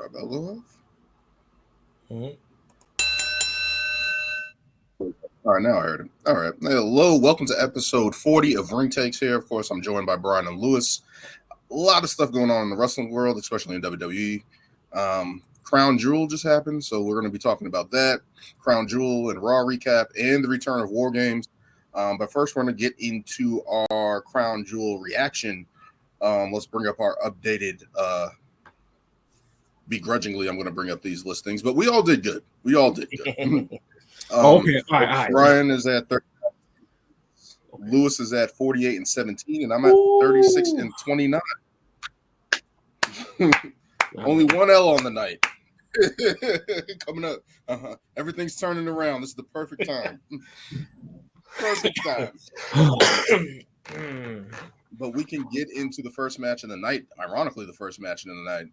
our bellow off? Mm-hmm. All right, now I heard him. All right. Hello, welcome to episode 40 of Ring Takes here. Of course, I'm joined by Brian and Lewis. A lot of stuff going on in the wrestling world, especially in WWE. Crown Jewel just happened, so we're going to be talking about that. Crown Jewel and Raw recap and the return of War Games. But first, we're going to get into our Crown Jewel reaction. Let's bring up our updated begrudgingly, I'm going to bring up these listings, but we all did good. We all did good. Okay. All right. Brian is at 30. Okay. Lewis is at 48 and 17, and I'm at 36 and 29. Only one L on the night. Coming up. Everything's turning around. This is the perfect time. Perfect time. But we can get into the first match of the night. Ironically, the first match of the night.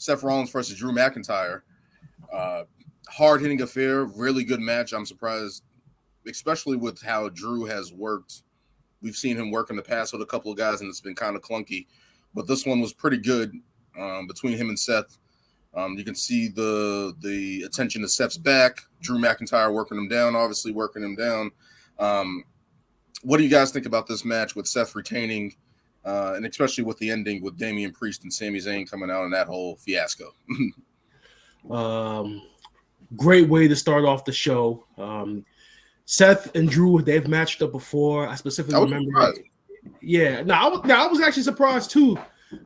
Seth Rollins versus Drew McIntyre. Hard-hitting affair. Really good match. I'm surprised, especially with how Drew has worked. We've seen him work in the past with a couple of guys, and it's been kind of clunky. But this one was pretty good between him and Seth. You can see the attention to Seth's back. Drew McIntyre working him down, obviously working him down. What do you guys think about this match with Seth retaining, and especially with the ending with Damian Priest and Sami Zayn coming out in that whole fiasco? Great way to start off the show. Seth and Drew, they've matched up before. I specifically remember. Yeah, I was actually surprised too,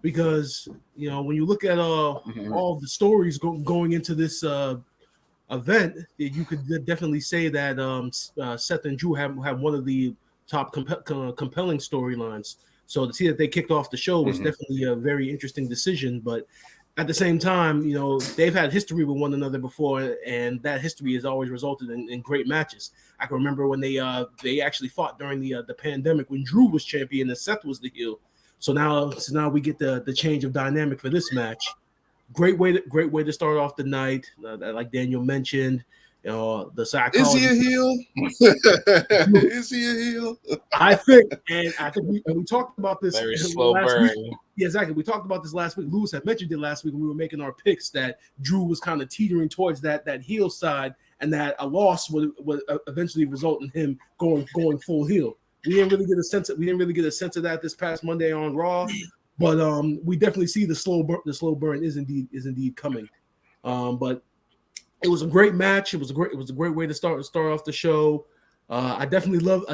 because when you look at all the stories going into this event, you could definitely say that Seth and Drew have one of the top compelling storylines. So to see that they kicked off the show was definitely a very interesting decision. But at the same time, they've had history with one another before, and that history has always resulted in great matches. I can remember when they actually fought during the pandemic when Drew was champion and Seth was the heel. So now we get the change of dynamic for this match. Great way to start off the night, like Daniel mentioned. The psychology. Is he a heel? Is he a heel? I think we talked about this. Very slow burn. Week. Yeah, exactly. We talked about this last week. Lewis had mentioned it last week when we were making our picks that Drew was kind of teetering towards that heel side, and that a loss would eventually result in him going full heel. We didn't really get a sense of that this past Monday on Raw, but we definitely see the slow burn is indeed coming. But it was a great match. It was a great way to start off the show. I definitely love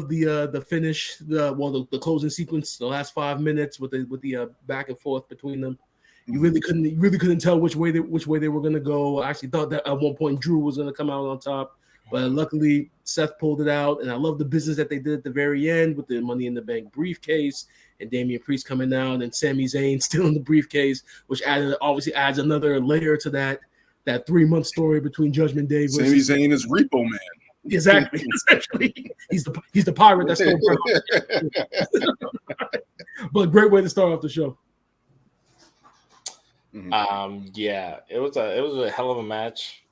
the finish, the closing sequence, the last 5 minutes with the back and forth between them. You really couldn't tell which way they were going to go. I actually thought that at one point Drew was going to come out on top, but luckily Seth pulled it out. And I love the business that they did at the very end with the Money in the Bank briefcase and Damian Priest coming out and Sami Zayn still in the briefcase, which obviously adds another layer to that 3-month story between Judgment Day. Sami Zayn is Repo Man. Exactly. He's the pirate that's still But great way to start off the show. Yeah, it was a hell of a match.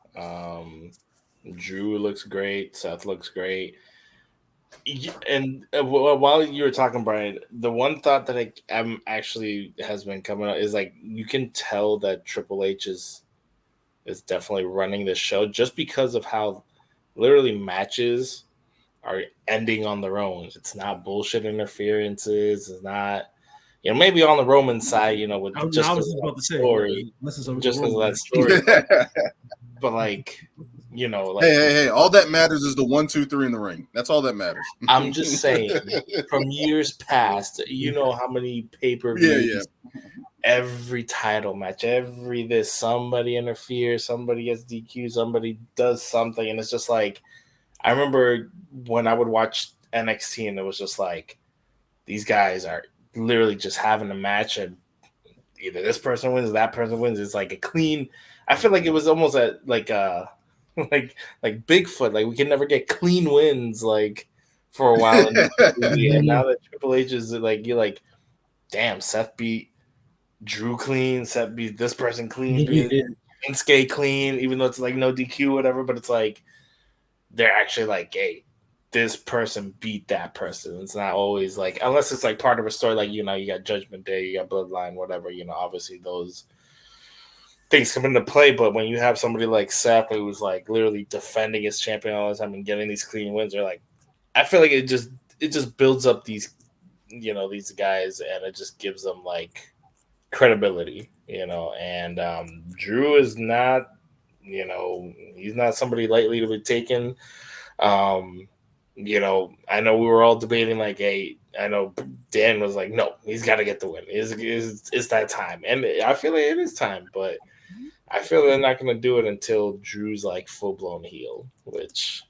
Drew looks great. Seth looks great. And while you were talking, Brian, the one thought that actually has been coming up is like you can tell that Triple H is definitely running the show just because of how literally matches are ending on their own. It's not bullshit interferences. It's not, maybe on the Roman side, with just I was about to say, story, just because of that story. But like, hey, all that matters is the 1, 2, 3 in the ring. That's all that matters. I'm just saying, from years past, how many pay-per-views, every title match, somebody interferes, somebody gets DQ, somebody does something, and it's just like, I remember when I would watch NXT, and it was just like, these guys are literally just having a match, and either this person wins, that person wins. It's like a clean. I feel like it was almost like Bigfoot. Like we can never get clean wins like for a while. And now that Triple H is like, you're like, damn, Seth beat Drew clean, Seth beat this person clean, Shinsuke clean, even though it's like no DQ, whatever. But it's like they're actually like, hey, this person beat that person. It's not always like, unless it's like part of a story, like, you got Judgment Day, you got Bloodline, whatever, obviously those things come into play. But when you have somebody like Seth who's like literally defending his champion all the time and getting these clean wins, they're like, I feel like it just builds up these, these guys, and it just gives them like credibility, and Drew is not, he's not somebody lightly to be taken. I know we were all debating like, hey, I know Dan was like, no, he's got to get the win. It's that time, and I feel like it is time, but I feel they're not going to do it until Drew's like full blown heel, which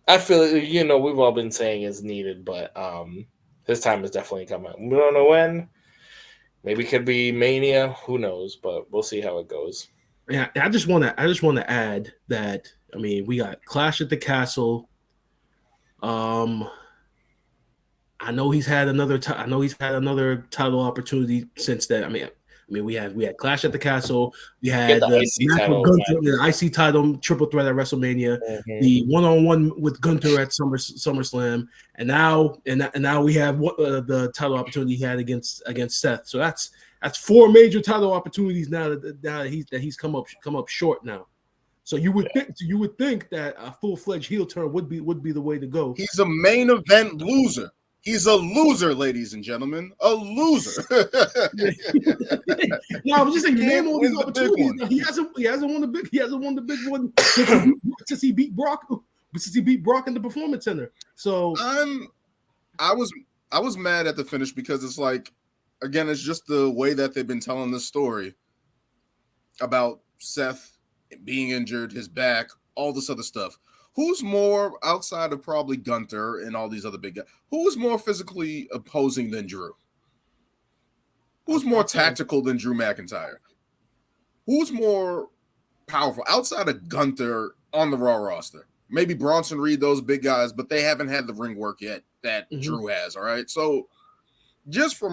I feel we've all been saying is needed, but his time is definitely coming. We don't know when. Maybe it could be Mania. Who knows? But we'll see how it goes. Yeah, I just want to add that. I mean, we got Clash at the Castle. I know he's had another. Title opportunity since then. I mean, we had Clash at the Castle. We had the IC title triple threat at WrestleMania. Mm-hmm. The one-on-one with Gunther at SummerSlam, and now we have the title opportunity he had against Seth. So that's 4 major title opportunities now that he's come up short now. So you would think that a full-fledged heel turn would be the way to go. He's a main event loser. He's a loser, ladies and gentlemen. A loser. No, I'm just saying, name all these opportunities. He hasn't won the big one since he beat Brock. Since he beat Brock in the Performance Center. So I was mad at the finish because it's like, again, it's just the way that they've been telling this story about Seth being injured, his back, all this other stuff. Who's more, outside of probably Gunther and all these other big guys, who is more physically opposing than Drew? Who's more tactical than Drew McIntyre? Who's more powerful outside of Gunther on the Raw roster? Maybe Bronson Reed, those big guys, but they haven't had the ring work yet that Drew has, all right? So just for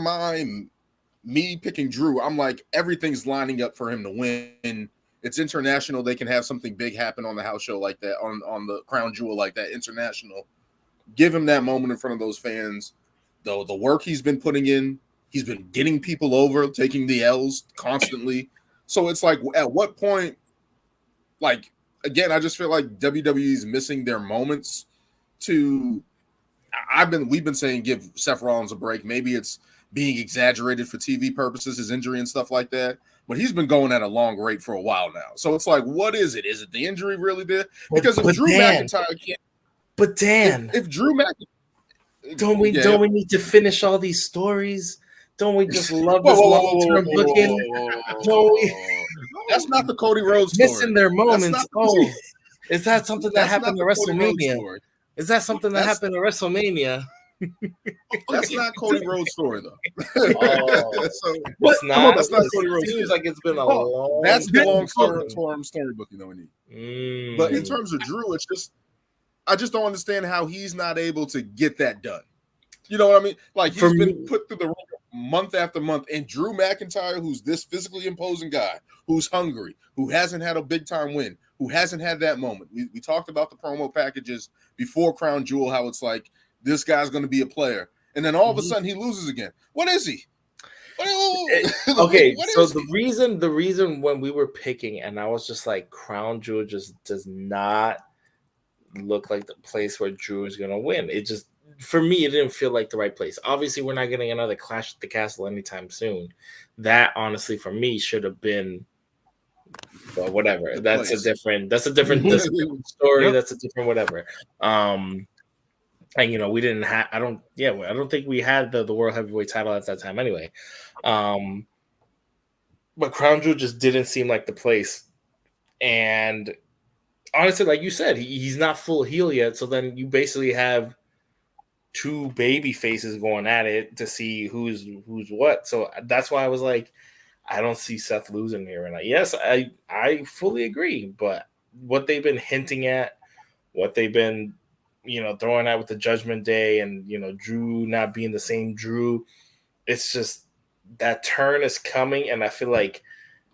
me picking Drew, I'm like, everything's lining up for him to win. It's international. They can have something big happen on the house show like that, on the Crown Jewel like that, international. Give him that moment in front of those fans. The work he's been putting in, he's been getting people over, taking the L's constantly. So it's like, at what point, like, again, I just feel like WWE's missing their moments to we've been saying give Seth Rollins a break. Maybe it's being exaggerated for TV purposes, his injury and stuff like that. But he's been going at a long rate for a while now. So it's like, what is it? Is it the injury really there? Because if Drew McIntyre can't. But Dan, if Drew McIntyre, don't we need to finish all these stories? Don't we just love this long-term booking? Don't we? That's not the Cody Rhodes story. Missing their moments. Oh, is that something that happened at WrestleMania? Is that something that happened at WrestleMania? That's not Cody Rhodes' story, though. It's not. That's not Cody Rhodes' story. Seems like it's been a long. That's the long story booking that we need. But in terms of Drew, it's just I just don't understand how he's not able to get that done. You know what I mean? Like, he's been put through the ringer month after month, and Drew McIntyre, who's this physically imposing guy, who's hungry, who hasn't had a big time win, who hasn't had that moment. We talked about the promo packages before Crown Jewel, how it's like, this guy's going to be a player. And then all of a sudden he loses again. What is he? Okay, so the reason when we were picking, and I was just like, Crown Jewel just does not look like the place where Drew is going to win. It just, for me, it didn't feel like the right place. Obviously, we're not getting another Clash at the Castle anytime soon. That, honestly, for me, should have been, well, whatever. That's a different story. Yep. That's a different whatever. And we didn't have. I don't think we had the World Heavyweight title at that time anyway. But Crown Jewel just didn't seem like the place. And honestly, like you said, he's not full heel yet. So then you basically have two baby faces going at it to see who's what. So that's why I was like, I don't see Seth losing here. And yes, I fully agree. But what they've been hinting at, what they've been throwing out with the Judgment Day and, Drew not being the same Drew, it's just that turn is coming. And I feel like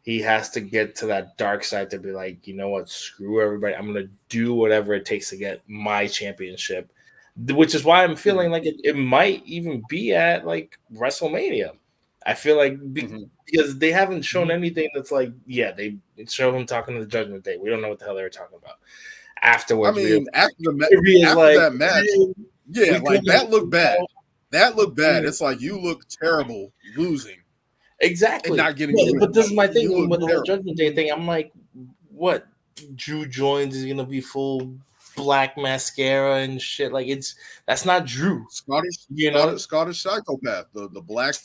he has to get to that dark side to be like, you know what, screw everybody. I'm going to do whatever it takes to get my championship, which is why I'm feeling like it might even be at like WrestleMania. I feel like because they haven't shown anything that's like, they show him talking to the Judgment Day. We don't know what the hell they were talking about. Afterwards, I mean, after that match, that looked bad. That looked bad. It's like you look terrible losing. Exactly. And not getting but this is my thing with the whole Judgment Day thing. I'm like, what? Drew joins is gonna be full black mascara and shit. Like that's not Drew. Scottish psychopath. The black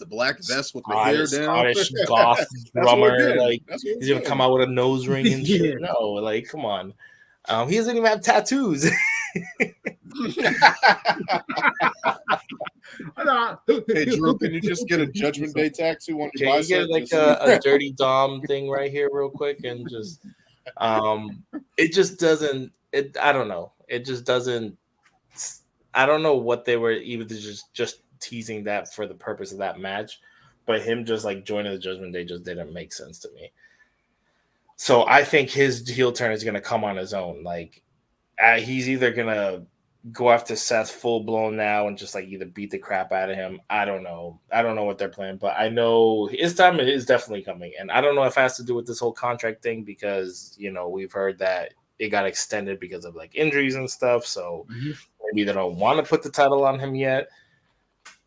vest with the hair down. Scottish goth drummer. Like he's gonna come out with a nose ring and shit. No, like come on. He doesn't even have tattoos. Hey Drew, can you just get a Judgment Day tattoo on your bicep? Can you get like a dirty Dom thing right here real quick and just it just doesn't I don't know. It just doesn't I don't know what they were even just teasing that for the purpose of that match, but him just like joining the Judgment Day just didn't make sense to me. So I think his heel turn is going to come on his own. Like he's either going to go after Seth full blown now and just like either beat the crap out of him. I don't know what they're planning, but I know his time is definitely coming. And I don't know if it has to do with this whole contract thing because, we've heard that it got extended because of like injuries and stuff. So maybe they don't want to put the title on him yet.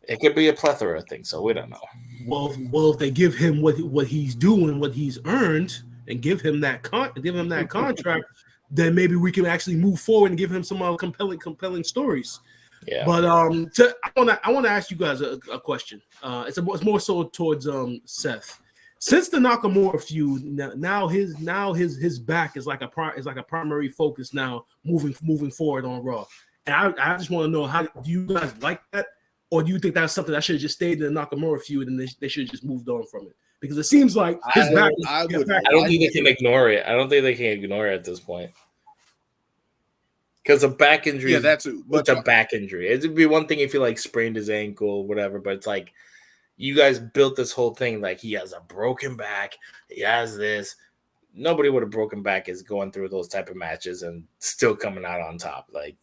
It could be a plethora of things. So we don't know. Well, if they give him what he's doing, what he's earned, and give him that contract, then maybe we can actually move forward and give him some compelling stories. Yeah. But I want to ask you guys a question. It's more so towards Seth. Since the Nakamura feud, now his back is like a primary focus now moving forward on Raw. And I just want to know, how do you guys like that, or do you think that's something that should have just stayed in the Nakamura feud and they should have just moved on from it? Because it seems like his back. I don't think they can ignore it. I don't think they can ignore it at this point. Because a back injury, it's a back injury. It'd be one thing if he like sprained his ankle, whatever. But it's like you guys built this whole thing like he has a broken back. He has this. Nobody with a broken back is going through those type of matches and still coming out on top. Like,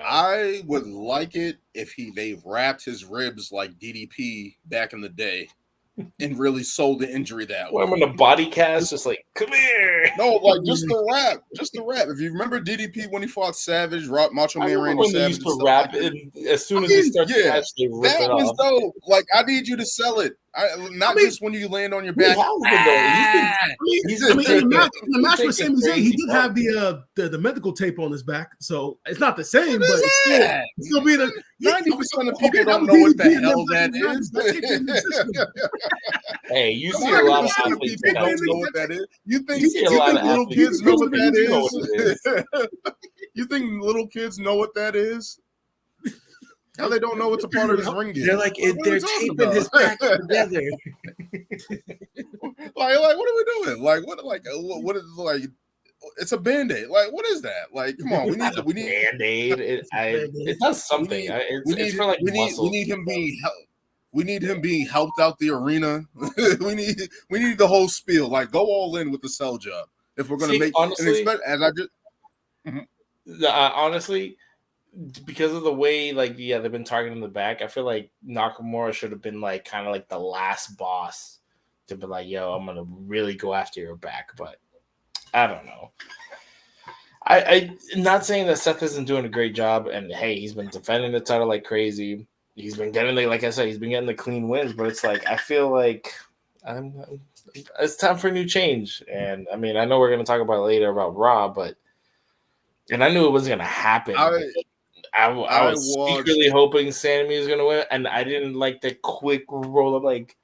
I would like it if they wrapped his ribs like DDP back in the day. And really sold the injury that way. I'm in a body cast, just like, come here. No, like just the rap. If you remember DDP when he fought Savage, Macho Man Randy Savage, used to rap, and as soon as he starts to match, they rip it off. That was dope. Like, I need you to sell it. Just when you land on your back. In the match with Sami Zayn, he did have the medical tape on his back, so it's not the same, but it's still being 90% of people don't know what the hell that is. Hey, you see a lot of athletes don't know what that is. You think little kids know what that is? You think little kids know what that is? How they don't know what's a part of his ring gear? They're like, they're taping his back together. like, what are we doing? What is like? It's a Band-Aid. Like, what is that? Like, come on, we need Band-Aid. It does something. It's for like muscles. We need him being helped out the arena. we need the whole spiel. Like, go all in with the sell job if we're gonna honestly, because of the way they've been targeting the back, I feel like Nakamura should have been like kind of like the last boss to be like, yo, I'm gonna really go after your back, but I don't know. I'm not saying that Seth isn't doing a great job, and hey, he's been defending the title like crazy. He's been getting like I said, he's been getting the clean wins, but it's like I feel like it's time for a new change. And I mean, I know we're gonna talk about it later about Raw, and I knew it wasn't gonna happen. I was secretly hoping Sammy was gonna win, and I didn't like the quick roll up. Like,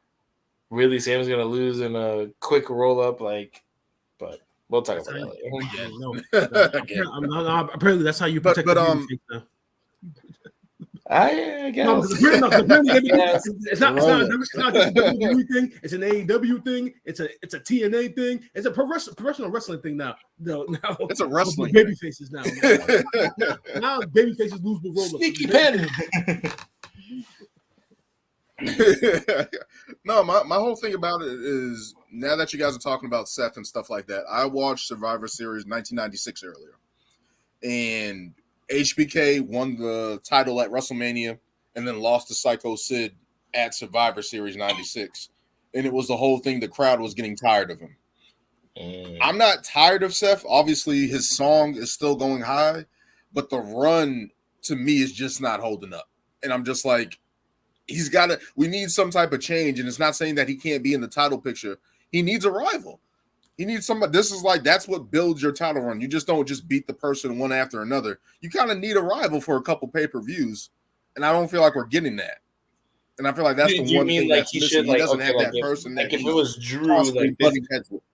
really, Sammy's gonna lose in a quick roll up, but we'll talk about that later. Apparently, that's how you protect I guess. No, it's not just a WWE thing. It's an AEW thing. It's a TNA thing. It's a professional wrestling thing now. No, it's a wrestling baby faces now. Now baby faces lose the roll. Sneaky pen. No, my whole thing about it is, now that you guys are talking about Seth and stuff like that, I watched Survivor Series 1996 earlier, and HBK won the title at WrestleMania and then lost to Psycho Sid at Survivor Series 96. And it was the whole thing. The crowd was getting tired of him. I'm not tired of Seth. Obviously, his song is still going high, but the run to me is just not holding up. And I'm just like, we need some type of change. And it's not saying that he can't be in the title picture. He needs a rival. He needs somebody. That's what builds your title run. You just don't just beat the person one after another. You kind of need a rival for a couple pay-per-views. And I don't feel like we're getting that. And I feel like that's the one thing that's missing. He doesn't have that person. Like if it was Drew, like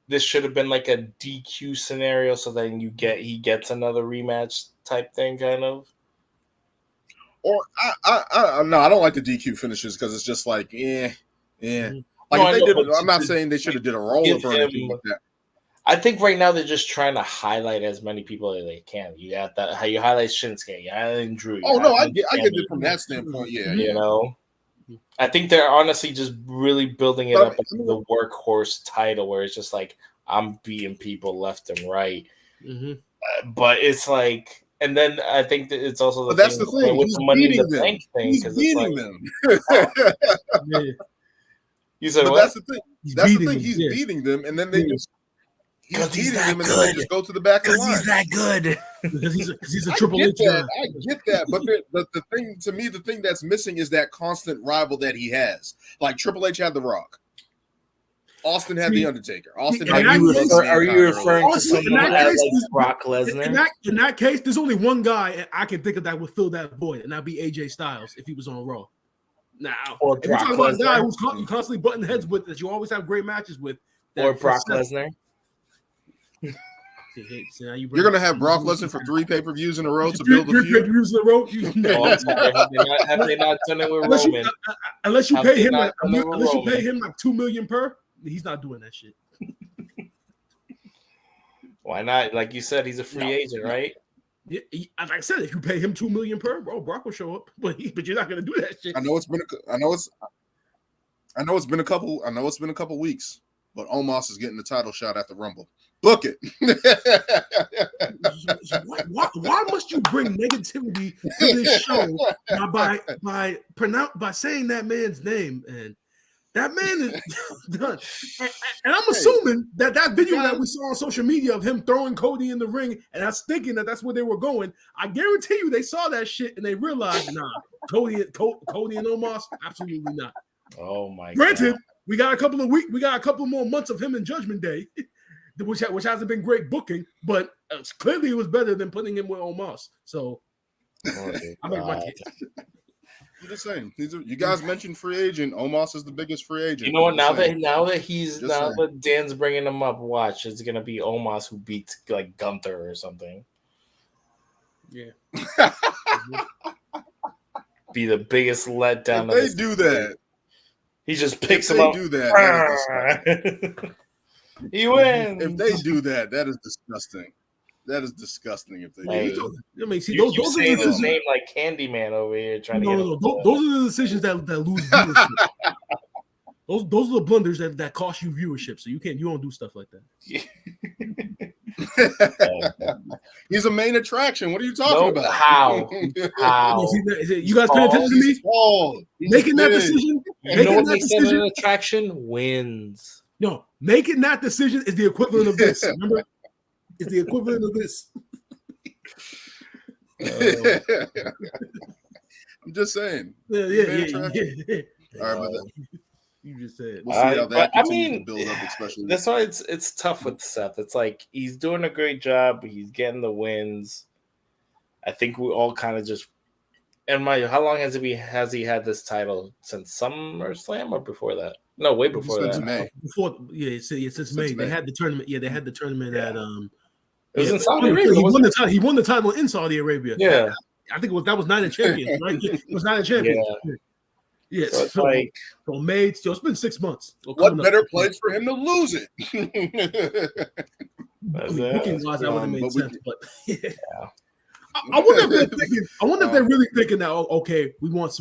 this should have been like a DQ scenario, so then he gets another rematch type thing, kind of. Or no, I don't like the DQ finishes because it's just like, Like if they did, I'm not saying they should have did a roll-up or anything like that. I think right now they're just trying to highlight as many people as they can. You got that how you highlight Shinsuke, you highlight Drew. I get it from that standpoint. Yeah, you know. I think they're honestly just really building it up as the workhorse title, where it's just like I'm beating people left and right. But it's like, and then I think that it's also that's the thing with the Money in the Bank thing because it's like them. You said but what? That's the thing. That's the thing. He's beating them, and then they just. He's beating them, and then they just go to the back of the line. He's that good. Because he's a Triple H guy. I get that, but the thing to me, the thing that's missing is that constant rival that he has. Like Triple H had The Rock, Austin had The Undertaker. Austin. Are you referring to someone that has like Brock Lesnar? In that case, there's only one guy I can think of that would fill that void, and that'd be AJ Styles if he was on Raw. Now, if you're talking about a guy who's constantly butting heads with, that you always have great matches with, or Brock Lesnar. You're gonna have Brock Lesnar for 3 pay-per-views in a row to build a feud. 3 pay-per-views in a row. Have they not done it with Roman? Unless you pay him like $2 million per, he's not doing that shit. Why not? Like you said, he's a free agent, right? Yeah, like I said, if you pay him $2 million per, bro, Brock will show up. But you're not gonna do that shit. I know it's been a couple weeks, but Omos is getting the title shot at the Rumble. Book it. Why must you bring negativity to this show by saying that man's name? And that man is done. And I'm assuming that video that we saw on social media of him throwing Cody in the ring, and I was thinking that's where they were going. I guarantee you they saw that shit and they realized, nah, Cody and Omos, absolutely not. Oh my! Granted, we got a couple more months of him in Judgment Day. Which hasn't been great booking, but clearly it was better than putting him with Omos. So I make my case. I'm just saying. You guys mentioned free agent. Omos is the biggest free agent. You know what? Now that Dan's bringing him up, watch it's gonna be Omos who beats like Gunther or something. Yeah. Be the biggest letdown. If they do that, he just picks him up. Do that. He wins. If they do that, that is disgusting. That is disgusting. If they do that. I mean, see, those are saying his name like Candyman over here trying to get him. Those are the decisions that lose viewership. those are the blunders that cost you viewership. So you don't do stuff like that. He's a main attraction. What are you talking about? How? You guys paying attention to me? Making that decision. Making that decision. An attraction wins. No, making that decision is the equivalent of this. Remember? It's the equivalent of this. I'm just saying. Yeah. All right, you just said. We'll see how that continues to build up, especially. That's why it's tough with Seth. It's like he's doing a great job. He's getting the wins. I think we all kind of just. And how long has he had this title since SummerSlam or before that? No, way before that. May. Since May. They had the tournament. Yeah, they had the tournament at It was in Saudi Arabia. He won the title in Saudi Arabia. Yeah, I think that was Night of Champions, right? It was Night of Champions. Yeah. So it's like May. So it's been 6 months. What better place for him to lose it? Booking wise, that would have made sense, but yeah. I wonder if they're really thinking that okay, we want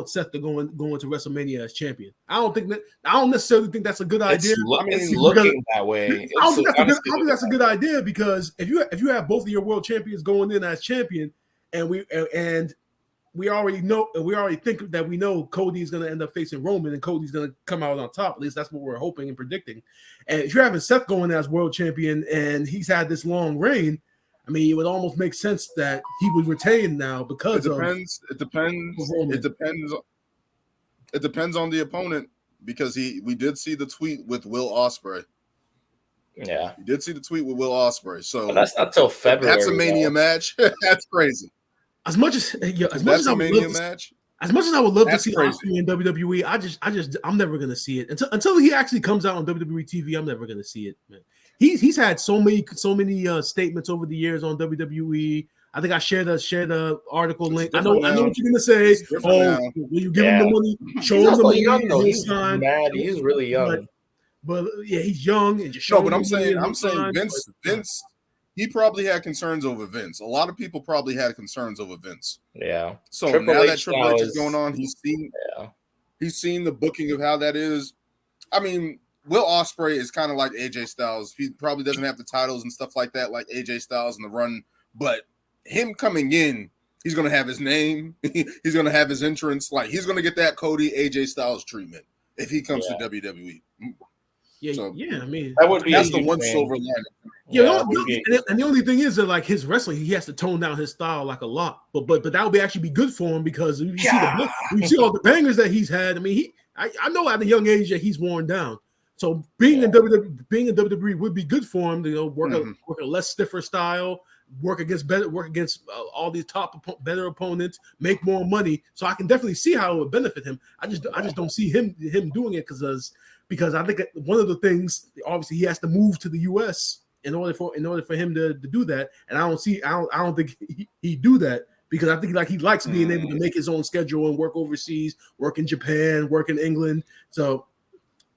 Seth to go into WrestleMania as champion. I don't necessarily think that's a good idea. It's looking that way. I don't think that's a good idea because if you have both of your world champions going in as champion, and we already know, and we already think that we know Cody is going to end up facing Roman, and Cody's going to come out on top. At least that's what we're hoping and predicting. And if you're having Seth going as world champion, and he's had this long reign, I mean, it would almost make sense that he would retain now because it depends on the opponent, because we did see the tweet with Will Ospreay. Yeah, you did see the tweet with Will Ospreay. So but that's not till February. That's a Mania match. That's crazy. As much as I would love to see Ospreay in WWE, I'm never gonna see it until he actually comes out on WWE TV. I'm never gonna see it, man. He's had so many statements over the years on WWE. I think I shared the article link. I know what you're gonna say. Oh, will you give him the money? Show him the money. He's mad. He's really young. But yeah, he's young and just but I'm saying Vince. He probably had concerns over Vince. A lot of people probably had concerns over Vince. Yeah. So now that Triple H is going on, he's seen the booking of how that is. I mean, Will Ospreay is kind of like AJ Styles. He probably doesn't have the titles and stuff like that, like AJ Styles in the run. But him coming in, he's going to have his name. He's going to have his entrance. Like, he's going to get that Cody AJ Styles treatment if he comes to WWE. I mean, that's the one silver lining. And the only thing is that, like, his wrestling, he has to tone down his style like a lot. But that would actually be good for him, because we see all the bangers that he's had. I mean, I know at a young age that he's worn down. So being in WWE would be good for him to work a less stiffer style, work against all these better opponents, make more money. So I can definitely see how it would benefit him. I just don't see him doing it because I think one of the things, obviously, he has to move to the U.S. in order for him to do that, and I don't think he'd do that, because I think he likes being able to make his own schedule and work overseas, work in Japan, work in England. So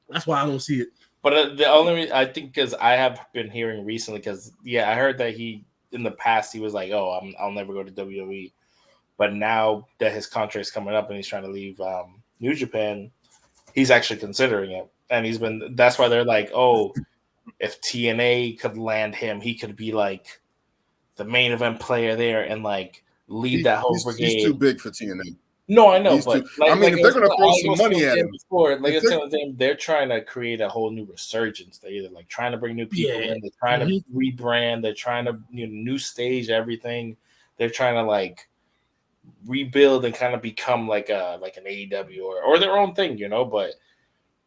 that's why I don't see it. But the only reason, I think, because I have been hearing recently, because I heard that he in the past he was like, oh, I'll never go to WWE, but now that his contract's coming up and he's trying to leave New Japan, he's actually considering it. And that's why they're like, oh, if TNA could land him, he could be like the main event player there and like lead that whole brigade. He's too big for TNA. No, I know, if they're going to throw some money at him. They're trying to create a whole new resurgence. They're either like trying to bring new people in, they're trying to rebrand, they're trying to new stage everything. They're trying to like rebuild and kind of become like an AEW or their own thing, But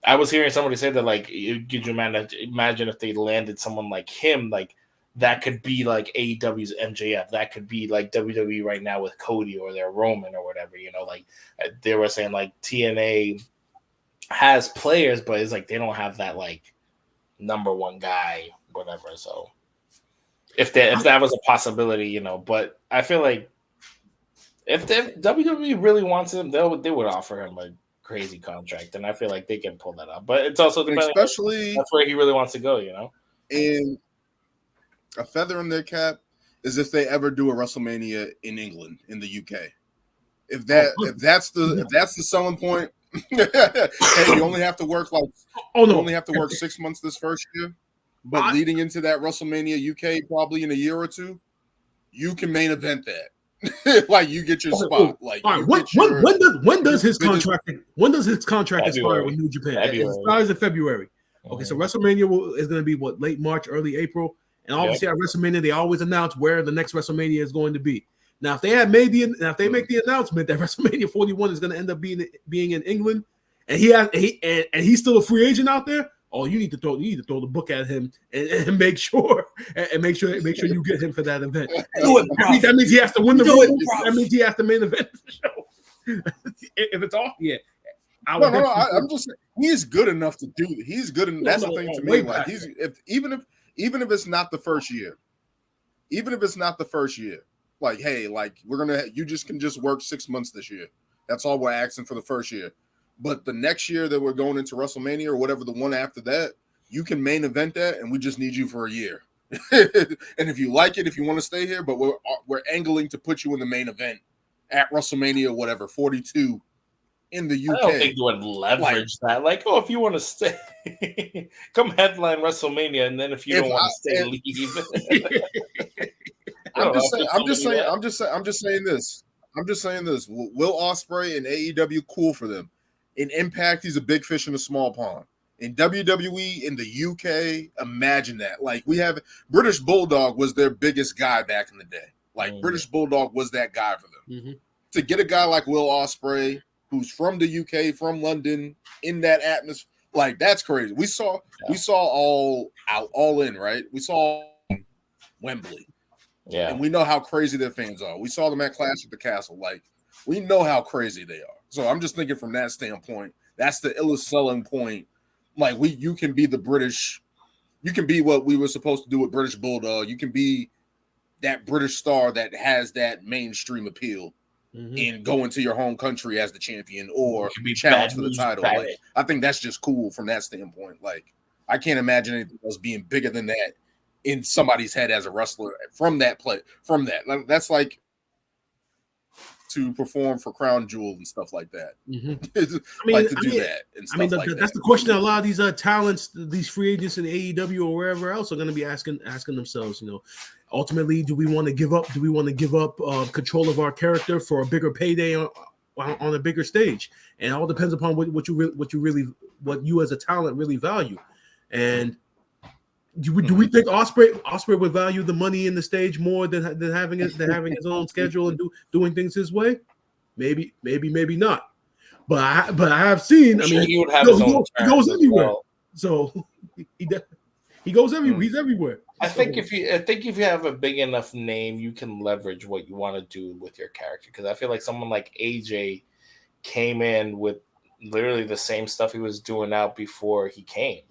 I was hearing somebody say that, like, could you imagine if they landed someone like him, like that could be like AEW's MJF, that could be like WWE right now with Cody or their Roman or whatever, like they were saying like TNA has players, but it's like they don't have that like number one guy, whatever. So if that was a possibility, but I feel like if WWE really wants him, they would offer him a crazy contract, and I feel like they can pull that up. But it's also especially that's where he really wants to go, And a feather in their cap is if they ever do a WrestleMania in England, in the UK. If that's the selling point, and you only have to work only have to work 6 months this first year, but leading into that WrestleMania UK probably in a year or two, you can main event that. Like, you get your spot. Like, when does his contract expire with New Japan? It expires in February. Okay, so WrestleMania is going to be late March, early April, and obviously at WrestleMania they always announce where the next WrestleMania is going to be. Now, if they make the announcement that WrestleMania 41 is going to end up being in England, and he's still a free agent out there, you need to throw the book at him and make sure you get him for that event. That means he has to win the race. That means he has to main event the show. If it's off, I'm just saying, he's good enough to do it. He's good enough. That's the thing to me. Like, even if it's not the first year, like, hey, like, you can just work 6 months this year. That's all we're asking for the first year. But the next year that we're going into WrestleMania or whatever, the one after that, you can main event that, and we just need you for a year. And if you like it, if you want to stay here, but we're angling to put you in the main event at WrestleMania, whatever, 42 in the UK. I don't think you would leverage that. Like, if you want to stay, come headline WrestleMania, and then if you don't want to stay, leave. I'm just saying this. I'm just saying this. Will Ospreay and AEW, cool for them. In Impact, he's a big fish in a small pond. In WWE, in the UK, imagine that. Like, we have British Bulldog was their biggest guy back in the day. Like, British Bulldog was that guy for them. To get a guy like Will Ospreay, who's from the UK, from London, in that atmosphere, like, that's crazy. We saw All In, right? We saw Wembley. Yeah. And we know how crazy their fans are. We saw them at Clash at the Castle. Like, we know how crazy they are. So I'm just thinking from that standpoint, that's the illest selling point. Like, you can be the British, you can be what we were supposed to do with British Bulldog. You can be that British star that has that mainstream appeal and go into your home country as the champion or be challenged for the title. Like, I think that's just cool from that standpoint. Like, I can't imagine anything else being bigger than that in somebody's head as a wrestler from that play. From that, that's like to perform for Crown Jewel and stuff like that. That and stuff like that. That's the question that a lot of these talents, these free agents in AEW or wherever else, are going to be asking themselves. You know, ultimately, do we want to give up? Do we want to give up control of our character for a bigger payday on a bigger stage? And it all depends upon what you as a talent really value. And do we think Ospreay would value the money in the stage more than having his own schedule and doing things his way? Maybe not. But I have seen. He would have his own. He goes everywhere. Well. So he goes everywhere. He's everywhere. I think if you have a big enough name, you can leverage what you want to do with your character. Because I feel like someone like AJ came in with literally the same stuff he was doing out before he came.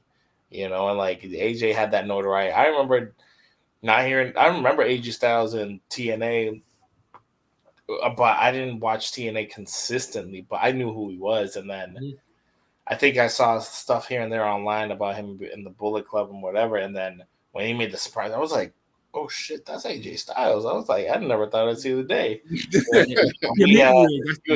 You know, and like AJ had that notoriety. I remember AJ Styles in TNA, but I didn't watch TNA consistently, but I knew who he was. And then I think I saw stuff here and there online about him in the Bullet Club and whatever. And then when he made the surprise, I was like, oh shit, that's AJ Styles. I was like, I never thought I'd see the day. He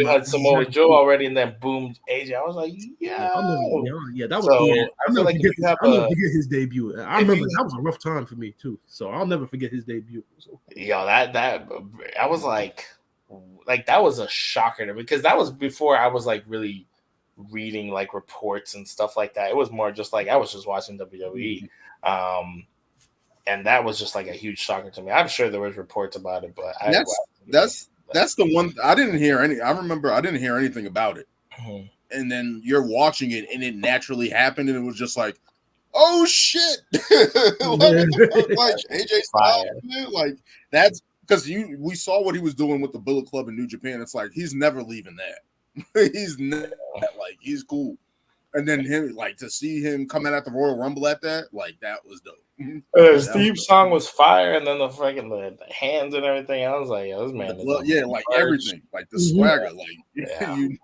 had Samoa Joe already, and then boom, AJ. I was like, that was cool. I'll never forget his debut. I remember that was a rough time for me too. So I'll never forget his debut. So. That I was like that was a shocker to me because that was before I was like really reading like reports and stuff like that. It was more just like I was just watching WWE. And that was just like a huge shocker to me. I'm sure there was reports about it, but that's the one I didn't hear any. I remember I didn't hear anything about it, and then you're watching it, and it naturally happened, and it was just like, oh shit, like AJ Styles, like that's because we saw what he was doing with the Bullet Club in New Japan. It's like he's never leaving that. He's cool. And then him, like, to see him come out at the Royal Rumble at that, like, that was dope. Steve's song was fire, and then the freaking the hands and everything. I was like, this man. Everything, like the swagger, it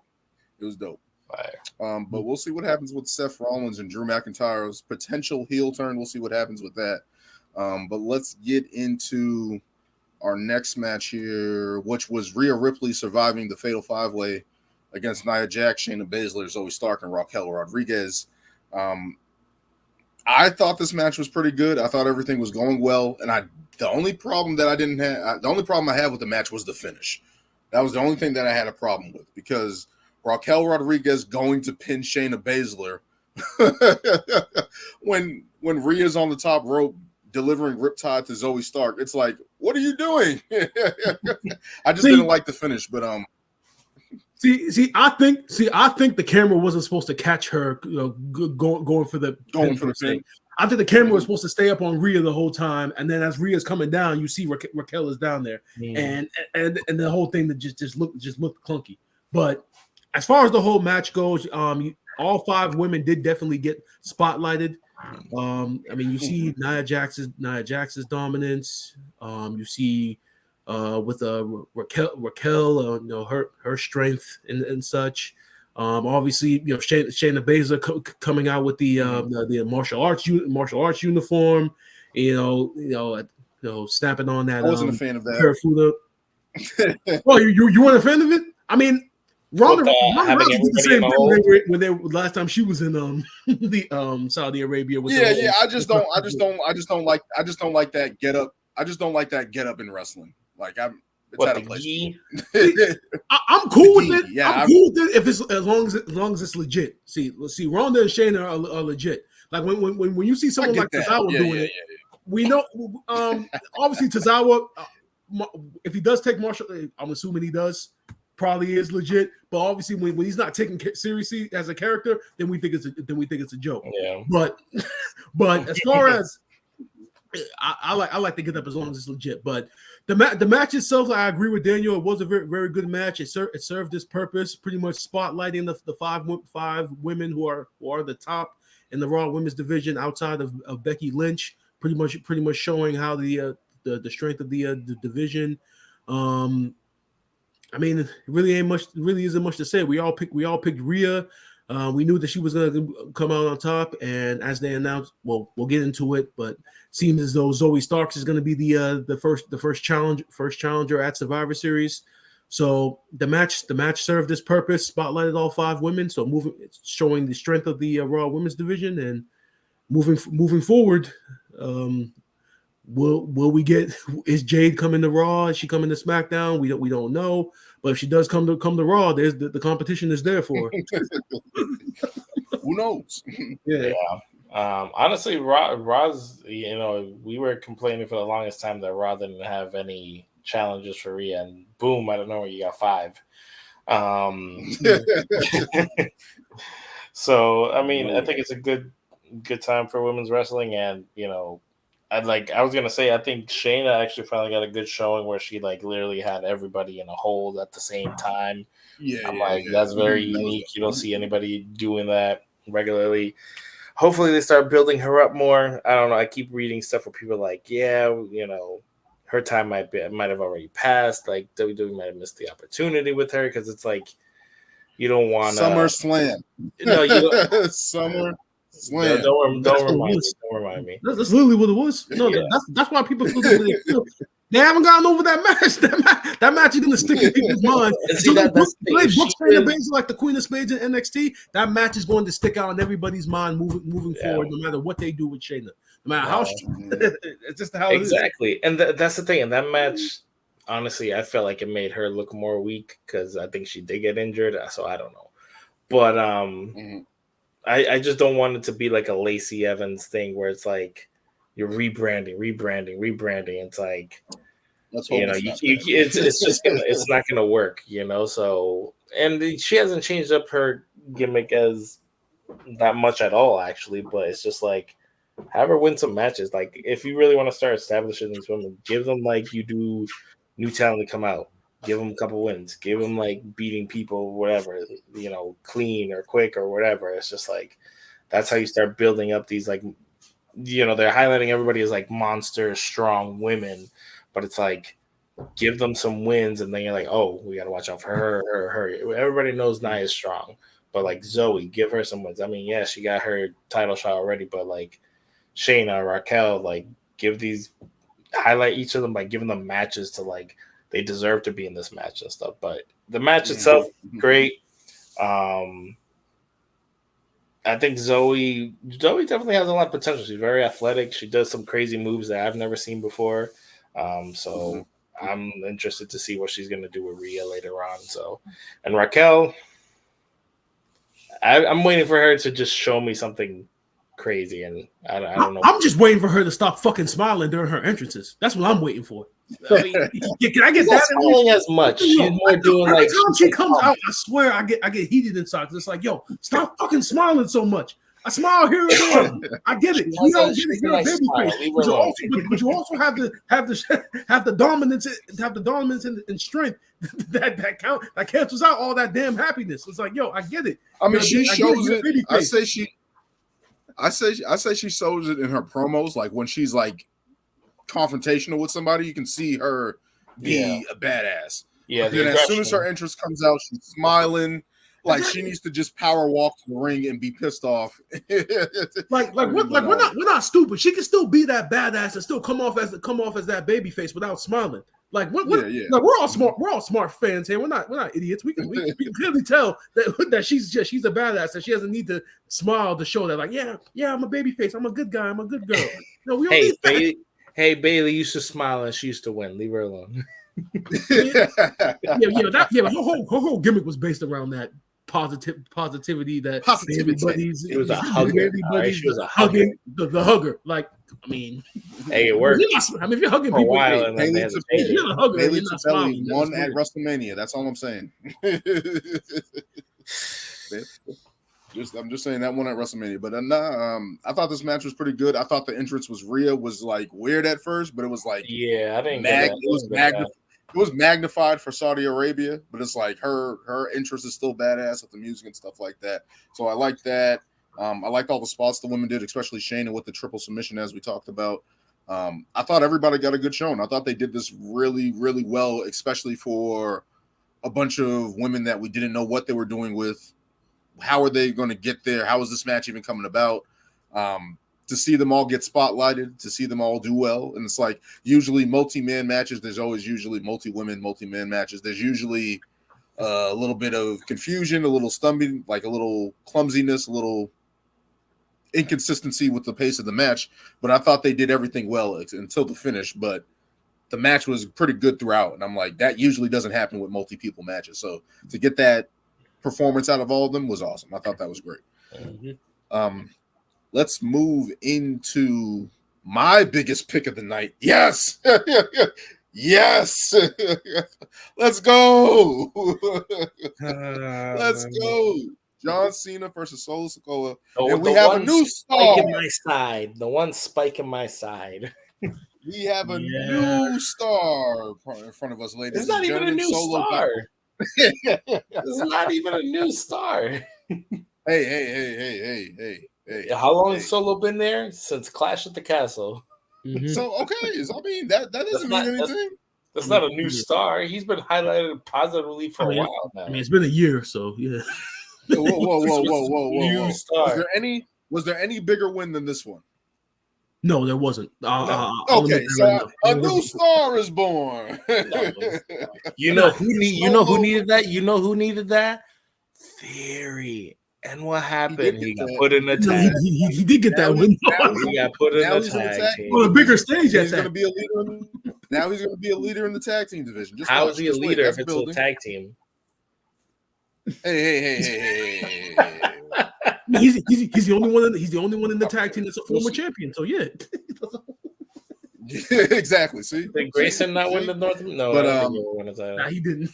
was dope. Fire. But we'll see what happens with Seth Rollins and Drew McIntyre's potential heel turn. We'll see what happens with that. But let's get into our next match here, which was Rhea Ripley surviving the Fatal 5-Way against Nia Jax, Shayna Baszler, Zoe Stark, and Raquel Rodriguez. I thought this match was pretty good. I thought everything was going well, and the only problem I had with the match was the finish. That was the only thing that I had a problem with because Raquel Rodriguez going to pin Shayna Baszler when Rhea's on the top rope delivering Riptide to Zoe Stark. It's like, what are you doing? I just didn't like the finish, but I think the camera wasn't supposed to catch her going for the pin. I think the camera was supposed to stay up on Rhea the whole time, and then as Rhea's coming down, you see Raquel is down there, and the whole thing that just looked clunky. But as far as the whole match goes, all 5 women did definitely get spotlighted. You see Nia Jax's dominance. You see. With Raquel, her strength and such. Obviously, Shayna Baszler coming out with the martial arts uniform. Snapping on that. I wasn't a fan of that. Well, you weren't a fan of it? I mean, Ronda did the same thing when they last time she was in the Saudi Arabia. With I just don't like that get up. I just don't like that get up in wrestling. Like It's at a place. I'm cool with it. Yeah, I'm cool with it if it's as long as it's legit. See, Ronda and Shayna are legit. Like when you see someone like Tozawa doing it, we know. Obviously Tozawa, if he does take Marshall, I'm assuming he does. Probably is legit, but obviously when he's not taken seriously as a character, then we think it's a joke. Yeah. But as far as I like to get up as long as it's legit. But the match itself, I agree with Daniel. It was a very, very good match. It served its purpose, pretty much spotlighting the five women who are the top in the Raw Women's division outside of Becky Lynch. Pretty much showing how the strength of the division. I mean, it really isn't much to say. We all picked Rhea. We knew that she was going to come out on top, and as they announced, we'll get into it. But it seems as though Zoe Starks is going to be the first challenger at Survivor Series. So the match served its purpose, spotlighted all five women. So showing the strength of the Raw Women's division, and moving forward. Will we get? Is Jade coming to Raw? Is she coming to SmackDown? We don't know. But if she does come to Raw, there's the competition is there for her. Who knows? Yeah. Honestly, Raw's. We were complaining for the longest time that Raw didn't have any challenges for Rhea, and boom, I don't know where you got 5. So I mean, I think it's a good time for women's wrestling, and I was gonna say, I think Shayna actually finally got a good showing where she literally had everybody in a hold at the same time. That's very unique. You don't see anybody doing that regularly. Hopefully they start building her up more. I don't know. I keep reading stuff where people are like, her time might have already passed. Like WWE might have missed the opportunity with her because it's like you don't want SummerSlam. No, you don't. SummerSlam. Don't remind me. That's literally what it was. No, that's why people feel the way they feel. They haven't gotten over that match. That match is gonna stick in people's minds. See, that's like the Queen of Spades in NXT. That match is going to stick out in everybody's mind moving forward, no matter what they do with Shayna. No matter how it's just how exactly. It is. And that's the thing. And that match, honestly, I felt like it made her look more weak because I think she did get injured. So I don't know, but I just don't want it to be like a Lacey Evans thing where it's like you're rebranding. It's like it's not gonna work, So, and she hasn't changed up her gimmick as that much at all, actually. But it's just like have her win some matches. Like if you really want to start establishing these women, give them like you do new talent to come out. Give them a couple wins. Give them like beating people, whatever, clean or quick or whatever. It's just like that's how you start building up these they're highlighting everybody as like monster strong women, but it's like give them some wins and then you're like, oh, we got to watch out for her. Everybody knows Nia is strong, but like Zoe, give her some wins. I mean, yeah, she got her title shot already, but like Shayna, Raquel, like highlight each of them by giving them matches to like. They deserve to be in this match and stuff, but the match itself, great. I think Zoe definitely has a lot of potential. She's very athletic. She does some crazy moves that I've never seen before. So I'm interested to see what she's going to do with Rhea later on. So, and Raquel, I'm waiting for her to just show me something crazy, and I don't know. I'm just waiting for her to stop fucking smiling during her entrances. That's what I'm waiting for. I mean, can I get that? Smiling as much. She's more doing every like time she comes out. I swear, I get heated inside. It's like, yo, stop fucking smiling so much. I smile here and there. I get it. You don't get it. You're a babyface, but you also have the dominance. Have the dominance and strength that cancels out all that damn happiness. It's like, yo, I get it. I mean, she shows it. I say she shows it in her promos, like when she's like confrontational with somebody, you can see her be a badass. Yeah. Then as soon as her entrance comes out, she's smiling, like she needs to just power walk to the ring and be pissed off. We're not stupid. She can still be that badass and still come off as that baby face without smiling. Like like we're all smart. We're all smart fans here. We're not idiots. We can clearly tell that she's a badass. That she doesn't need to smile to show that. Like I'm a baby face. I'm a good guy. I'm a good girl. No, we Hey, Bailey used to smile and she used to win. Leave her alone. Her whole gimmick was based around that positivity that everybody's. It was a hugger. Everybody's she was a hugging the hugger. Like, I mean, hey, it worked. If you're hugging for a people, while, and then you're not a hugger. Bailey You're not Sabelli smiling. won at WrestleMania. That's all I'm saying. I'm just saying that one at WrestleMania. But I thought this match was pretty good. I thought the entrance was Rhea was like weird at first, but it was like I didn't get that. It was magnified for Saudi Arabia, but it's like her interest is still badass with the music and stuff like that. So I like that. I liked all the spots the women did, especially Shayna with the triple submission, as we talked about. I thought everybody got a good showing. I thought they did this really, really well, especially for a bunch of women that we didn't know what they were doing with. How are they going to get there? How is this match even coming about? To see them all get spotlighted, to see them all do well. And it's like usually multi-man matches, there's always usually multi-women, multi-man matches. There's usually a little bit of confusion, a little stumbling, like a little clumsiness, a little inconsistency with the pace of the match. But I thought they did everything well until the finish. But the match was pretty good throughout. And I'm like, that usually doesn't happen with multi-people matches. So to get that performance out of all of them was awesome. I thought that was great. Mm-hmm. Let's move into my biggest pick of the night. Yes. Yes. Let's go. Let's go. John Cena versus Solo Sikoa. And we have a new star. Spike in my side. The one spike in my side. We have a new star in front of us, ladies. It's not even a new star. It's not even a new star. Hey. How long has Solo been there? Since Clash at the Castle. Mm-hmm. So I mean that doesn't mean anything. That's not a new star. He's been highlighted positively for a while now. I mean, it's been a year, so yeah. Whoa. New star. Was there any bigger win than this one? No, there wasn't. Okay, so a new star is born. You know who needed that? You know who needed that? Theory. And what happened? He got put in the tag. He did get that win. He got put in the tag team. On a bigger stage. He's going to be a leader. Now he's going to be a leader in the tag team division. How is he a leader if it's a tag team? Hey. He's the only one. He's the only one in the tag team that's a former champion. So yeah. Exactly. See, did Grayson not win the North? No, but he didn't.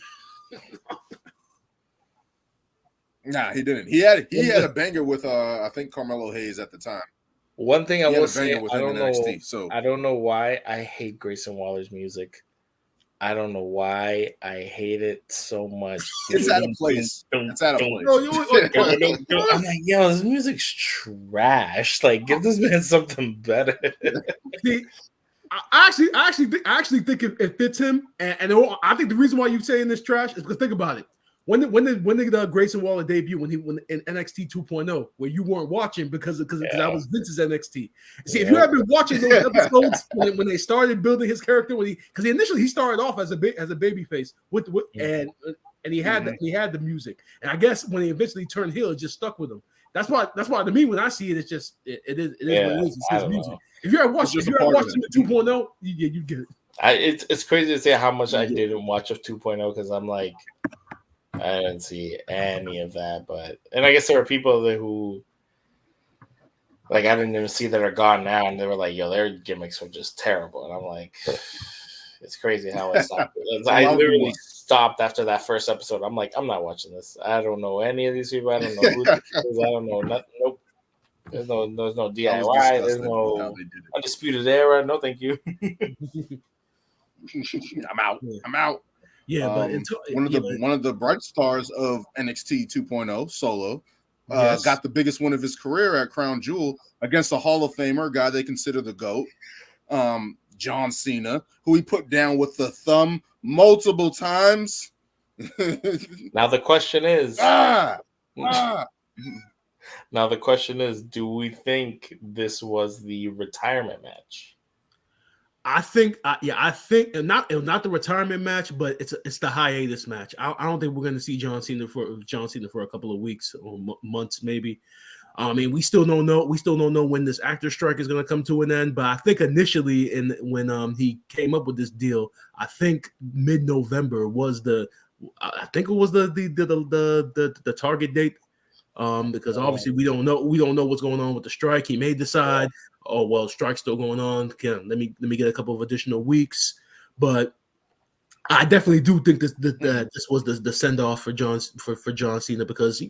Nah, he didn't. He had a banger with I think Carmelo Hayes at the time. One thing I will say, I don't know. NXT, I don't know why I hate Grayson Waller's music. I don't know why I hate it so much. It's out of place. It's out of place. I'm like, yo, this music's trash. Like, give this man something better. I actually think it fits him, and I think the reason why you're saying this trash is because think about it. When did the Grayson Waller debut? When in NXT 2.0, where you weren't watching because that was Vince's NXT. See, if you had been watching those episodes when they started building his character, because initially he started off as a baby face and he had the music, and I guess when he eventually turned heel, it just stuck with him. That's why to me when I see it, it's just it is what it is. It's his music. Know. If you're watching the 2.0, you get it. It's crazy to say how much I didn't watch of 2.0 because I'm like. I didn't see any of that, and I guess there were people there who, like, I didn't even see that are gone now, and they were like, "Yo, their gimmicks were just terrible," and I'm like, "It's crazy how I stopped." I literally stopped after that first episode. I'm like, "I'm not watching this. I don't know any of these people. I don't know who this is. I don't know nothing. Nope. There's no DIY. There's no Undisputed Era. No, thank you. I'm out." Yeah, but one of the bright stars of NXT 2.0, Solo, got the biggest win of his career at Crown Jewel against a Hall of Famer, guy they consider the GOAT, John Cena, who he put down with the thumb multiple times. Now the question is, do we think this was the retirement match? I think not the retirement match, but it's the hiatus match. I don't think we're going to see John Cena for a couple of weeks or months, maybe. I mean, we still don't know when this actor strike is going to come to an end. But I think initially, when he came up with this deal, I think mid-November was the target date. Because obviously we don't know what's going on with the strike. He may decide, oh well, strike's still going on. Let me get a couple of additional weeks. But I definitely do think this was the send off for John Cena because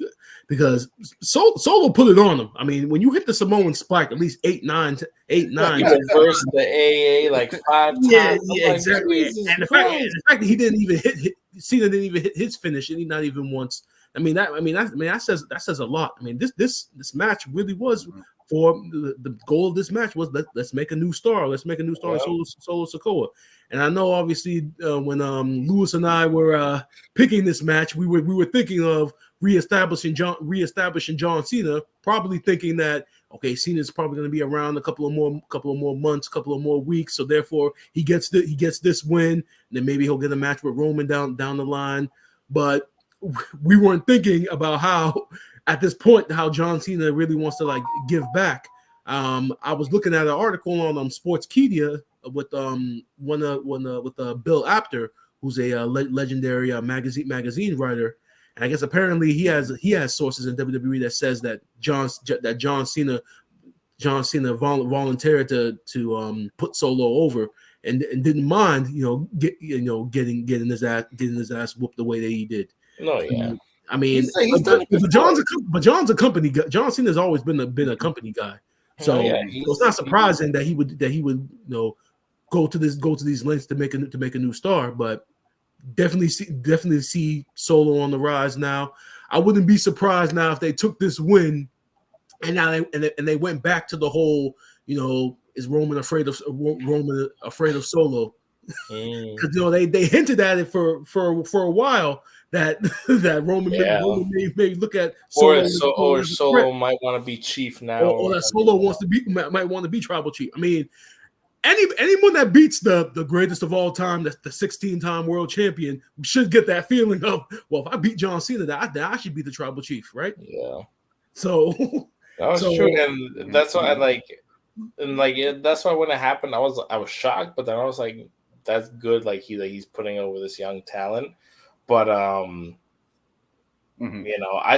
Solo put it on him. I mean, when you hit the Samoan spike at least 8, 9, he reversed the AA like 5 times. Yeah, exactly. And the fact that he didn't even hit Cena didn't even hit his finish, and he not even once. That says a lot. I mean, this match really was for the goal of this match was let's make a new star. Let's make a new star in Solo Sikoa. And I know obviously when Lewis and I were picking this match, we were thinking of reestablishing John Cena, probably thinking that okay, Cena's probably going to be around a couple of more months, couple of more weeks, so therefore he gets this win, and then maybe he'll get a match with Roman down the line, but we weren't thinking about how at this point how John Cena really wants to like give back. I was looking at an article on Sportskeeda with Bill Apter, who's a legendary magazine writer, and I guess apparently he has sources in WWE that says that John Cena volunteered to put Solo over and didn't mind getting his ass whooped the way that he did. No, yeah. I mean, John's a company guy. John Cena's always been a company guy, so it's not surprising that he would go to these lengths to make a new star. But definitely see Solo on the rise now. I wouldn't be surprised now if they took this win and now they went back to the whole is Roman afraid of Solo? Because they hinted at it for a while that Roman may look at Solo or Solo might want to be chief now, or that Solo might want to be tribal chief. I mean, anyone that beats the greatest of all time, that's the 16-time world champion, should get that feeling of, well, if I beat John Cena, then I should be the tribal chief, right? Yeah. So that was true, and that's why that's why when it happened, I was shocked, but then I was like, that's good. Like he's putting over this young talent, but I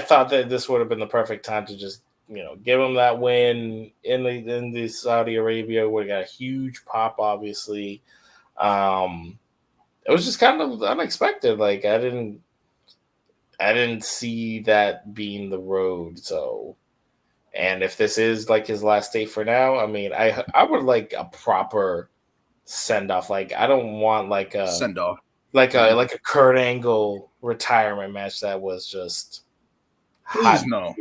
thought that this would have been the perfect time to just give him that win in the Saudi Arabia. We got a huge pop, obviously. It was just kind of unexpected. Like I didn't see that being the road. So, and if this is like his last day for now, I mean, I would like a proper send off. Like I don't want like a send off, like a Kurt Angle retirement match that was just please no.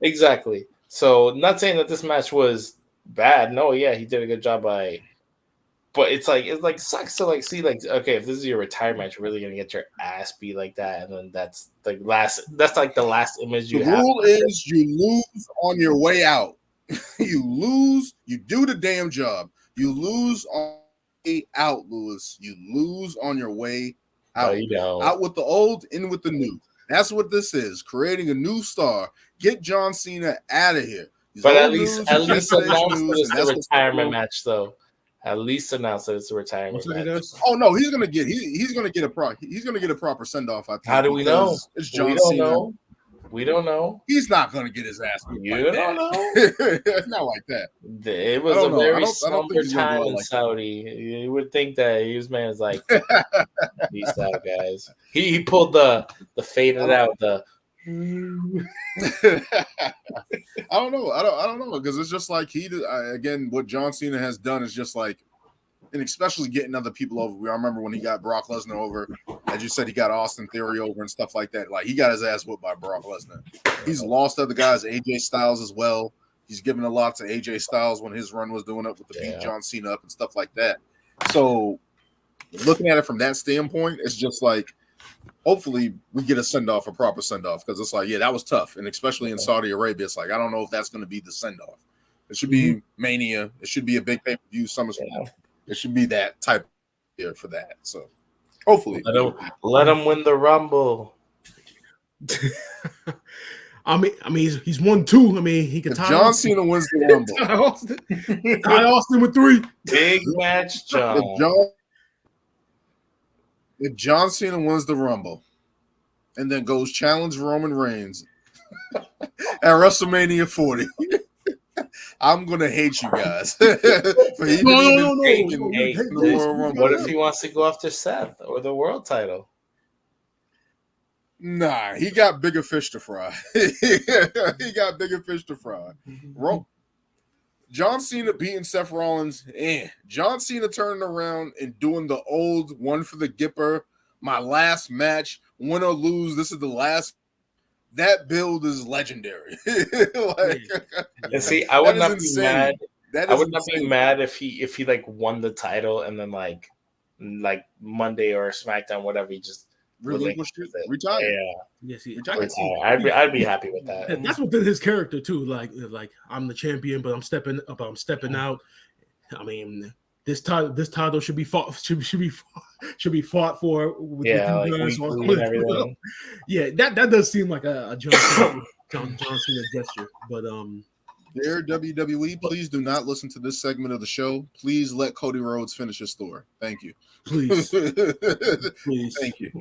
Exactly. So not saying that this match was bad. No, yeah, he did a good job but it's like sucks to like see like, okay, if this is your retirement match, you're really gonna get your ass beat like that, and then that's like the last image you have. The rule is you lose on your way out. You lose, you do the damn job. You lose on your way out, Lewis. You lose on your way out. Out with the old, in with the new. That's what this is. Creating a new star. Get John Cena out of here. But at least announce that it's a retirement match, though. At least announce that it's a retirement match. Oh no, he's gonna get a proper send off. I think. How do we know? It's John Cena. We don't know. He's not gonna get his ass beat. You don't know. Not like that. It was a very somber time in Saudi. You would think that his man's like these out guys. He pulled the faded out the. I don't know because it's just like again what John Cena has done is just like, and especially getting other people over. I remember when he got Brock Lesnar over, as you said, he got Austin Theory over and stuff like that. Like he got his ass whooped by Brock Lesnar. He's lost other guys, AJ Styles as well. He's given a lot to AJ Styles when his run was doing up with the beat John Cena up and stuff like that. So looking at it from that standpoint, it's just like, hopefully we get a proper send off, because it's like, yeah, that was tough, and especially in Saudi Arabia, it's like I don't know if that's going to be the send off. It should be Mania. It should be a big pay-per-view SummerSlam. It should be that type of year for that. So hopefully, let them win the Rumble. I mean, he's 1-2. I mean, he can If tie John Austin. Cena wins the Rumble, tie Austin with 3. Big match, John. If John Cena wins the Rumble and then goes challenge Roman Reigns at WrestleMania 40, I'm gonna hate you guys for even taking the Royal Rumble. What if he wants to go after Seth or the world title? Nah, he got bigger fish to fry. He got bigger fish to fry. John Cena beating Seth Rollins. John Cena turning around and doing the old one for the Gipper. My last match, win or lose, this is the last. That build is legendary. And see, I would not be mad. I would not be mad if he like won the title and then like Monday or SmackDown, whatever, he just relinquished it, retired. Yeah, see, I'd be happy with that. And that's within his character too. Like I'm the champion, but I'm stepping out. I mean, this title should be fought for with like everything. Yeah, that does seem like a John Cena gesture. But dear WWE, please do not listen to this segment of the show. Please let Cody Rhodes finish his story. Thank you. Please. Thank you.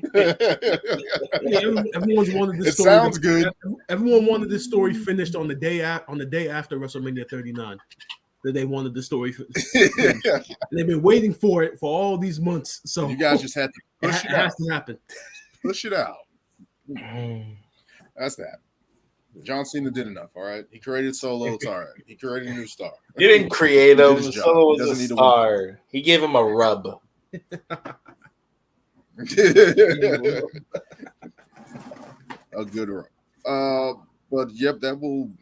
Everyone's wanted this. It sounds good. Everyone wanted this story finished on the day after WrestleMania 39. That they wanted the story. They've been waiting for it for all these months. So you guys just had to push it out. It has to happen. Push it out. That's that. John Cena did enough. All right, he created Solo. It's all right. He created a new star. He didn't create him. Solo was a star. He gave him a rub. A good rub. But yep,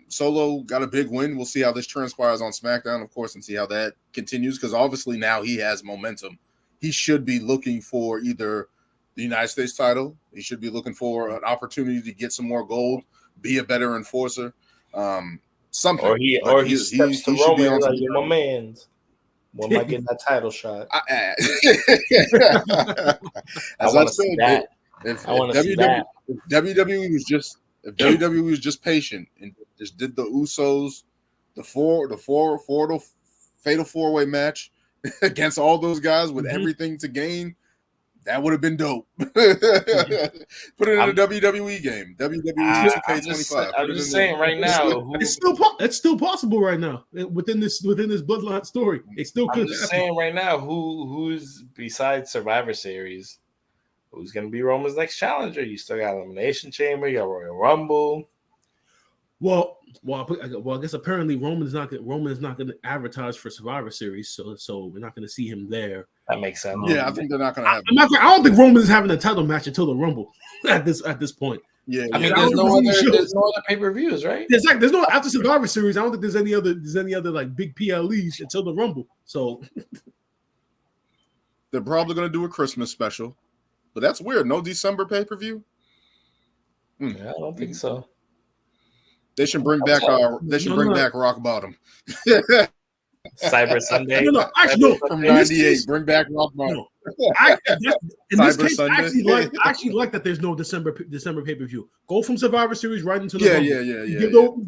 Solo got a big win. We'll see how this transpires on SmackDown, of course, and see how that continues. Because obviously now he has momentum. He should be looking for either the United States title. He should be looking for an opportunity to get some more gold, be a better enforcer. Something. Or he steps to Roman like, you're my man's. When am I getting that title shot? As I said, if WWE was just patient and just did the Usos, the fatal 4-way match against all those guys with everything to gain, that would have been dope. Put it in a WWE game. WWE 2K25. I'm just saying right now. It's still possible right now within this Bloodline story. It still could. I'm just saying right now who's besides Survivor Series, who's going to be Roman's next challenger? You still got Elimination Chamber. You got Royal Rumble. Well, I guess apparently Roman is not going to advertise for Survivor Series, so we're not going to see him there. That makes sense. Yeah, I think they're not going to have. I don't think Roman is having a title match until the Rumble at this point. Yeah, I mean, there's no other pay-per-views, right? There's no after Survivor Series. I don't think there's any other like big PLEs until the Rumble. So they're probably going to do a Christmas special, but that's weird. No December pay-per-view. Yeah, I don't think so. They should bring back back Rock Bottom. Cyber Sunday. No, actually, no. From '98, bring back Rock Bottom. In this case, I actually like that there's no December pay-per-view. Go from Survivor Series right into the Rumble.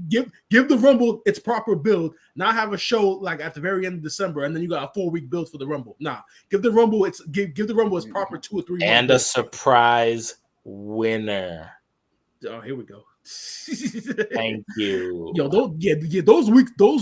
Give the Rumble its proper build. Not have a show like at the very end of December, and then you got a 4-week build for the Rumble. Nah, give the Rumble its proper 2 or 3 and a surprise winner. Oh, here we go. Thank you. Yo, those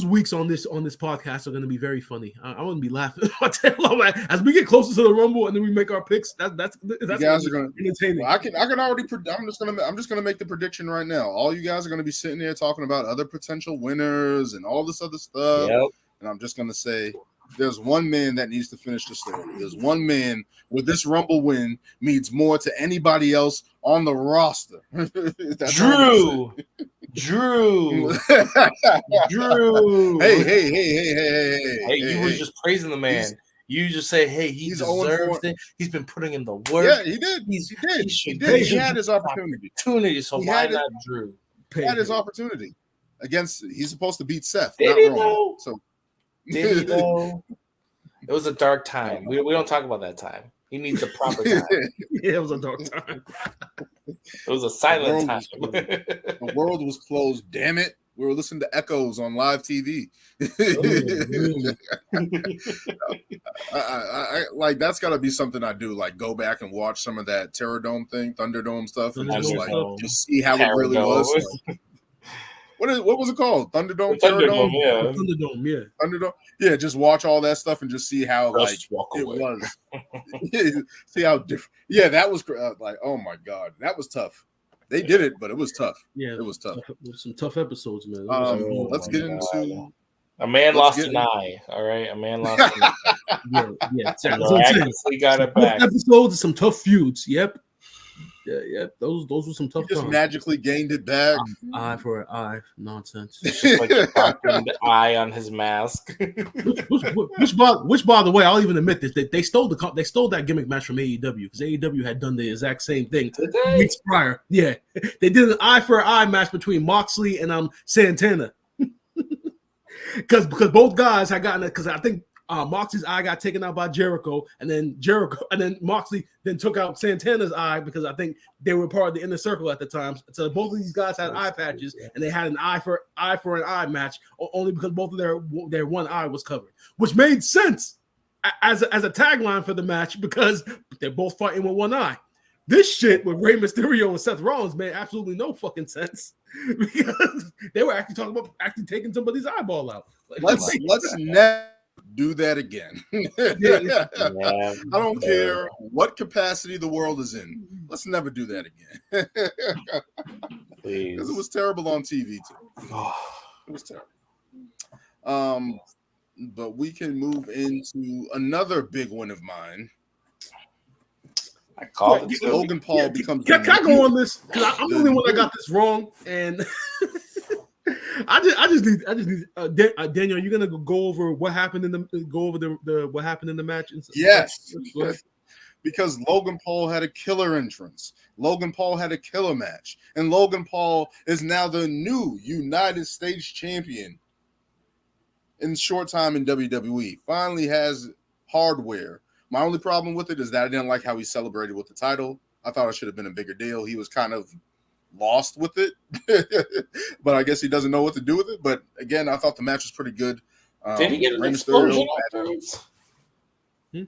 weeks on this podcast are going to be very funny. I wouldn't be laughing as we get closer to the Rumble and then we make our picks. That's you guys are going to entertaining. Well, I can already. I'm just going to make the prediction right now. All you guys are going to be sitting there talking about other potential winners and all this other stuff. Yep. And I'm just going to say, there's one man that needs to finish the story. There's one man where this Rumble win means more to anybody else on the roster. Drew. Hey, you were just praising the man. You just say, hey, he deserves it. He's been putting in the work. Yeah, he did. He did. He had his opportunity. So why not Drew? He had his opportunity he's supposed to beat Seth. Did he know? So did he know? It was a dark time. We don't talk about that time. He needs a proper time. Yeah, it was a dark time. It was a silent time. The world was closed. Damn it. We were listening to echoes on live TV. I like that's got to be something I do. Like go back and watch some of that Terrordome thing, Thunderdome stuff, and just see how it really was. Like, what was it called? Thunderdome, Terrordome, Thunderdome. Yeah, just watch all that stuff and just see how it was. See how different. Yeah, that was like, oh my god, that was tough. They did it, but it was tough. Yeah, it was tough. Some tough episodes, man. Let's get into. A man lost an eye. All right, a man lost an eye. Yeah. Miraculously got it back. Episodes, some tough feuds. Yep. Yeah. Those were some tough. He just magically gained it back. Eye for an eye, nonsense. Just like the eye on his mask. which, by the way, I'll even admit this: they stole that gimmick match from AEW because AEW had done the exact same thing weeks prior. Yeah, they did an eye for an eye match between Moxley and Santana. Because both guys had gotten it. Because I think Moxley's eye got taken out by Jericho, and then Moxley then took out Santana's eye because I think they were part of the inner circle at the time. So both of these guys had eye patches, and they had an eye for an eye match only because both of their one eye was covered, which made sense as a tagline for the match because they're both fighting with one eye. This shit with Rey Mysterio and Seth Rollins made absolutely no fucking sense because they were actually talking about taking somebody's eyeball out. Let's never do that again. I don't care what capacity the world is in. Let's never do that again. Because it was terrible on TV too. It was terrible. But we can move into another big one of mine. I called it. Logan Paul becomes. Can I go on this? Because I'm the only one that got this wrong, and I just need Daniel. You're gonna go over what happened in the what happened in the match. Yes, because Logan Paul had a killer entrance. Logan Paul had a killer match, and Logan Paul is now the new United States champion in short time in WWE. Finally has hardware. My only problem with it is that I didn't like how he celebrated with the title. I thought it should have been a bigger deal. He was kind of lost with it, but I guess he doesn't know what to do with it. But again, I thought the match was pretty good. Did he get an explosion afterwards?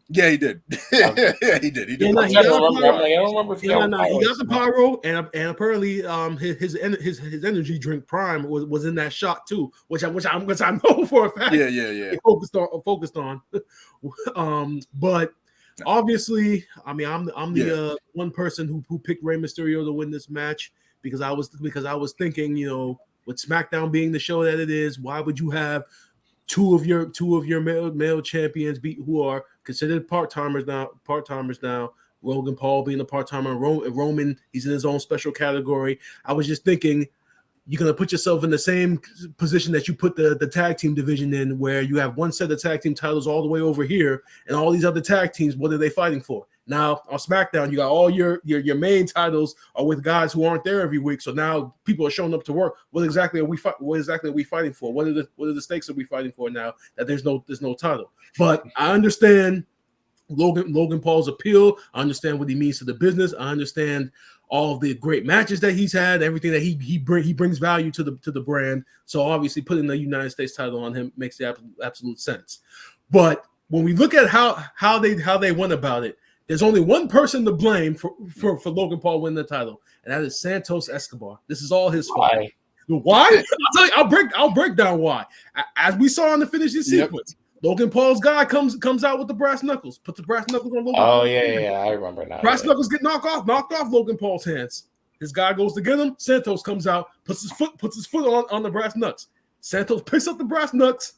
Yeah, he did. Yeah, he did. He did. I don't remember if he got the pyro, and apparently, his energy drink Prime was in that shot too, which I know for a fact. Yeah. He focused on. But obviously, I mean, I'm the one person who picked Rey Mysterio to win this match because I was thinking, with SmackDown being the show that it is, why would you have two of your male champions who are considered part-timers now, Logan Paul being a part-timer, Roman, he's in his own special category. I was just thinking, you're going to put yourself in the same position that you put the tag team division in, where you have one set of tag team titles all the way over here, and all these other tag teams, what are they fighting for? Now, on SmackDown, you got all your main titles are with guys who aren't there every week. So now people are showing up to work. What exactly are we fighting for? What are the stakes are we fighting for now that there's no title? But I understand Logan Paul's appeal. I understand what he means to the business. I understand all of the great matches that he's had, everything that he brings value to the brand. So obviously putting the United States title on him makes the absolute sense. But when we look at how they went about it, there's only one person to blame for Logan Paul winning the title, and that is Santos Escobar. This is all his fault. Why? I'll tell you. I'll break down why. As we saw in the finishing sequence, Logan Paul's guy comes out with the brass knuckles, puts the brass knuckles on Logan. Oh yeah, I remember now. Brass knuckles get knocked off Logan Paul's hands. His guy goes to get him. Santos comes out, puts his foot on the brass knucks. Santos picks up the brass knucks,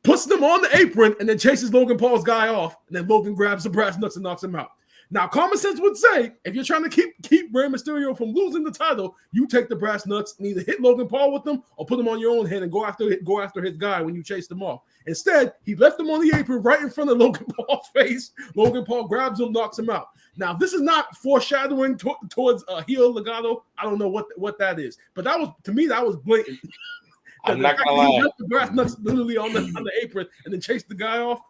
puts them on the apron, and then chases Logan Paul's guy off. And then Logan grabs the brass knucks and knocks him out. Now, common sense would say, if you're trying to keep Rey Mysterio from losing the title, you take the brass knucks and either hit Logan Paul with them or put them on your own hand and go after his guy when you chase them off. Instead, he left them on the apron right in front of Logan Paul's face. Logan Paul grabs him, knocks him out. Now, this is not foreshadowing towards a heel legato. I don't know what that is, but to me that was blatant. I'm not gonna lie. He left the brass knucks literally on the apron and then chased the guy off.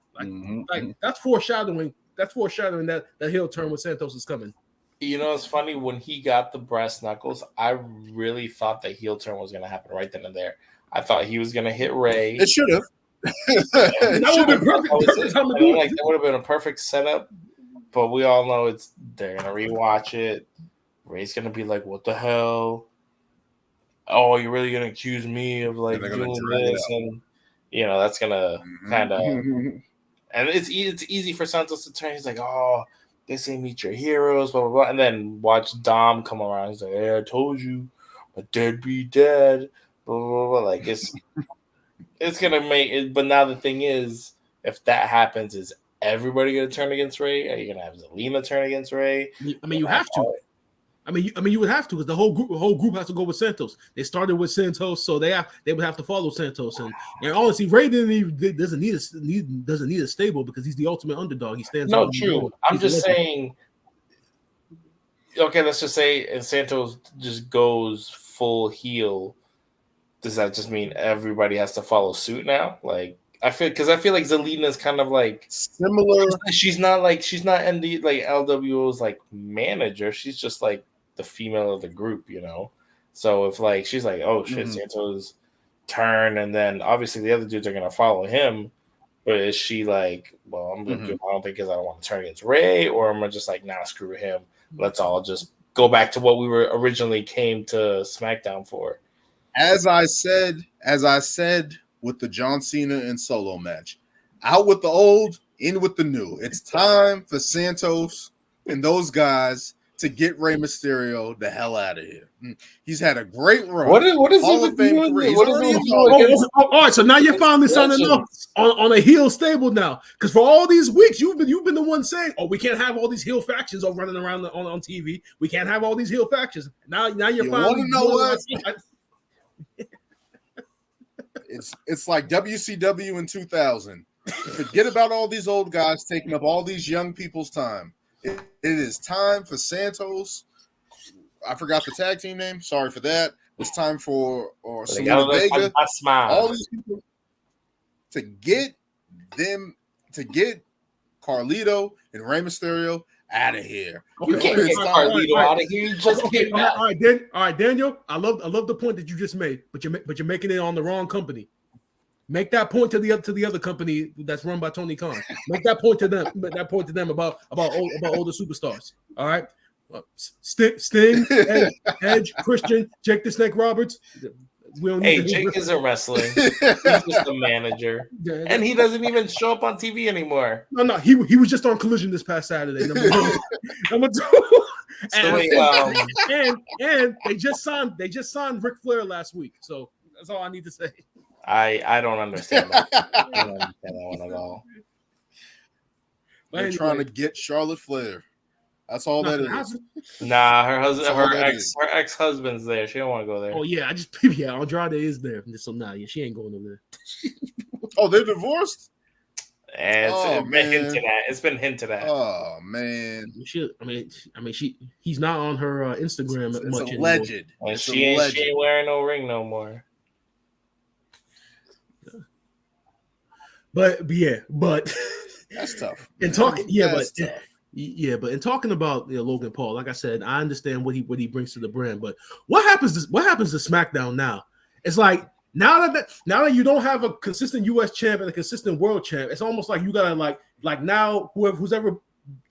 Like that's foreshadowing. That's foreshadowing that heel turn with Santos is coming. You know, it's funny when he got the brass knuckles. I really thought the heel turn was going to happen right then and there. I thought he was going to hit Ray. It should have. That would have been perfect time to do it. That would have been a perfect setup. But we all know they're going to rewatch it. Ray's going to be like, "What the hell? Oh, you're really going to accuse me of like doing this?" And that's going to kind of. And it's easy for Santos to turn. He's like, "Oh, they say meet your heroes, blah blah blah," and then watch Dom come around. He's like, "Hey, I told you, my dead be dead." Blah blah blah. Like it's gonna make it. But now the thing is, if that happens, is everybody gonna turn against Ray? Are you gonna have Zelina turn against Ray? I mean, you have to. I mean, you would have to, because the whole group has to go with Santos. They started with Santos, so they would have to follow Santos. And honestly, Ray doesn't need a stable, because he's the ultimate underdog. He stands. No, true. I'm just saying. Okay, let's just say if Santos just goes full heel, does that just mean everybody has to follow suit now? Like, I feel like Zelina is kind of like similar. She's not ND like LWO's like manager. She's just like the female of the group, So if like she's like, oh shit, Santos turn, and then obviously the other dudes are gonna follow him. But is she like, well, I'm gonna do my own thing because I don't want to turn against Ray, or am I just like, nah, screw him. Let's all just go back to what we were originally came to SmackDown for. As I said with the John Cena and Solo match, out with the old, in with the new. It's time for Santos and those guys to get Rey Mysterio the hell out of here. He's had a great run. What is Hall he of Fame doing? career. All right, so now you're finally signing off on a heel stable now, because for all these weeks you've been the one saying, "Oh, we can't have all these heel factions all running around on TV. We can't have all these heel factions." Now you're finally. Want to know what? It's like WCW in 2000. Forget about all these old guys taking up all these young people's time. It is time for Santos. I forgot the tag team name. Sorry for that. It's time for Selena Vega. All these people to get Carlito and Rey Mysterio out of here. You can't get Carlito out of here. You just came back. All right, Daniel. I love the point that you just made, but you're making it on the wrong company. Make that point to the other company that's run by Tony Khan. Make that point to them. Make that point to them about older superstars. All right, Sting, Edge, Christian, Jake the Snake Roberts. Jake isn't wrestling. He's just a manager, and he doesn't even show up on TV anymore. No, he was just on Collision this past Saturday. Number two. And they just signed Ric Flair last week. So that's all I need to say. I don't understand that. I don't understand that one at all. They're trying to get Charlotte Flair. That's all that is. Nah, her ex-husband's there. She don't want to go there. Oh yeah, Andrade is there. So she ain't going over there. Oh, they're divorced? It's been hinted at. Oh man. He's not on her Instagram much alleged. And she ain't wearing no ring no more. But that's tough. In talking, but in talking about Logan Paul, like I said, I understand what he brings to the brand. But what happens to SmackDown now? It's like now that you don't have a consistent U.S. champ and a consistent world champ, it's almost like you gotta like now who's ever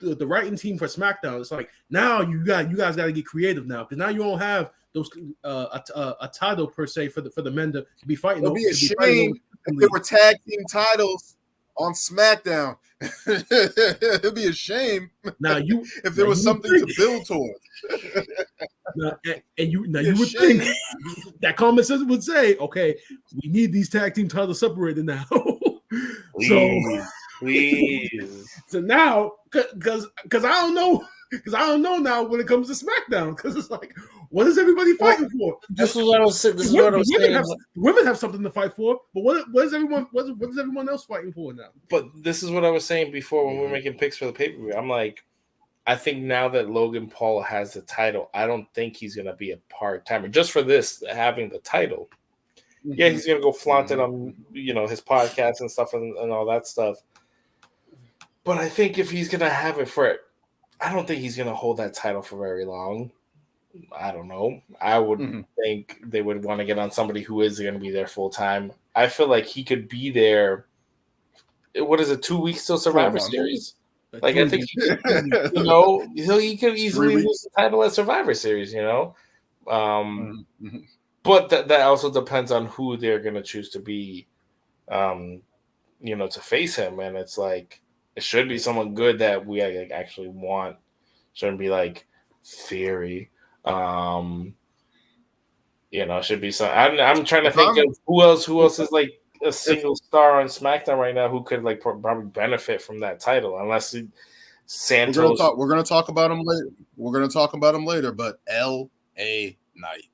the writing team for SmackDown. It's like now you guys got to get creative now, because now you don't have those a title per se for the men to be fighting. It'd be a shame if there were tag team titles on SmackDown. It'd be a shame if there was something to build towards. You would think that common sense would say, okay, we need these tag team titles separated now. Please. So now, because I don't know now when it comes to SmackDown, because it's like, what is everybody fighting for? This is what I was saying. Women have something to fight for, but what is everyone else fighting for now? But this is what I was saying before when we were making picks for the pay-per-view. I'm like, I think now that Logan Paul has the title, I don't think he's going to be a part-timer just for this, having the title. Mm-hmm. Yeah, he's going to go flaunt it on, his podcast and stuff and all that stuff. But I think if he's going to have it for I don't think he's going to hold that title for very long. I don't know. I would think they would want to get on somebody who is going to be there full time. I feel like he could be there. What is it? 2 weeks till Survivor Series? Like I think he could easily lose the title at Survivor Series. But that also depends on who they're going to choose to be, to face him. And it's like it should be someone good that we actually want. Shouldn't be like Theory. It should be some. I'm trying to think of who else is like a single star on SmackDown right now who could like probably benefit from that title, unless Santos. We're gonna talk about him later. But L.A. Knight.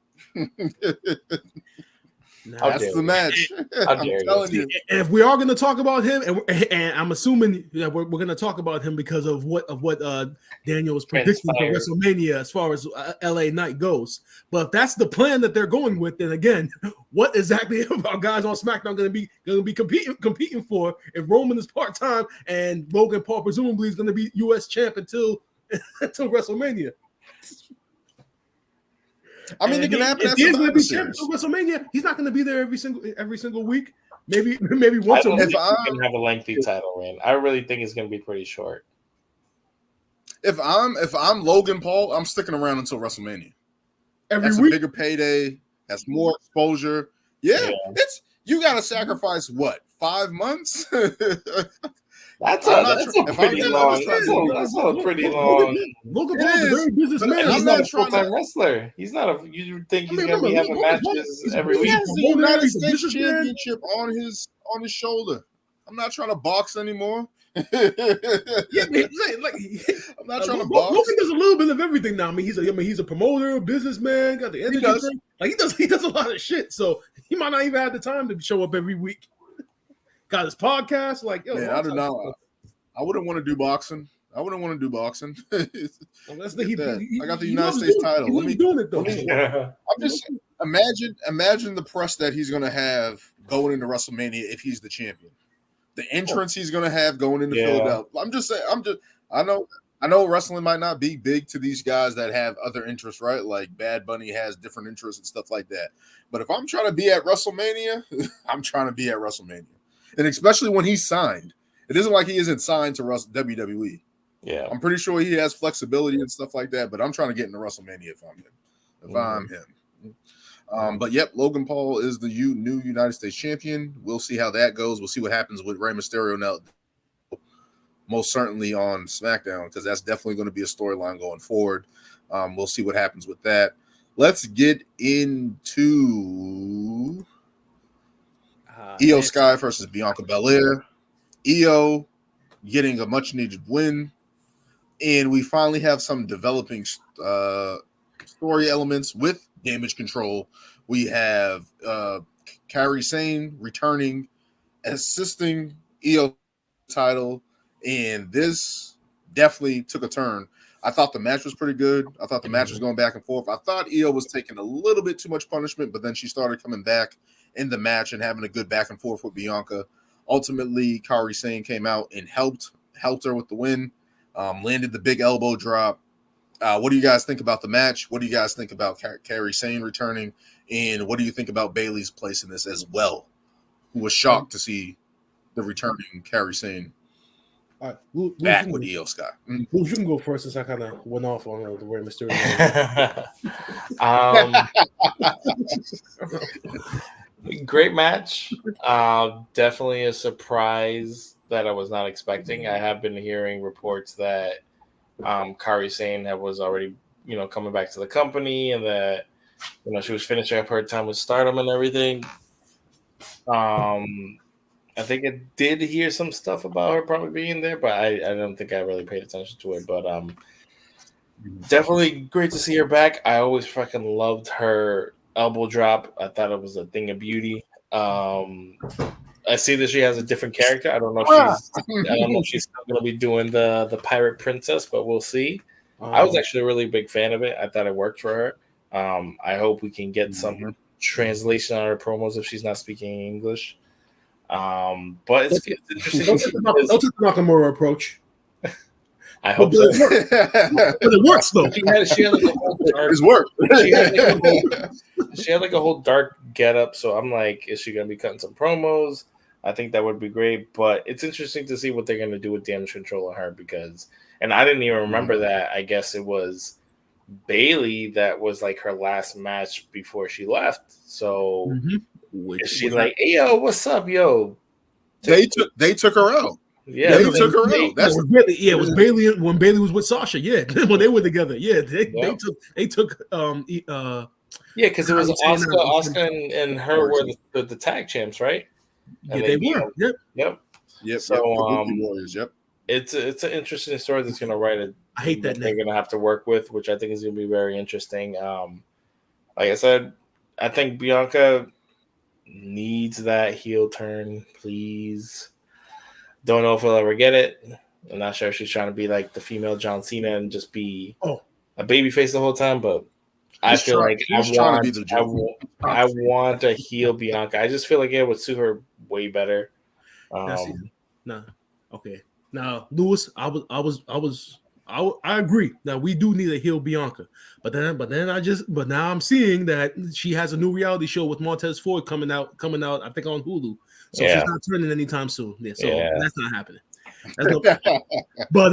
That's the match. I'm telling you. And if we are going to talk about him, and I'm assuming that we're going to talk about him because of what Daniel was predicting for WrestleMania as far as LA Knight goes. But if that's the plan that they're going with, then again, what exactly our guys on SmackDown going to be competing for if Roman is part-time and Logan Paul presumably is going to be U.S. champ until WrestleMania? I mean, it can happen. If he's going to be champion for WrestleMania, he's not going to be there every single week. Maybe once a week. He's going to have a lengthy title reign. I really think it's going to be pretty short. If I'm Logan Paul, I'm sticking around until WrestleMania. That's week? A bigger payday. That's more exposure. Yeah. It's you got to sacrifice what 5 months. That's a pretty long. Logan Paul is a very businessman. He's not a full-time wrestler. He's not a. You think he's going to be having matches every week? He has the United States Championship on his shoulder. I'm not trying to box anymore. I'm not trying to box. Logan does a little bit of everything now. I mean, he's a promoter, businessman, got the energy. He does a lot of shit. So he might not even have the time to show up every week. Got his podcast, I do not. I wouldn't want to do boxing. I got the United States title. Doing it though. I'm just imagine the press that he's going to have going into WrestleMania if he's the champion. The entrance he's going to have going into Philadelphia. I'm just saying. I know wrestling might not be big to these guys that have other interests, right? Like Bad Bunny has different interests and stuff like that. But if I'm trying to be at WrestleMania, I'm trying to be at WrestleMania. And especially when he's signed. It isn't like he isn't signed to WWE. Yeah. I'm pretty sure he has flexibility and stuff like that, but I'm trying to get into WrestleMania if I'm him. But yep, Logan Paul is the new United States champion. We'll see how that goes. We'll see what happens with Rey Mysterio now, most certainly on SmackDown, because that's definitely going to be a storyline going forward. We'll see what happens with that. Let's get into Io Sky versus Bianca Belair. Io getting a much-needed win. And we finally have some developing story elements with Damage Control. We have Kairi Sane returning, assisting Io title, and this definitely took a turn. I thought the match was pretty good. I thought the match was going back and forth. I thought Io was taking a little bit too much punishment, but then she started coming back in the match and having a good back and forth with Bianca. Ultimately, Kairi Sane came out and helped her with the win. Landed the big elbow drop. What do you guys think about the match? What do you guys think about Kairi Sane returning? And what do you think about Bayley's place in this as well? Who was shocked to see the returning Kairi Sane back with Io Sky. You can go first since I kind of went off on the Rey Mysterio. Great match. Definitely a surprise that I was not expecting. I have been hearing reports that Kairi Sane was already, coming back to the company, and that she was finishing up her time with Stardom and everything. I think I did hear some stuff about her probably being there, but I don't think I really paid attention to it. But definitely great to see her back. I always fucking loved her elbow drop. I thought it was a thing of beauty. I see that she has a different character. I don't know if she's still going to be doing the Pirate Princess, but we'll see. I was actually a really big fan of it. I thought it worked for her. I hope we can get some translation on her promos if she's not speaking English. But it's interesting. Don't take the Nakamura approach. I hope so. But it works though. She had like a whole dark. It's work. She had like a whole dark getup. So I'm like, is she gonna be cutting some promos? I think that would be great. But it's interesting to see what they're gonna do with Damage Control on her because, and I didn't even remember that. I guess it was Bailey that was like her last match before she left. So is she like, hey, yo, what's up, yo? They took her out. Yeah, they took her out. That's it was Bailey when Bailey was with Sasha. Yeah, when they were together. Yeah, they took yeah, because it was Oscar and her were the tag champs, right? And yeah, they were. Yep. So Warriors. Yep. It's an interesting story that's going to write it. I hate that they're going to have to work with, which I think is going to be very interesting. Like I said, I think Bianca needs that heel turn, please. Don't know if we'll ever get it. I'm not sure if she's trying to be like the female John Cena and just be a babyface the whole time, but I feel like I want a heel Bianca. I just feel like it would suit her way better. Okay. Now, Lewis, I agree. Now we do need a heel Bianca, but now I'm seeing that she has a new reality show with Montez Ford coming out. I think on Hulu. So she's not turning anytime soon. Yeah, so that's not happening. But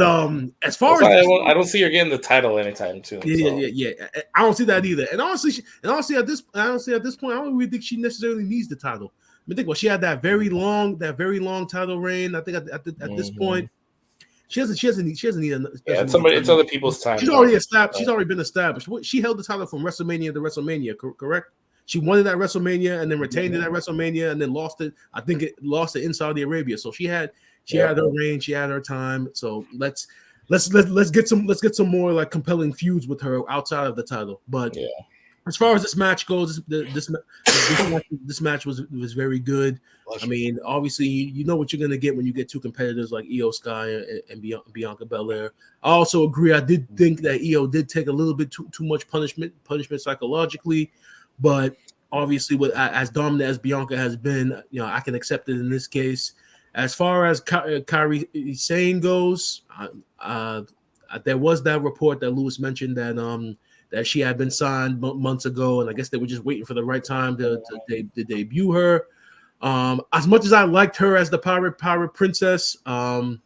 as far as I don't see her getting the title anytime soon. Yeah. I don't see that either. And honestly, at this point, I don't really think she necessarily needs the title. I mean, think well, she had that very long title reign. I think at this point, she doesn't need a. Yeah, it's other people's time. She's already established. She's already been established. She held the title from WrestleMania to WrestleMania, correct? She won it at WrestleMania and then retained it at WrestleMania and then lost it. I think it lost it in Saudi Arabia. So she had her reign, she had her time. So let's get some more like compelling feuds with her outside of the title. But as far as this match goes, this match was very good. I mean, obviously, you know what you're gonna get when you get two competitors like Io Sky and Bianca Belair. I also agree. I did think that Io did take a little bit too much punishment psychologically. But obviously, with as dominant as Bianca has been, I can accept it in this case. As far as Kairi Sane goes, there was that report that Lewis mentioned that she had been signed months ago, and I guess they were just waiting for the right time to debut her. As much as I liked her as the pirate princess, I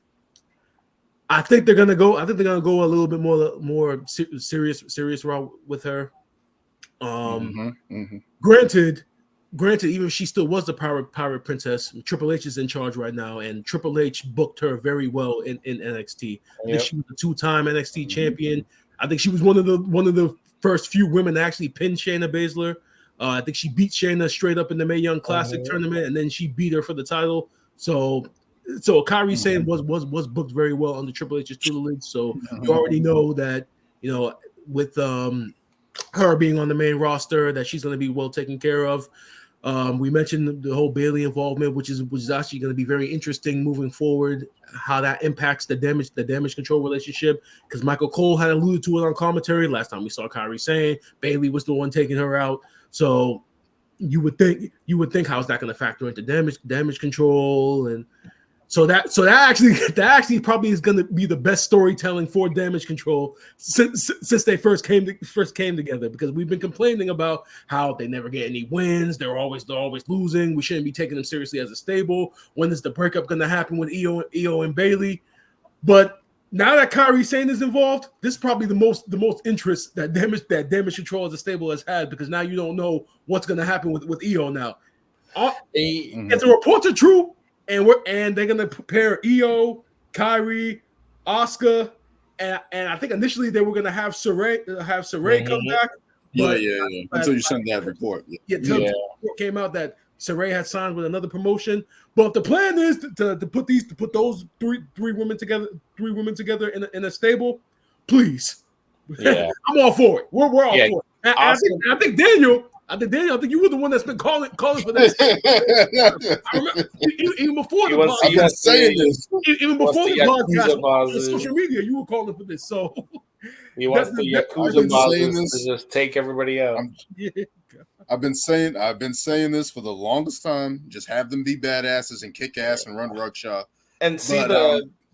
think they're gonna go a little bit more serious route with her. Granted, even if she still was the pirate princess, Triple H is in charge right now, and Triple H booked her very well in NXT. I think she was a 2-time NXT champion. I think she was one of the first few women to actually pin Shayna Baszler. I think she beat Shayna straight up in the Mae Young Classic tournament, and then she beat her for the title. So Kairi Sane was booked very well under Triple H's tutelage. So you already know that with her being on the main roster, that she's going to be well taken care of. We mentioned the whole Bailey involvement, which is actually going to be very interesting moving forward, how that impacts the damage control relationship, because Michael Cole had alluded to it on commentary last time we saw Kairi saying Bailey was the one taking her out. So you would think how is that going to factor into damage control, and so that actually probably is going to be the best storytelling for damage control since they first came together, because we've been complaining about how they never get any wins. They're always losing. We shouldn't be taking them seriously as a stable. When is the breakup going to happen with Io and Bailey? But now that Kairi Sane is involved, this is probably the most interest that damage control as a stable has had, because now you don't know what's going to happen with Io now. If the reports are true, and they're gonna prepare Io, Kairi, Asuka, and I think initially they were gonna have Saray come back. But, until you send that report. Until the report came out that Saray had signed with another promotion. But the plan is to put those three women together in a stable. Please, I'm all for it. We're all for it. I think Daniel. I think you were the one that's been calling for this. I remember even before the podcast. Even before the podcast on social media, you were calling for this. So he wants the Yakuza bosses to just take everybody out. I've been saying this for the longest time. Just have them be badasses and kick ass and run rugshot. And see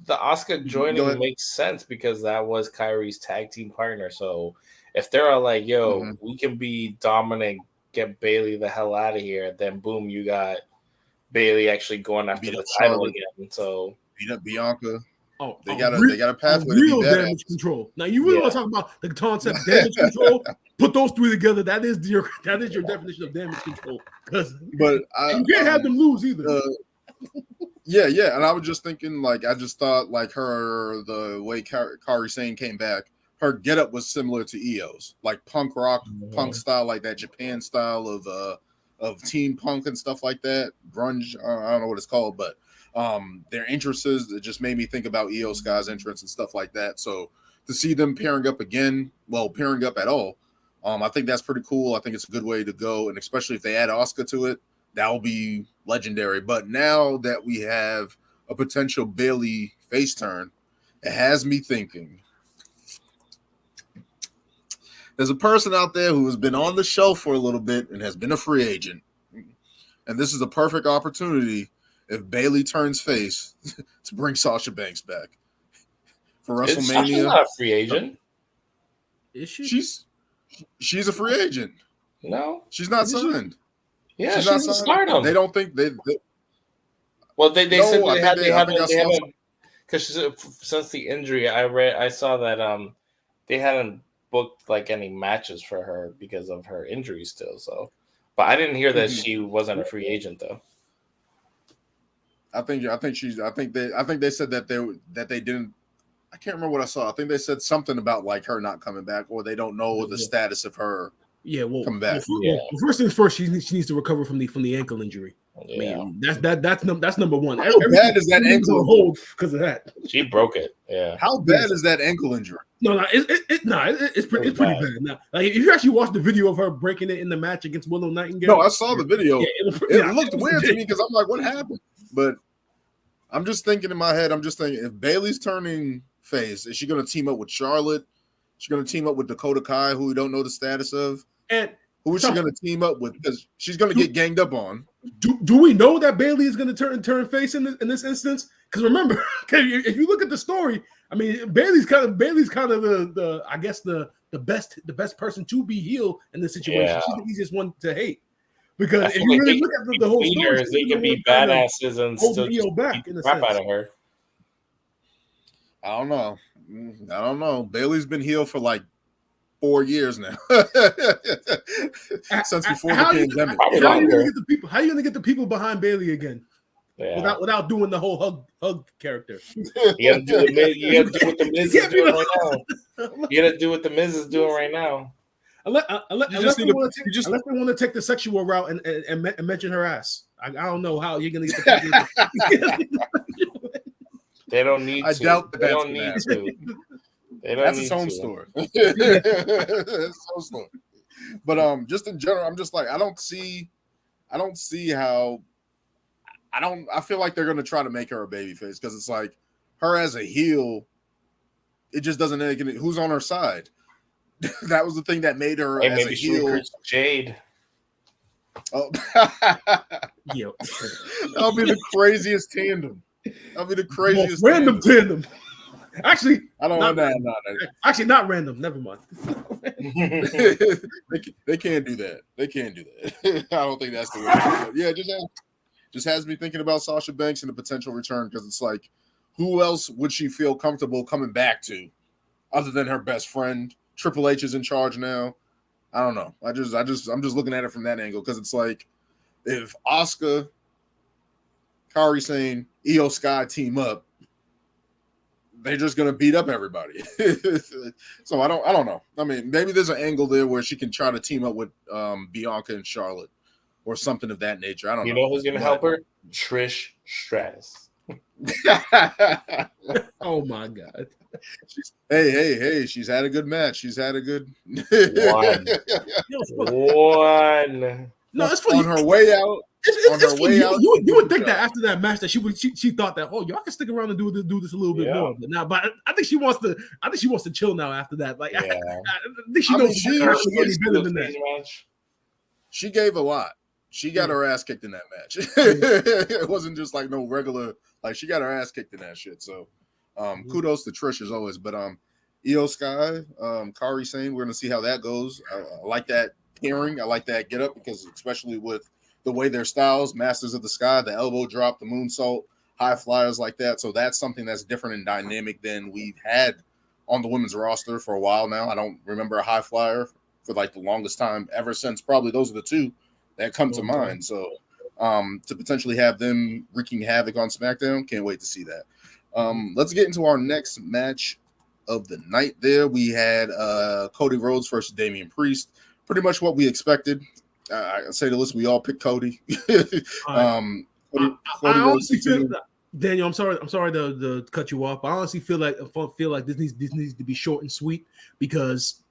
the Asuka joining makes sense because that was Kyrie's tag team partner. So if they're all like, yo, we can be dominant, get Bailey the hell out of here, then boom, you got Bailey actually going after the title again. So beat up Bianca. Oh, they got a pathway to real be damage control. Now you really want to talk about the concept damage control? Put those three together. That is your definition of damage control. But you can't have them lose either. Yeah, and I was just thinking, like, I just thought, like, the way Kairi Sane came back, her getup was similar to Io's, like punk rock, punk style, like that Japan style of teen punk and stuff like that, grunge. I don't know what it's called, but their entrances, it just made me think about Io Sky's entrance and stuff like that. So to see them pairing up again, pairing up at all, I think that's pretty cool. I think it's a good way to go, and especially if they add Asuka to it, that will be legendary. But now that we have a potential Bailey face turn, it has me thinking. There's a person out there who has been on the show for a little bit and has been a free agent. And this is a perfect opportunity if Bailey turns face to bring Sasha Banks back for WrestleMania. Sasha's not a free agent. Is she? She's a free agent. No. She's not signed. Yeah, she's not Stardom. They don't think they well, they said they haven't because since the injury, I saw that they hadn't booked like any matches for her because of her injury still. So, but I didn't hear that she wasn't a free agent though. I think they said that they didn't. I can't remember what I saw. I think they said something about like her not coming back, or they don't know the status of her. Yeah, come back. First things first, she needs to recover from the ankle injury. Yeah, I mean, that's number one. How bad is that ankle hold because of that? She broke it. Yeah. How bad is that ankle injury? It's pretty bad. Now, like if you actually watch the video of her breaking it in the match against Willow Nightingale, no, I saw the video. Yeah, it looked weird to me because I'm like, what happened? But I'm just thinking in my head. I'm just thinking if Bailey's turning face, is she going to team up with Charlotte? She's going to team up with Dakota Kai, who we don't know the status of. And who is she going to team up with? Because she's going to get ganged up on. Do we know that Bailey is going to turn face in this instance? Because remember, if you look at the story, I mean, Bailey's kind of the I guess the best person to be heel in this situation. Yeah. She's the easiest one to hate. Because if you really look at the whole story, they can be badasses and still beat the crap out of her. I don't know. Bailey's been heel for like 4 years now, since before the pandemic. How are you going to get the people behind Bailey again? Yeah. Without doing the whole hug character. You gotta do what the Miz is doing right now. You gotta do what the Miz is doing right now. Unless they want to take the sexual route and mention her ass. I don't know how you're gonna get the people. They don't need to. I doubt they don't need to. That's its own story. That's its own story. But just in general, I'm just like I don't see how. I feel like they're gonna try to make her a babyface because it's like her as a heel. It just doesn't make it. Who's on her side? That was the thing that made her as a heel. Jade. Oh, that'll be the craziest tandem. That'll be the craziest random tandem. Actually, I don't know that. Actually, not random. Never mind. They can't do that. They can't do that. I don't think that's the way. Yeah, just has me thinking about Sasha Banks and the potential return because it's like, who else would she feel comfortable coming back to, other than her best friend? Triple H is in charge now. I don't know. I'm just looking at it from that angle because it's like, if Asuka, Kairi Sane, Io Sky team up, they're just gonna beat up everybody. So I don't know. I mean, maybe there's an angle there where she can try to team up with Bianca and Charlotte or something of that nature. I don't know. You know who's gonna help her? Trish Stratus. Oh my God. Hey, she's had a good match. She's had a good one. No, it's funny. On her way out. You would think that after that match that she thought that, oh, y'all can stick around and do this a little bit more. But now, I think she wants to chill now after that. Like I think she knows she's better than that. She gave a lot. She got her ass kicked in that match. It wasn't just like no regular. Like she got her ass kicked in that shit. So Kudos to Trish as always, but Io Sky, Kairi Sane, we're gonna see how that goes. I like that pairing. I like that get up because especially with the way their styles, Masters of the Sky, the elbow drop, the moonsault, high flyers like that. So that's something that's different and dynamic than we've had on the women's roster for a while now. I don't remember a high flyer for like the longest time ever since probably those are the two that come to mind. So to potentially have them wreaking havoc on SmackDown, can't wait to see that. Let's get into our next match of the night. There we had Cody Rhodes versus Damian Priest. Pretty much what we expected. I say the list, we all picked Cody. I honestly feel, Daniel, I'm sorry to cut you off. I honestly feel like this needs to be short and sweet because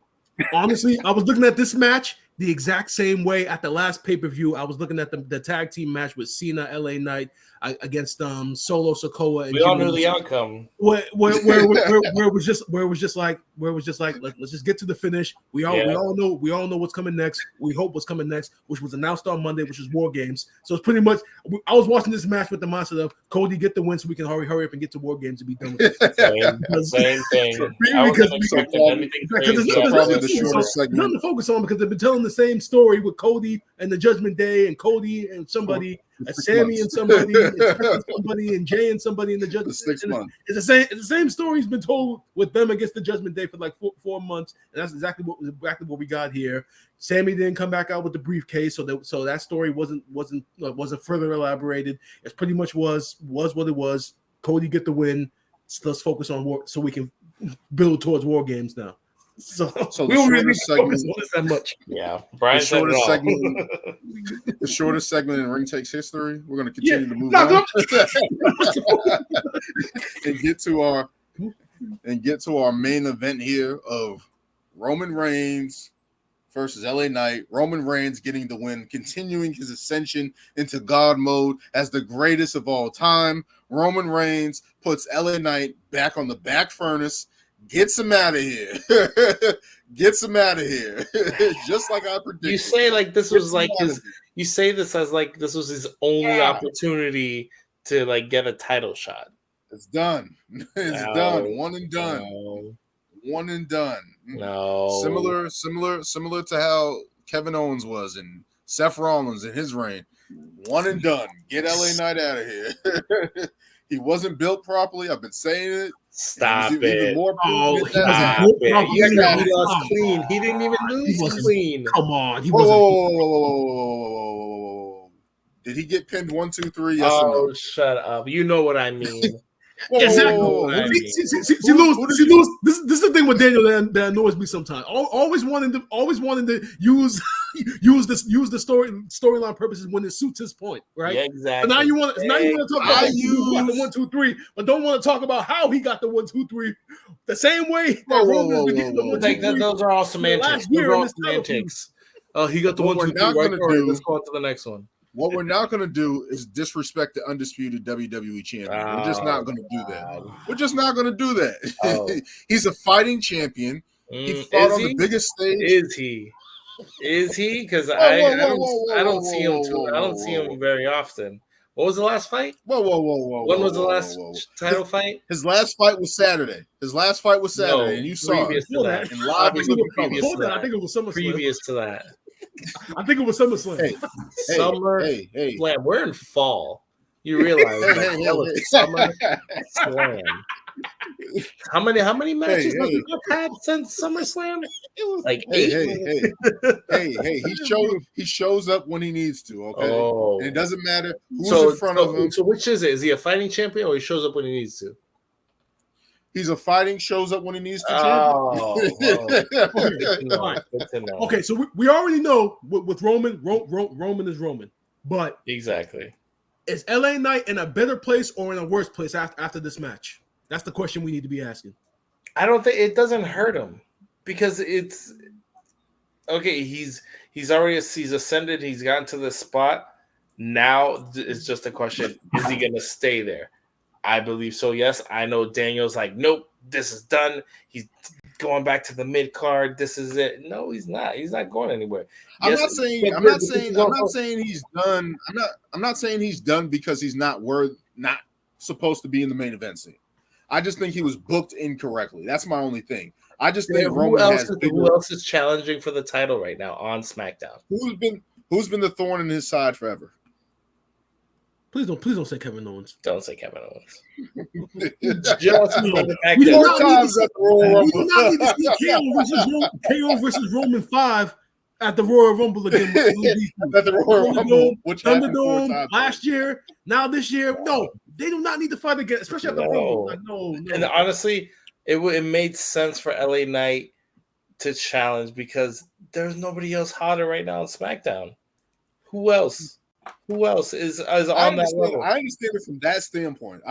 honestly, I was looking at this match the exact same way at the last pay-per-view. I was looking at the tag team match with Cena, LA Knight against Solo Sikoa, and we all knew the outcome. Where it was just like let's just get to the finish. We all know what's coming next. We hope what's coming next, which was announced on Monday, which was War Games. So it's pretty much I was watching this match with the mindset of Cody get the win so we can hurry up and get to War Games and be done with it. Same thing. Because there's nothing to focus on because they've been telling the same story with Cody and the Judgment Day and Cody and somebody. Sammy and somebody, and Jay and somebody in the Judgment. 6 months. It's the same story's been told with them against the Judgment Day for like 4 months, and that's exactly what we got here. Sammy didn't come back out with the briefcase, so that story wasn't further elaborated. It pretty much was what it was. Cody get the win. So let's focus on war, so we can build towards War Games now. So we don't really focus on this that much. Yeah, Brian the shortest segment in Ring Takes history. We're going to continue to move on and get to our main event here of Roman Reigns versus LA Knight. Roman Reigns getting the win, continuing his ascension into God mode as the greatest of all time. Roman Reigns puts LA Knight back on the back furnace. Gets him out of here. Gets him out of here. Just like I predicted. You say like this was like his. You say this as like this was his only opportunity to like get a title shot. It's done. It's done. One and done. No. One and done. No. Similar to how Kevin Owens was and Seth Rollins in his reign. One and done. Get LA Knight out of here. He wasn't built properly. I've been saying it. Stop it. He lost clean. He didn't even lose clean. Come on. Whoa. Did he get pinned 1, 2, 3? Yes or no? Shut up. You know what I mean. Exactly. See, Lewis, this is the thing with Daniel that annoys me sometimes. Always wanting to use the storyline purposes when it suits his point, right? Yeah, exactly. But now you want to talk about who got the 1, 2, 3, but don't want to talk about how he got the 1, 2, 3 the same way that Roman's been getting the 1, 2, 3. Those are all semantics. Oh, he got the 1, 2, 3. Right? Let's go on to the next one. What we're not going to do is disrespect the undisputed WWE champion. We're just not going to do that. We're just not going to do that. He's a fighting champion. He fought on the biggest stage. Is he? Because I don't see him. I don't see him very often. What was the last fight? Whoa. When was the last title fight? His last fight was Saturday. And you saw it. That. And live was I think it was SummerSlam. Previous to that. I think it was SummerSlam. Slam. We're in fall. You realize Summer Slam. How many matches have we had since SummerSlam? It was like 8. He shows up when he needs to. Okay, and it doesn't matter who's in front of him. So which is it? Is he a fighting champion or he shows up when he needs to? He's a fighting, shows up when he needs to. Okay, so we already know with Roman, Roman is Roman. But exactly, is LA Knight in a better place or in a worse place after this match? That's the question we need to be asking. I don't think it doesn't hurt him because it's okay. He's ascended. He's gotten to this spot. Now it's just a question: is he going to stay there? I believe so. Yes, I know Daniel's like, nope, this is done. He's going back to the mid card. This is it. No, he's not. He's not going anywhere. I'm not saying he's done. I'm not saying he's done because he's not supposed to be in the main event scene. I just think he was booked incorrectly. That's my only thing. I just think who else is challenging for the title right now on SmackDown? Who's been the thorn in his side forever? Please don't say Kevin Owens. Don't say Kevin Owens. Just the fact we do that not need to see KO versus Roman 5 at the Royal Rumble again. At the Royal Rumble, which happened 4 times last year. Now this year, no, they do not need to fight again, especially at the Rumble. Like, no. And honestly, it made sense for LA Knight to challenge because there's nobody else hotter right now on SmackDown. Who else? Who else is on that level? I understand it from that standpoint.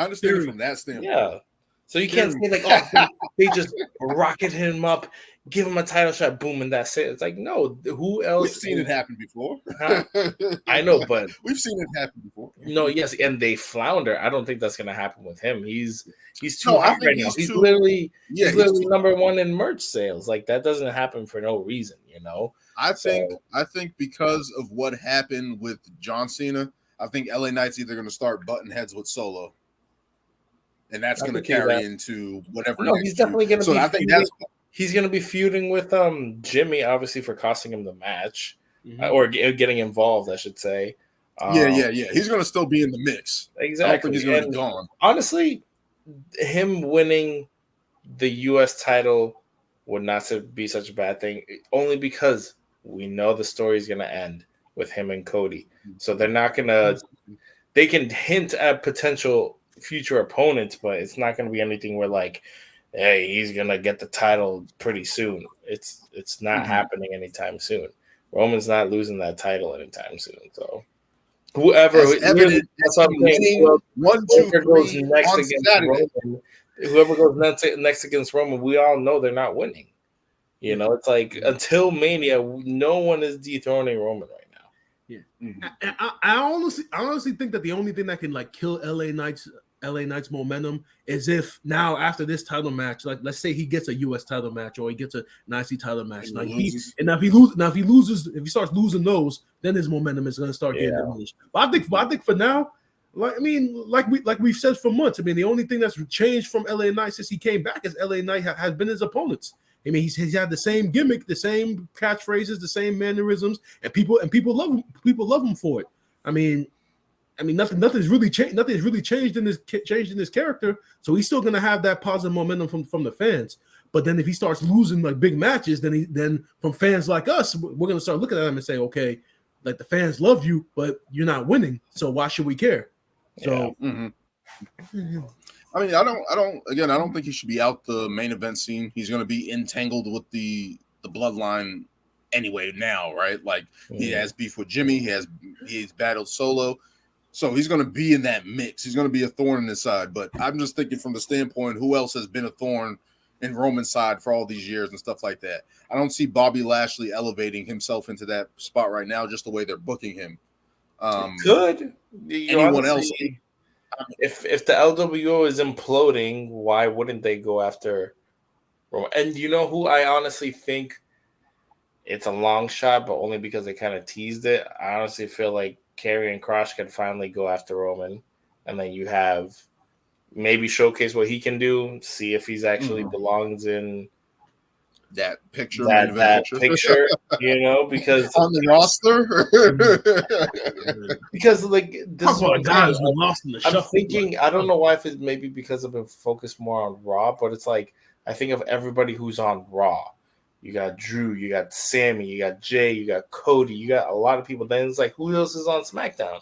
Yeah. So you can't say like, oh, they just rocket him up, give him a title shot, boom, and that's it. It's like, no, who else? We've seen it happen before. I know, but we've seen it happen before. No, yes, and they flounder. I don't think that's gonna happen with him. He's too hot right now. He's literally number one in merch sales. Like that doesn't happen for no reason, you know. I think because of what happened with John Cena, I think LA Knight's either going to start butting heads with Solo, and that's going to carry into whatever. No, he's definitely going to. So I think he's going to be feuding with Jimmy, obviously for costing him the match, or getting involved, I should say. Yeah. He's going to still be in the mix. Exactly. I don't think he's going to be gone. Honestly, him winning the U.S. title would not be such a bad thing, only because we know the story is going to end with him and Cody. So they're not going to – they can hint at potential future opponents, but it's not going to be anything where like, hey, he's going to get the title pretty soon. It's not happening anytime soon. Roman's not losing that title anytime soon. So whoever goes next against Roman, we all know they're not winning. You know, it's like until Mania, no one is dethroning Roman right now. Yeah, I honestly think that the only thing that can like kill LA Knight's momentum is if now after this title match, like let's say he gets a U.S. title match or he gets a IC title match, like if he starts losing those, then his momentum is going to start getting diminished. But I think for now, like we've said for months, I mean the only thing that's changed from LA Knight since he came back is LA Knight has been his opponents. I mean, he's had the same gimmick, the same catchphrases, the same mannerisms, and people love him. People love him for it. I mean, nothing's really changed. Nothing's really changed in his character. So he's still gonna have that positive momentum from the fans. But then if he starts losing like big matches, then from fans like us, we're gonna start looking at him and say, okay, like the fans love you, but you're not winning. So why should we care? So. Yeah. I mean, I don't think he should be out the main event scene. He's going to be entangled with the bloodline anyway now, right? Like he has beef with Jimmy, he's battled Solo, so he's going to be in that mix. He's going to be a thorn in his side. But I'm just thinking from the standpoint, who else has been a thorn in Roman's side for all these years and stuff like that? I don't see Bobby Lashley elevating himself into that spot right now, just the way they're booking him. Could anyone else? If the LWO is imploding, why wouldn't they go after Roman? And you know who I honestly think it's a long shot, but only because they kind of teased it. I honestly feel like Karrion Kross can finally go after Roman, and then you have maybe showcase what he can do, see if he's actually belongs in that picture, picture, you know, because on the roster. Because like this is what guys were lost in the shuffle. I'm thinking. I don't know why, if it's maybe because I've been focused more on Raw, but it's like I think of everybody who's on Raw. You got Drew, you got Sammy, you got Jay, you got Cody, you got a lot of people. Then it's like, who else is on SmackDown?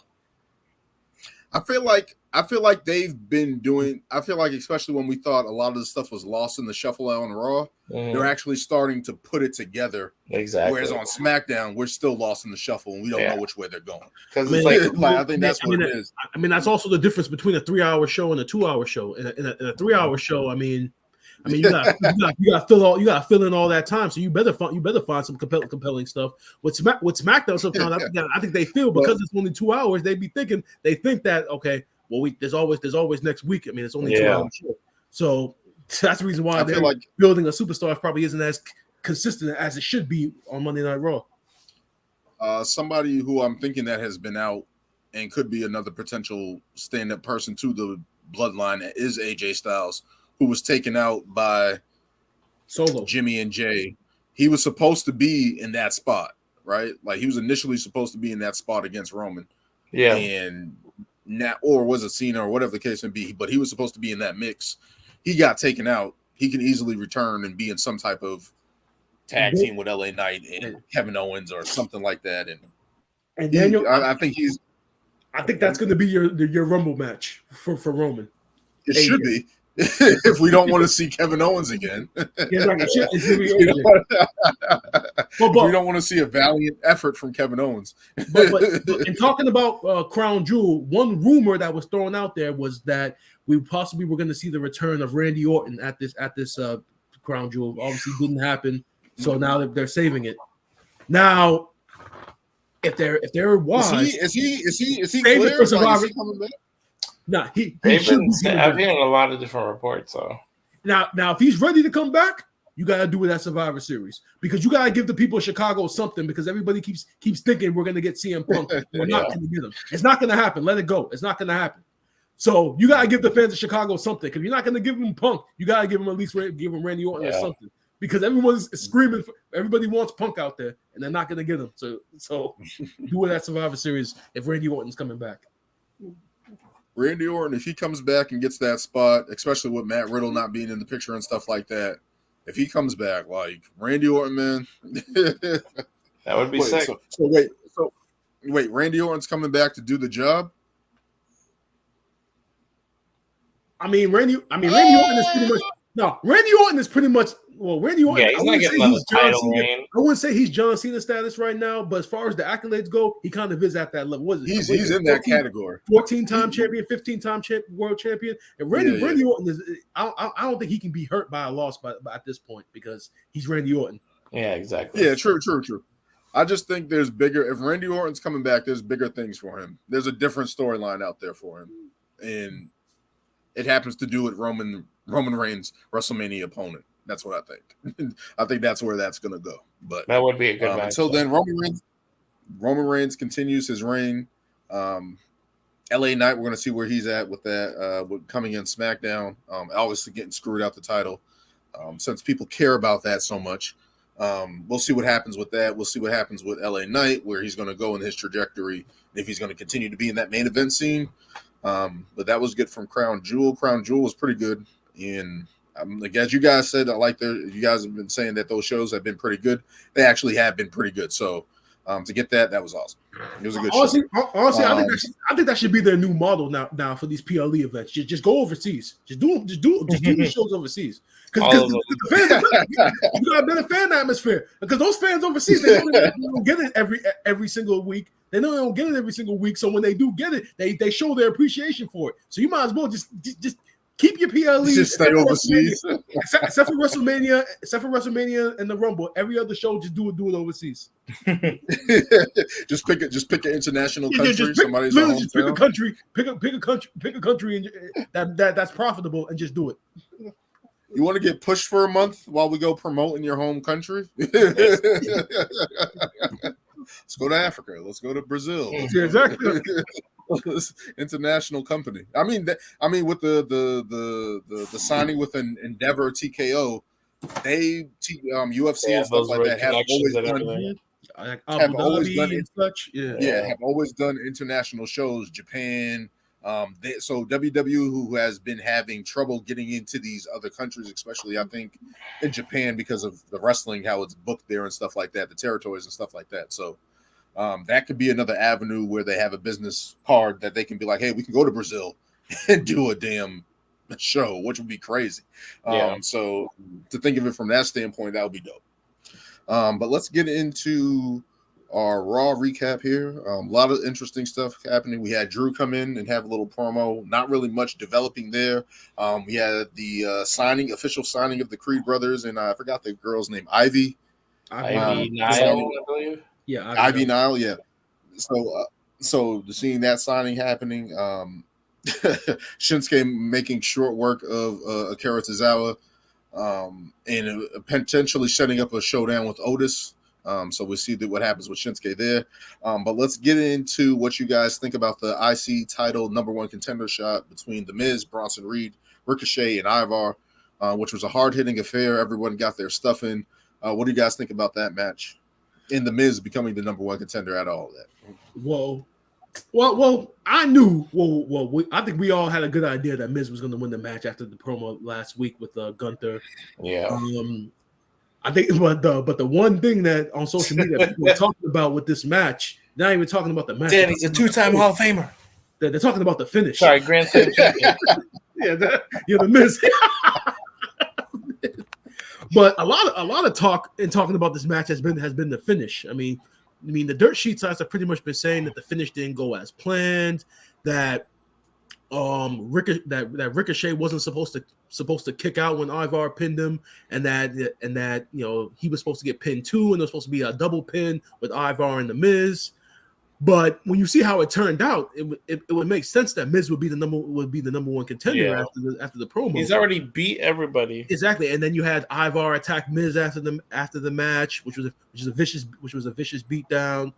I feel like they've been doing. I feel like, especially when we thought a lot of the stuff was lost in the shuffle on Raw, they're actually starting to put it together. Exactly. Whereas on SmackDown, we're still lost in the shuffle and we don't know which way they're going. Because I think that's what it is. I mean, that's also the difference between a 3-hour show and a 2-hour show. In a 3-hour show, I mean, you got to fill in all that time. So you better find some compelling stuff. With SmackDown, sometimes I think they feel because it's only 2 hours, they think that okay, well there's always next week. I mean, it's only 2 hours show. So that's the reason why they're like building a superstar probably isn't as consistent as it should be on Monday Night Raw. Somebody who I'm thinking that has been out and could be another potential stand-up person to the bloodline is AJ Styles, who was taken out by Solo, Jimmy and Jay. He was supposed to be in that spot, right? Like he was initially supposed to be in that spot against Roman. Yeah. And now, or was it Cena or whatever the case may be, but he was supposed to be in that mix. He got taken out. He can easily return and be in some type of tag team with LA Knight and Kevin Owens or something like that. And Daniel, I think that's going to be your Rumble match for Roman. It should be. If we don't want to see Kevin Owens again. Yeah, right. We don't want to see a valiant effort from Kevin Owens. but in talking about Crown Jewel, one rumor that was thrown out there was that we possibly were going to see the return of Randy Orton at this Crown Jewel. Obviously didn't happen, so now they're saving it. Now, if there was, is he clear? For Survivor? Is he coming back? No, he I've should be heard a lot of different reports. So now, if he's ready to come back, you got to do it at Survivor Series because you got to give the people of Chicago something because everybody keeps thinking we're going to get CM Punk. We're not going to get him. It's not going to happen. Let it go. It's not going to happen. So you got to give the fans of Chicago something because you're not going to give him Punk. You got to give him at least Randy Orton or something because everyone's screaming. Everybody wants Punk out there, and they're not going to get him. So do it at Survivor Series if Randy Orton's coming back. Randy Orton, if he comes back and gets that spot, especially with Matt Riddle not being in the picture and stuff like that, if he comes back, like Randy Orton, man, that would be sick. So wait, Randy Orton's coming back to do the job. Randy Orton is pretty much Randy Orton is pretty much. Well, Randy Orton, he's not getting another title reign. I wouldn't say he's John Cena status right now, but as far as the accolades go, he kind of is at that level. He's in that category. 14-time champion, 15-time world champion, and Randy Orton is. I don't think he can be hurt by a loss by at this point because he's Randy Orton. Yeah, exactly. Yeah, true. I just think there's bigger. If Randy Orton's coming back, there's bigger things for him. There's a different storyline out there for him, and it happens to do with Roman Reigns' WrestleMania opponent. That's what I think. I think that's where that's going to go. But that would be a good match. Until then, Roman Reigns continues his reign. LA Knight, we're going to see where he's at with that. With coming in SmackDown, obviously getting screwed out the title. Since people care about that so much, we'll see what happens with that. We'll see what happens with LA Knight, where he's going to go in his trajectory, if he's going to continue to be in that main event scene. But that was good from Crown Jewel. Crown Jewel was pretty good. And like as you guys said, you guys have been saying that those shows have been pretty good. They actually have been pretty good. So to get that was awesome. It was a good show. Honestly, I think that should be their new model now for these PLE events. Just go overseas. Just do these shows overseas. Because you got a better fan atmosphere. Because those fans overseas, they don't get it every single week. They know they don't get it every single week. So when they do get it, they show their appreciation for it. So you might as well just keep your PLE. Just stay overseas. Except for WrestleMania and the Rumble. Every other show, just do it overseas. just pick an international country. Just pick a country. Pick a country that's profitable and just do it. You want to get pushed for a month while we go promote in your home country? Let's go to Africa. Let's go to Brazil. Yeah, exactly. International company. I mean, with the signing with an Endeavor TKO, UFC and stuff like that have always done international shows. Japan. So WWE, who has been having trouble getting into these other countries, especially I think in Japan because of the wrestling, how it's booked there and stuff like that, the territories and stuff like that. So that could be another avenue where they have a business card that they can be like, hey, we can go to Brazil and do a damn show, which would be crazy. So to think of it from that standpoint, that would be dope. But let's get into our Raw recap here. A lot of interesting stuff happening. We had Drew come in and have a little promo. Not really much developing there. We had the official signing of the Creed brothers, and I forgot the girl's name, Ivy. Ivy Nile, I believe. Yeah, Ivy Nile. Yeah. So seeing that signing happening, Shinsuke making short work of Akira Tozawa, and potentially setting up a showdown with Otis. So we'll see what happens with Shinsuke there. But let's get into what you guys think about the IC title #1 contender shot between The Miz, Bronson Reed, Ricochet, and Ivar. which was a hard-hitting affair. Everyone got their stuff in. What do you guys think about that match? In The Miz becoming the number 1 contender out of all of that. Well, I knew. I think we all had a good idea that Miz was going to win the match after the promo last week with Gunther. Yeah. I think, but the one thing that on social media people are talking about with this match, not even talking about the match. Danny's a 2-time Hall of Famer. They're talking about the finish. Sorry, Grand Slam champion. The Miz. But a lot of talk in talking about this match has been the finish. I mean, the dirt sheet sites have pretty much been saying that the finish didn't go as planned. That Ricochet wasn't supposed to kick out when Ivar pinned him, and that he was supposed to get pinned too, and there was supposed to be a double pin with Ivar and the Miz. But when you see how it turned out, it would make sense that Miz would be the number 1 contender after the promo. He's already beat everybody. Exactly, and then you had Ivar attack Miz after the match, which was a vicious beatdown.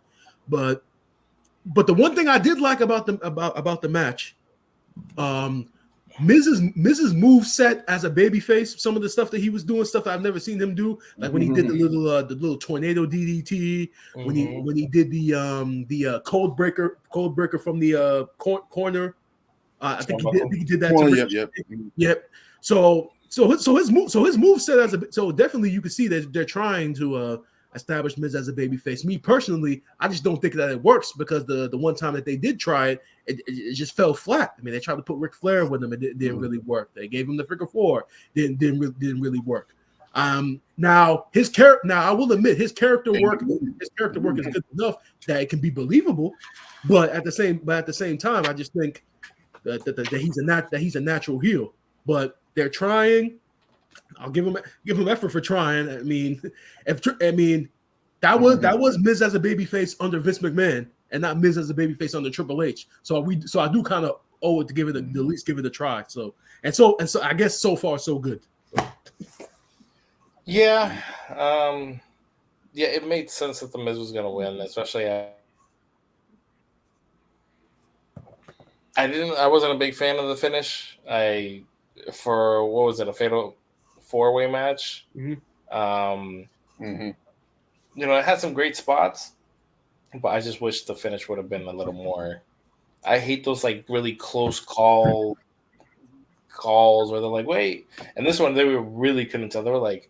But the one thing I did like about the match, Miz's move set as a babyface, some of the stuff that he was doing, stuff I've never seen him do, like when he did the little tornado DDT, when he did the cold breaker from the corner. I think he did that. Yep. So his move set so definitely you can see that they're trying to establish Miz as a babyface. Me personally, I just don't think that it works because the one time that they did try it just fell flat. I mean, they tried to put Ric Flair with him, it didn't really work. They gave him the figure 4, didn't really work. Now I will admit his character work is good enough that it can be believable, but at the same time, I just think that he's a natural heel. But they're trying. I'll give him effort for trying. I mean, that was Miz as a babyface under Vince McMahon, and not Miz as a babyface under Triple H. So I do kind of owe it to give it at least give it a try. So I guess so far so good. Yeah, it made sense that the Miz was going to win, especially. I wasn't a big fan of the finish. For what was it, a fatal 4-way match? It had some great spots, but I just wish the finish would have been a little more. I hate those like really close calls where they're like, wait, and this one they were really couldn't tell. They were like,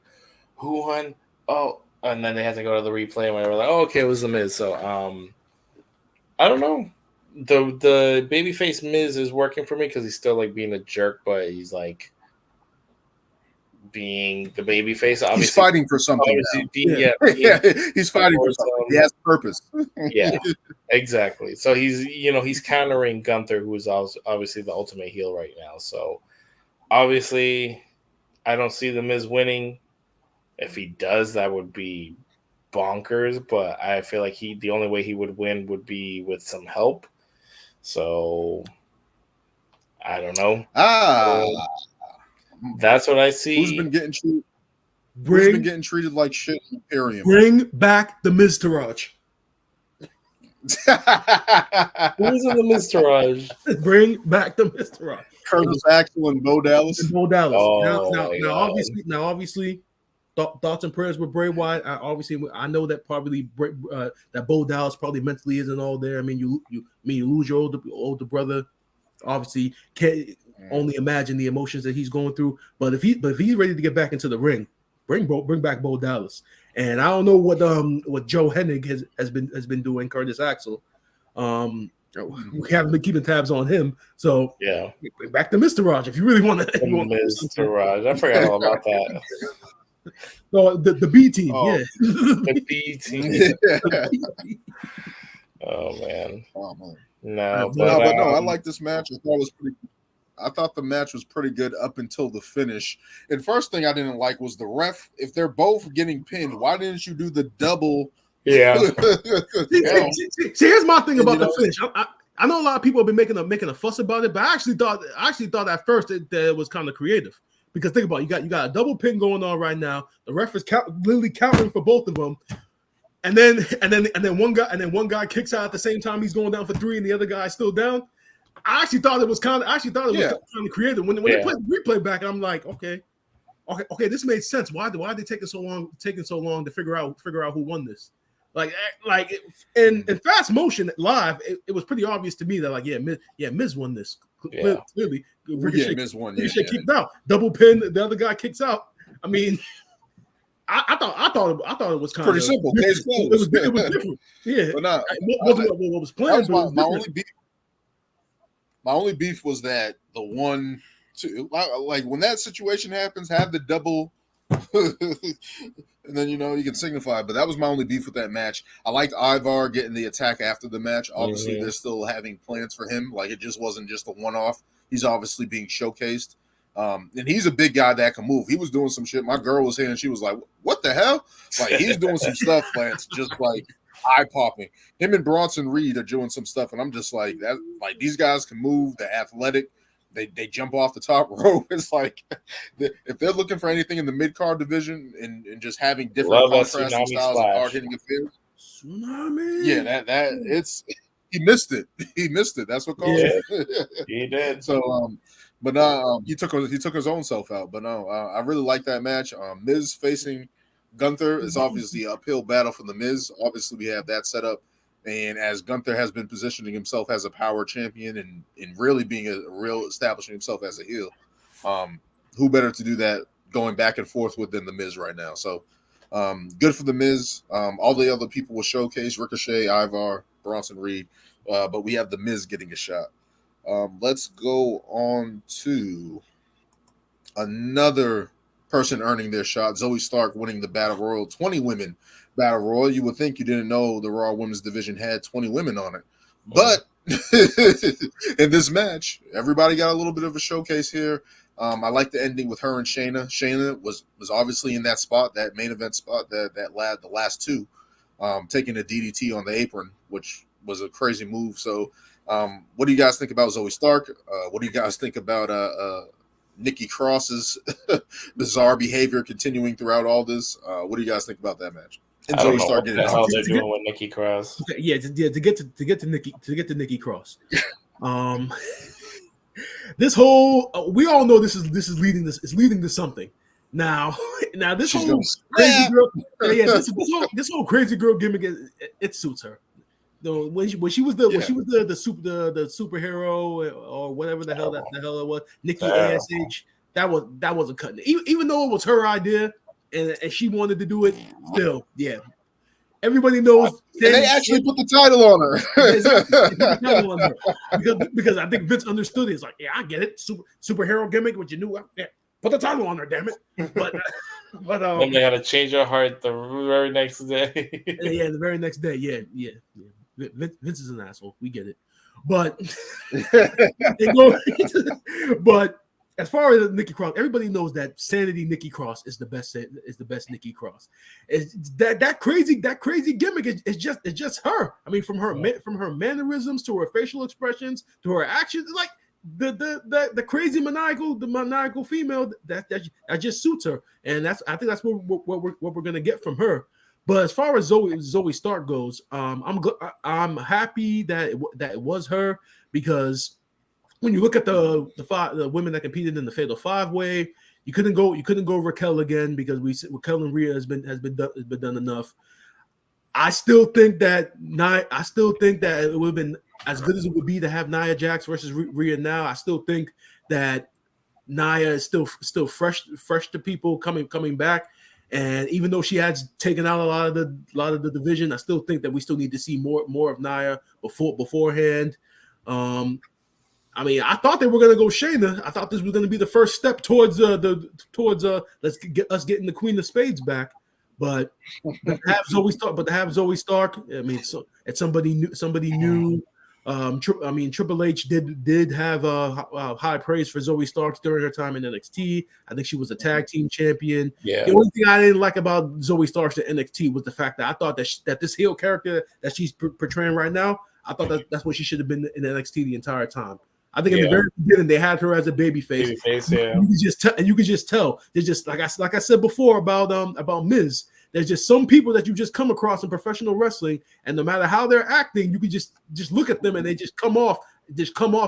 who won? Oh, and then they had to go to the replay and they were like, oh, okay, it was the Miz. So I don't know. The babyface Miz is working for me because he's still like being a jerk, but he's like being the babyface. Obviously, he's fighting for something. He's fighting for something. He has purpose. Yeah, exactly. So he's countering Gunther, who is obviously the ultimate heel right now. So obviously, I don't see the Miz winning. If he does, that would be bonkers. But I feel like the only way he would win would be with some help. So I don't know. That's what I see. Who's been getting treated like shit in Imperium? Bring back the Miztourage. Who's in the Miztourage? Bring back the Miztourage. Curtis Axel and Bo Dallas. Now, obviously, thoughts and prayers with Bray Wyatt. I know that probably that Bo Dallas probably mentally isn't all there. I mean, you lose your older brother. Obviously, can't only imagine the emotions that he's going through. But if he's ready to get back into the ring, bring back Bo Dallas. And I don't know what Joe Hennig has been doing. Curtis Axel, we haven't been keeping tabs on him. So yeah, bring back the Miztourage if you really want to. Miztourage, I forgot all about that. No, the B team, the B team. Oh man. No, I like this match. I thought the match was pretty good up until the finish. And first thing I didn't like was the ref. If they're both getting pinned, why didn't you do the double? Yeah. See, here's my thing about the finish. I know a lot of people have been making a fuss about it, but I actually thought at first that it was kind of creative. Because think about it, you got a double pin going on right now. The ref is literally counting for both of them. And then one guy kicks out at the same time he's going down for 3 and the other guy is still down. I actually thought it was kind of creative. When they played the replay back, I'm like, okay. okay, this made sense. Why did they taking so long to figure out who won this? Like in fast motion live, it was pretty obvious to me that like Miz won this clearly. Miz won. Ricochet kicked out, double pin. The other guy kicks out. I mean, I thought it was kind of pretty simple. It was different. Yeah, but not what was planned. My only beef was that the 1, 2, like when that situation happens, have the double, and then you can signify. But that was my only beef with that match. I liked Ivar getting the attack after the match. Obviously, they're still having plans for him. Like it just wasn't just a one-off. He's obviously being showcased. And he's a big guy that can move. He was doing some shit. My girl was here and she was like, "What the hell?" Like he's doing some stuff, Lance, just like eye popping. Him and Bronson Reed are doing some stuff, and I'm just like that. Like these guys can move. They're athletic. They jump off the top rope. It's like if they're looking for anything in the mid card division and just having different contrasting styles of hard hitting affairs. Tsunami. Yeah, that it's he missed it. He missed it. That's what caused it. He did. So but no, he took his own self out. But no, I really like that match. Miz facing Gunther is obviously an uphill battle for the Miz. Obviously, we have that set up. And as Gunther has been positioning himself as a power champion and really being a real establishing himself as a heel, who better to do that going back and forth with than the Miz right now? So good for the Miz. All the other people were showcased: Ricochet, Ivar, Bronson Reed, but we have the Miz getting a shot. Let's go on to another person earning their shot. Zoe Stark winning the Battle Royal, 20 women Battle Royal. You would think you didn't know the Raw Women's Division had 20 women on it. But in this match, everybody got a little bit of a showcase here. I like the ending with her and Shayna. Shayna was obviously in that spot, that main event spot, the last two, taking a DDT on the apron, which was a crazy move. So what do you guys think about Zoe Stark? What do you guys think about Nikki Cross's bizarre behavior continuing throughout all this? What do you guys think about that match? And I don't Zoe know Stark what the hell they're doing with Nikki Cross. Yeah, to get to Nikki Cross. This whole we all know this is leading to something. Now this She's whole crazy girl, this whole crazy girl gimmick, it suits her. When she was the superhero or whatever the hell it was, Nikki ASH, that wasn't cutting it. Even though it was her idea and she wanted to do it, still, yeah. Everybody knows. And they actually put the title on her. Because I think Vince understood it. It's like, yeah, I get it. Superhero gimmick, what you knew. Yeah, put the title on her, damn it. But then they had to change her heart the very next day. Yeah, the very next day. Yeah. Vince is an asshole. We get it. But but as far as Nikki Cross, everybody knows that Sanity Nikki Cross is the best Nikki Cross. It's that crazy gimmick is just her. I mean, from her mannerisms to her facial expressions to her actions, like the crazy maniacal female that just suits her, and I think that's what we're gonna get from her. But as far as Zoe Stark goes, I'm happy that it was her, because when you look at the women that competed in the Fatal 5-Way, you couldn't go Raquel again, because Raquel and Rhea has been done enough. I still think that it would have been as good as it would be to have Nia Jax versus Rhea now. I still think that Nia is still fresh to people coming back. And even though she has taken out a lot of the division, I still think that we still need to see more of Nia beforehand. I mean, I thought they were going to go Shayna. I thought this was going to be the first step towards let's get us getting the Queen of Spades back. But to have Zoe Stark, I mean, so it's somebody new. Triple H did have high praise for Zoe Stark during her time in NXT. I think she was a tag team champion. Yeah. The only thing I didn't like about Zoe Stark in NXT was the fact that I thought that this heel character that she's portraying right now, I thought that's what she should have been in NXT the entire time. I think in the very beginning they had her as a babyface. Yeah. You could just tell. There's just like I said before about Miz. There's just some people that you just come across in professional wrestling, and no matter how they're acting, you can just look at them and they just come off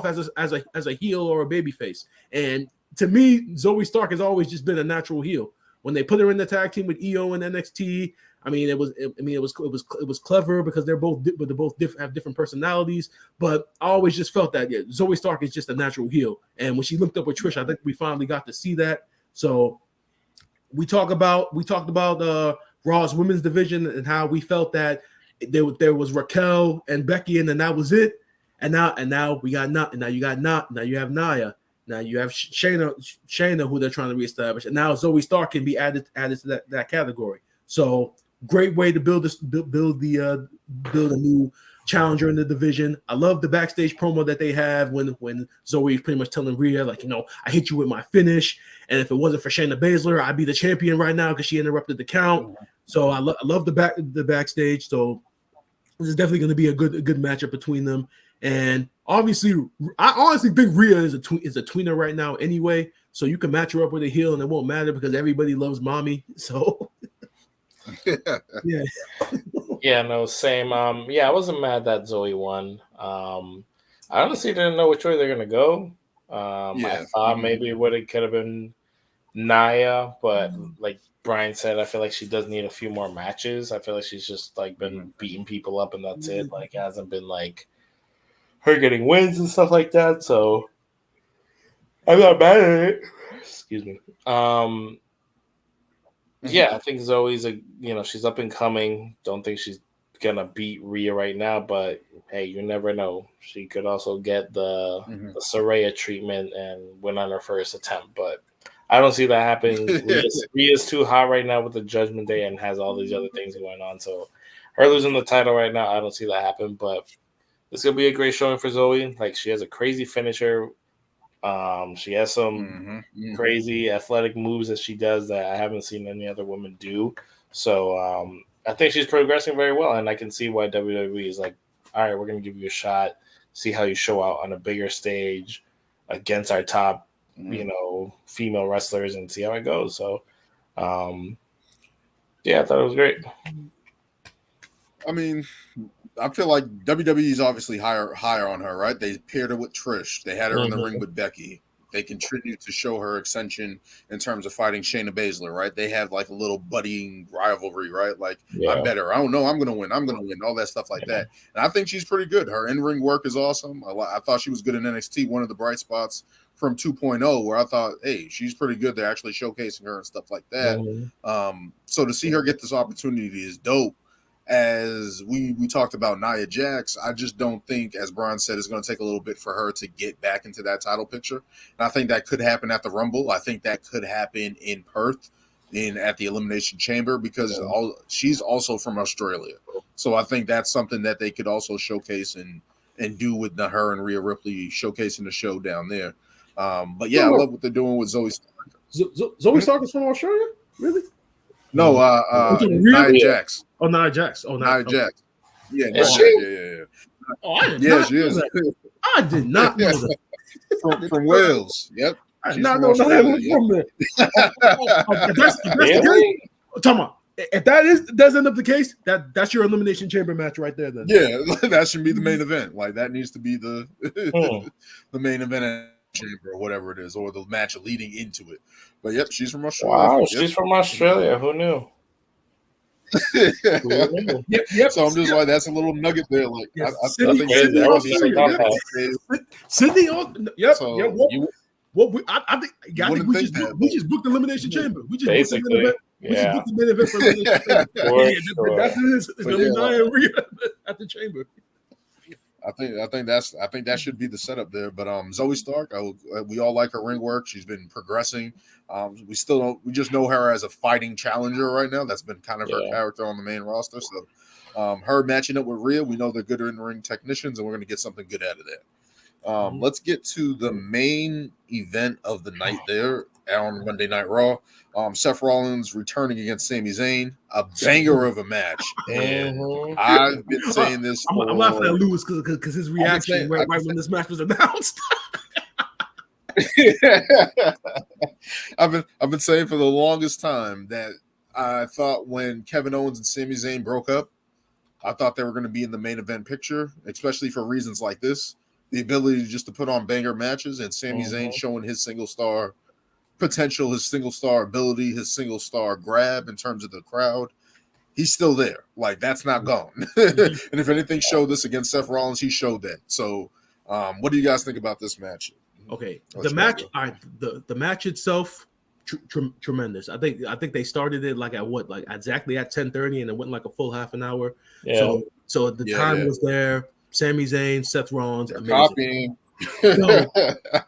as a heel or a babyface. And to me, Zoe Stark has always just been a natural heel. When they put her in the tag team with EO and NXT, I mean, it was clever because they're both have different personalities. But I always just felt that Zoe Stark is just a natural heel. And when she linked up with Trish, I think we finally got to see that. So we talked about Raw's women's division and how we felt that there was Raquel and Becky, and then that was it. And now we got now you got now you have Nia. Now you have Shayna, who they're trying to reestablish, and now Zoe Stark can be added to that category. So great way to build a new challenger in the division. I love the backstage promo that they have when Zoe is pretty much telling Rhea, like, I hit you with my finish, and if it wasn't for Shayna Baszler, I'd be the champion right now because she interrupted the count. So I love the backstage. So this is definitely going to be a good matchup between them. And obviously, I honestly think Rhea is a tweener right now anyway. So you can match her up with a heel and it won't matter because everybody loves mommy. So yeah, no, same. I wasn't mad that Zoe won. I honestly didn't know which way they're gonna go. I thought maybe it could have been Nia, but like Brian said, I feel like she does need a few more matches. I feel like she's just like been beating people up and that's it. Like it hasn't been like her getting wins and stuff like that. So I'm not mad at it. Excuse me. Yeah, I think Zoe's she's up and coming. Don't think she's gonna beat Rhea right now, but hey, you never know. She could also get the Saraya treatment and win on her first attempt, but I don't see that happening. Rhea's too hot right now with the Judgment Day and has all these other things going on. So her losing the title right now, I don't see that happen, but it's gonna be a great showing for Zoe. Like she has a crazy finisher. She has some crazy athletic moves that she does that I haven't seen any other woman do. So I think she's progressing very well, and I can see why WWE is like, all right, we're gonna give you a shot, see how you show out on a bigger stage against our top, female wrestlers, and see how it goes. So, I thought it was great. I mean, I feel like WWE's obviously higher on her, right? They paired her with Trish. They had her in the ring with Becky. They continue to show her ascension in terms of fighting Shayna Baszler, right? They have like a little buddying rivalry, right? Like, I'm better. I don't know. I'm going to win. All that stuff like that. And I think she's pretty good. Her in-ring work is awesome. I thought she was good in NXT, one of the bright spots from 2.0, where I thought, hey, she's pretty good. They're actually showcasing her and stuff like that. So to see her get this opportunity is dope. As we talked about Nia Jax, I just don't think, as Brian said, it's going to take a little bit for her to get back into that title picture. And I think that could happen at the Rumble. I think that could happen in Perth at the Elimination Chamber because she's also from Australia. So I think that's something that they could also showcase and do with her and Rhea Ripley showcasing the show down there. But yeah, I love what they're doing with Zoe Stark. Zoe Stark is from Australia? Really? No, Nia Jax. Oh, Nia Jax. Nia Jax. Yeah, yeah. Oh, I did not she is. I did not know that. From Wales. Yep. No, from there. If that does end up the case, that's your Elimination Chamber match right there. Then that should be the main event. Like that needs to be the main event chamber or whatever it is, or the match leading into it. But yep, she's from Australia. Wow, she's from Australia. Who knew? Yep. So I'm just like, that's a little nugget there. Like I think Sydney, Sydney. Yep. So I think we just booked the Elimination Chamber. We just booked the main event for Elimination Chamber. It's gonna be Nia and Rhea at the Chamber. I think that should be the setup there. But Zoe Stark, we all like her ring work. She's been progressing. We just know her as a fighting challenger right now. That's been kind of her character on the main roster. So her matching up with Rhea, we know they're good in ring technicians, and we're going to get something good out of that. Let's get to the main event of the night there on Monday Night Raw. Seth Rollins returning against Sami Zayn, a banger of a match. And I've been saying this. I'm laughing at Lewis because his reaction right when this match was announced. I've been saying for the longest time that I thought when Kevin Owens and Sami Zayn broke up, I thought they were going to be in the main event picture, especially for reasons like this. The ability just to put on banger matches and Sami Zayn showing his single star potential, his single star ability, his single star grab in terms of the crowd, he's still there. Like, that's not gone. And if anything showed this against Seth Rollins, he showed that. So, what do you guys think about this match? Okay, the match, the match itself, tremendous. I think they started it like at what, like exactly at 10:30, and it went like a full half an hour. Yeah. So the time was there. Sami Zayn, Seth Rollins, amazing. Copying. No,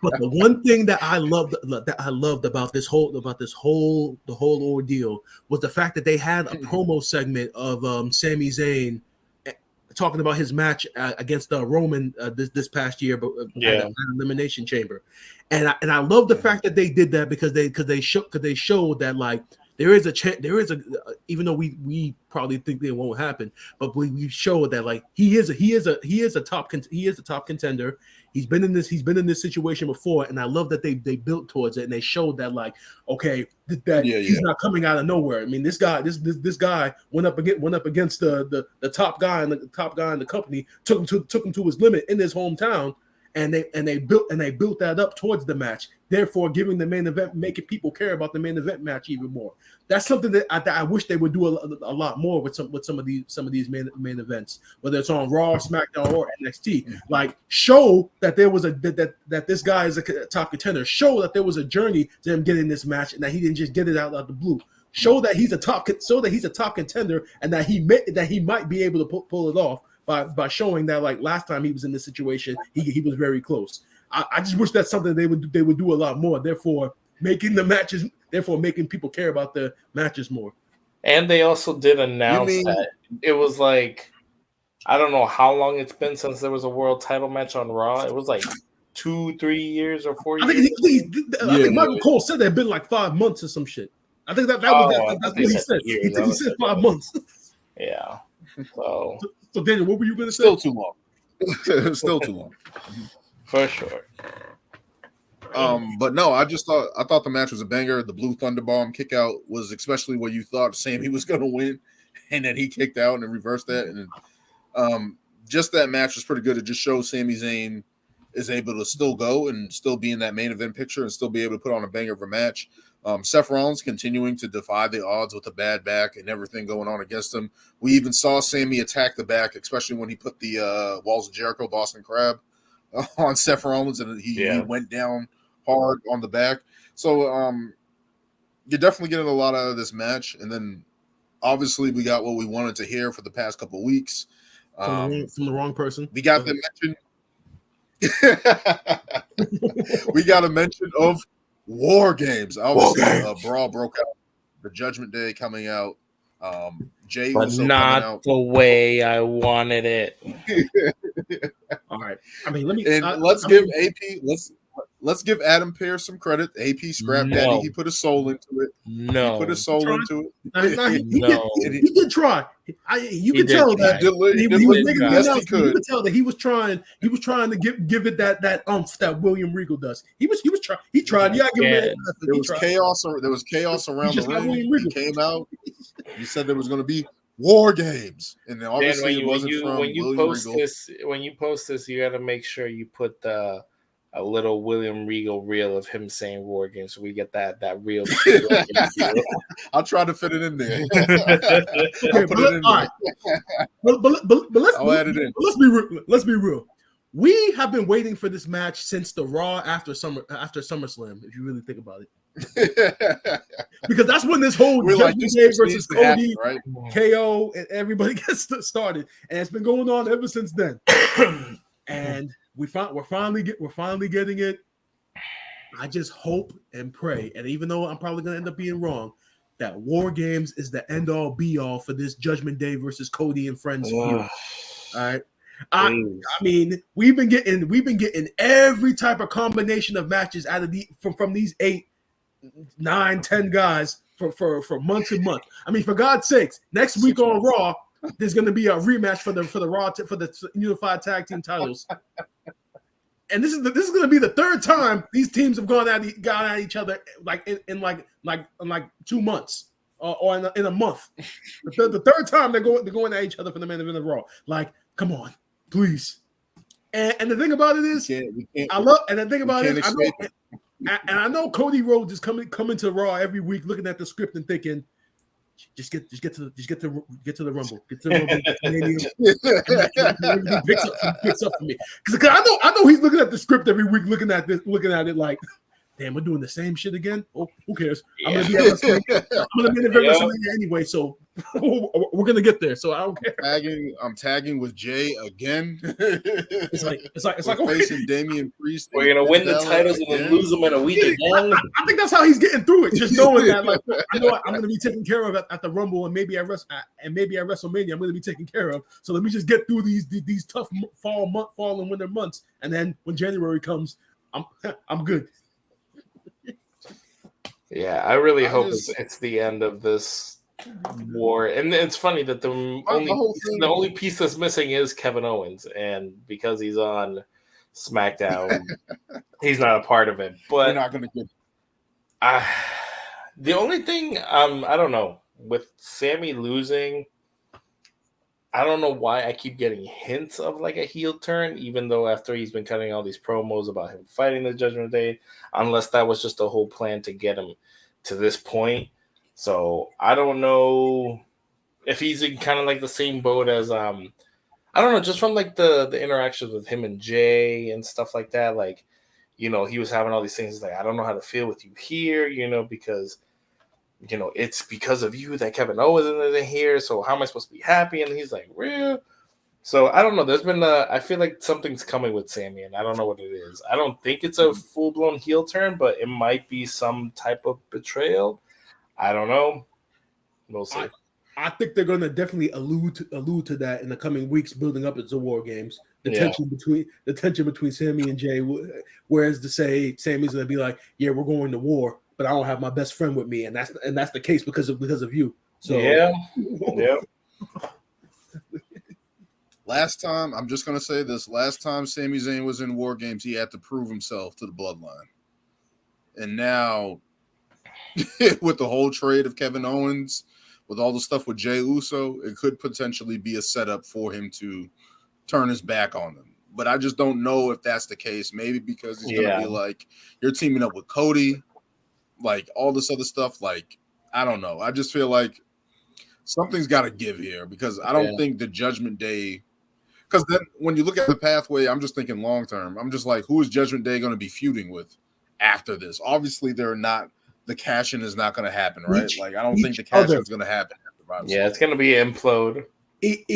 but the one thing that I loved about this whole ordeal was the fact that they had a promo segment of Sami Zayn talking about his match against Roman this past year, but at Elimination Chamber, and I love the fact that they did that because they showed that, like, there is a even though we probably think it won't happen, but we showed that, like, he is a top contender. He's been in this situation before, and I love that they built towards it, and they showed that, like, okay, he's not coming out of nowhere. I mean, this guy went up against the top guy and the top guy in the company, took him to his limit in his hometown. And they built that up towards the match, therefore giving the main event, making people care about the main event match even more. That's something that I wish they would do a lot more with some of these main events, whether it's on Raw, SmackDown, or NXT. Like, show that there was that this guy is a top contender. Show that there was a journey to him getting this match, and that he didn't just get it out of the blue. Show that he's a top contender, and that he might be able to pull it off. By showing that, like, last time he was in this situation, he was very close. I just wish that's something they would do a lot more. Therefore, making people care about the matches more. And they also did announce that it was like, I don't know how long it's been since there was a world title match on Raw. It was like 2-3 years or 4 years. I think Michael Cole said that had been like 5 months or some shit. I think that's what he said. He said 5 months. Yeah. So Daniel, what were you going to say? Still too long. Still too long. For sure. But no, I thought the match was a banger. The Blue Thunder Bomb kick out was especially what you thought Sammy was going to win, and then he kicked out and reversed that. And just that match was pretty good. It just shows Sami Zayn is able to still go and still be in that main event picture and still be able to put on a banger of a match. Seth Rollins continuing to defy the odds with a bad back and everything going on against him. We even saw Sammy attack the back, especially when he put the Walls of Jericho, Boston Crab, on Seth Rollins, and he went down hard on the back. So you're definitely getting a lot out of this match. And then obviously we got what we wanted to hear for the past couple of weeks. From the wrong person. We got the mention. We got a mention of War Games. Obviously, Brawl broke out. The Judgment Day coming out. Jay but Uso not coming out. The way I wanted it. All right. I mean, let's give Adam Pearce some credit. AP Scrap Daddy. He put his soul into it. He put his soul into it. He did try. You could tell that he could tell that he was trying. He was trying to give it that umph that William Regal does. He tried. He tried. Yeah, there was chaos. There was chaos around the ring. He came out. He said there was going to be War Games, and then obviously it wasn't from William Regal. When you post this, you got to make sure you put a little William Regal reel of him saying War Games, so we get that real. I'll try to fit it in there. I'll add it in. Let's be real. We have been waiting for this match since the Raw after SummerSlam. If you really think about it. Because that's when this whole Judgment Day versus Cody, right? KO, and everybody gets started, and it's been going on ever since then. And we're finally getting it. I just hope and pray, and even though I'm probably gonna end up being wrong, that War Games is the end all be all for this Judgment Day versus Cody and Friends feud. All right. I mean, we've been getting every type of combination of matches out of from these 8, 9, 10 guys for months and months. I mean, for God's sakes, next week on Raw, there's going to be a rematch for the Raw for the unified tag team titles. And this is going to be the third time these teams have gone at each other like in 2 months or in a month. The third time they're going at each other for the main event of Raw. Like, come on, please. And the thing about it is, And I know Cody Rhodes is coming to Raw every week, looking at the script and thinking, just get to the Rumble, get to the Rumble, everything picks up for me. Because I know he's looking at the script every week, looking at it like, damn, we're doing the same shit again. Oh, who cares? I'm gonna be at WrestleMania. I'm gonna be in WrestleMania anyway, so we're gonna get there. So I don't care. I'm tagging with Jay again. It's like we're facing Damian Priest. We're gonna win the titles and then lose them in a week again. I think that's how he's getting through it. Just knowing that, like, I know I'm gonna be taken care of at the Rumble, and maybe at WrestleMania I'm gonna be taken care of. So let me just get through these tough fall and winter months, and then when January comes, I'm good. Yeah, I really hope it's the end of this war. And it's funny that the only piece that's missing is Kevin Owens, and because he's on SmackDown, he's not a part of it. But we're not going to get. The only thing I don't know with Sammy losing. I don't know why I keep getting hints of like a heel turn, even though after he's been cutting all these promos about him fighting the Judgment Day, unless that was just a whole plan to get him to this point. So I don't know if he's in kind of like the same boat as I don't know, just from like the interactions with him and Jay and stuff like that. Like, you know, he was having all these things like, I don't know how to feel with you here, you know, because you know, it's because of you that Kevin Owens isn't here. So how am I supposed to be happy? And he's like, real. So I don't know. There's been I feel like something's coming with Sammy, and I don't know what it is. I don't think it's a full blown heel turn, but it might be some type of betrayal. I don't know. We'll see. I think they're going to definitely allude to that in the coming weeks, building up into War Games. The tension between Sammy and Jay. Whereas to say Sammy's going to be like, yeah, we're going to war, but I don't have my best friend with me, and that's the case because of you. So yeah. Last time, I'm just gonna say this: last time Sami Zayn was in War Games, he had to prove himself to the Bloodline, and now with the whole trade of Kevin Owens, with all the stuff with Jey Uso, it could potentially be a setup for him to turn his back on them. But I just don't know if that's the case. Maybe because he's gonna be like, you're teaming up with Cody. Like all this other stuff, like I don't know. I just feel like something's got to give here because I don't think the Judgment Day. Because then when you look at the pathway, I'm just thinking long term. I'm just like, who is Judgment Day going to be feuding with after this? Obviously, they're not. The cash-in is not going to happen, right? Like I don't think the cash-in is going to happen. It's going to be implode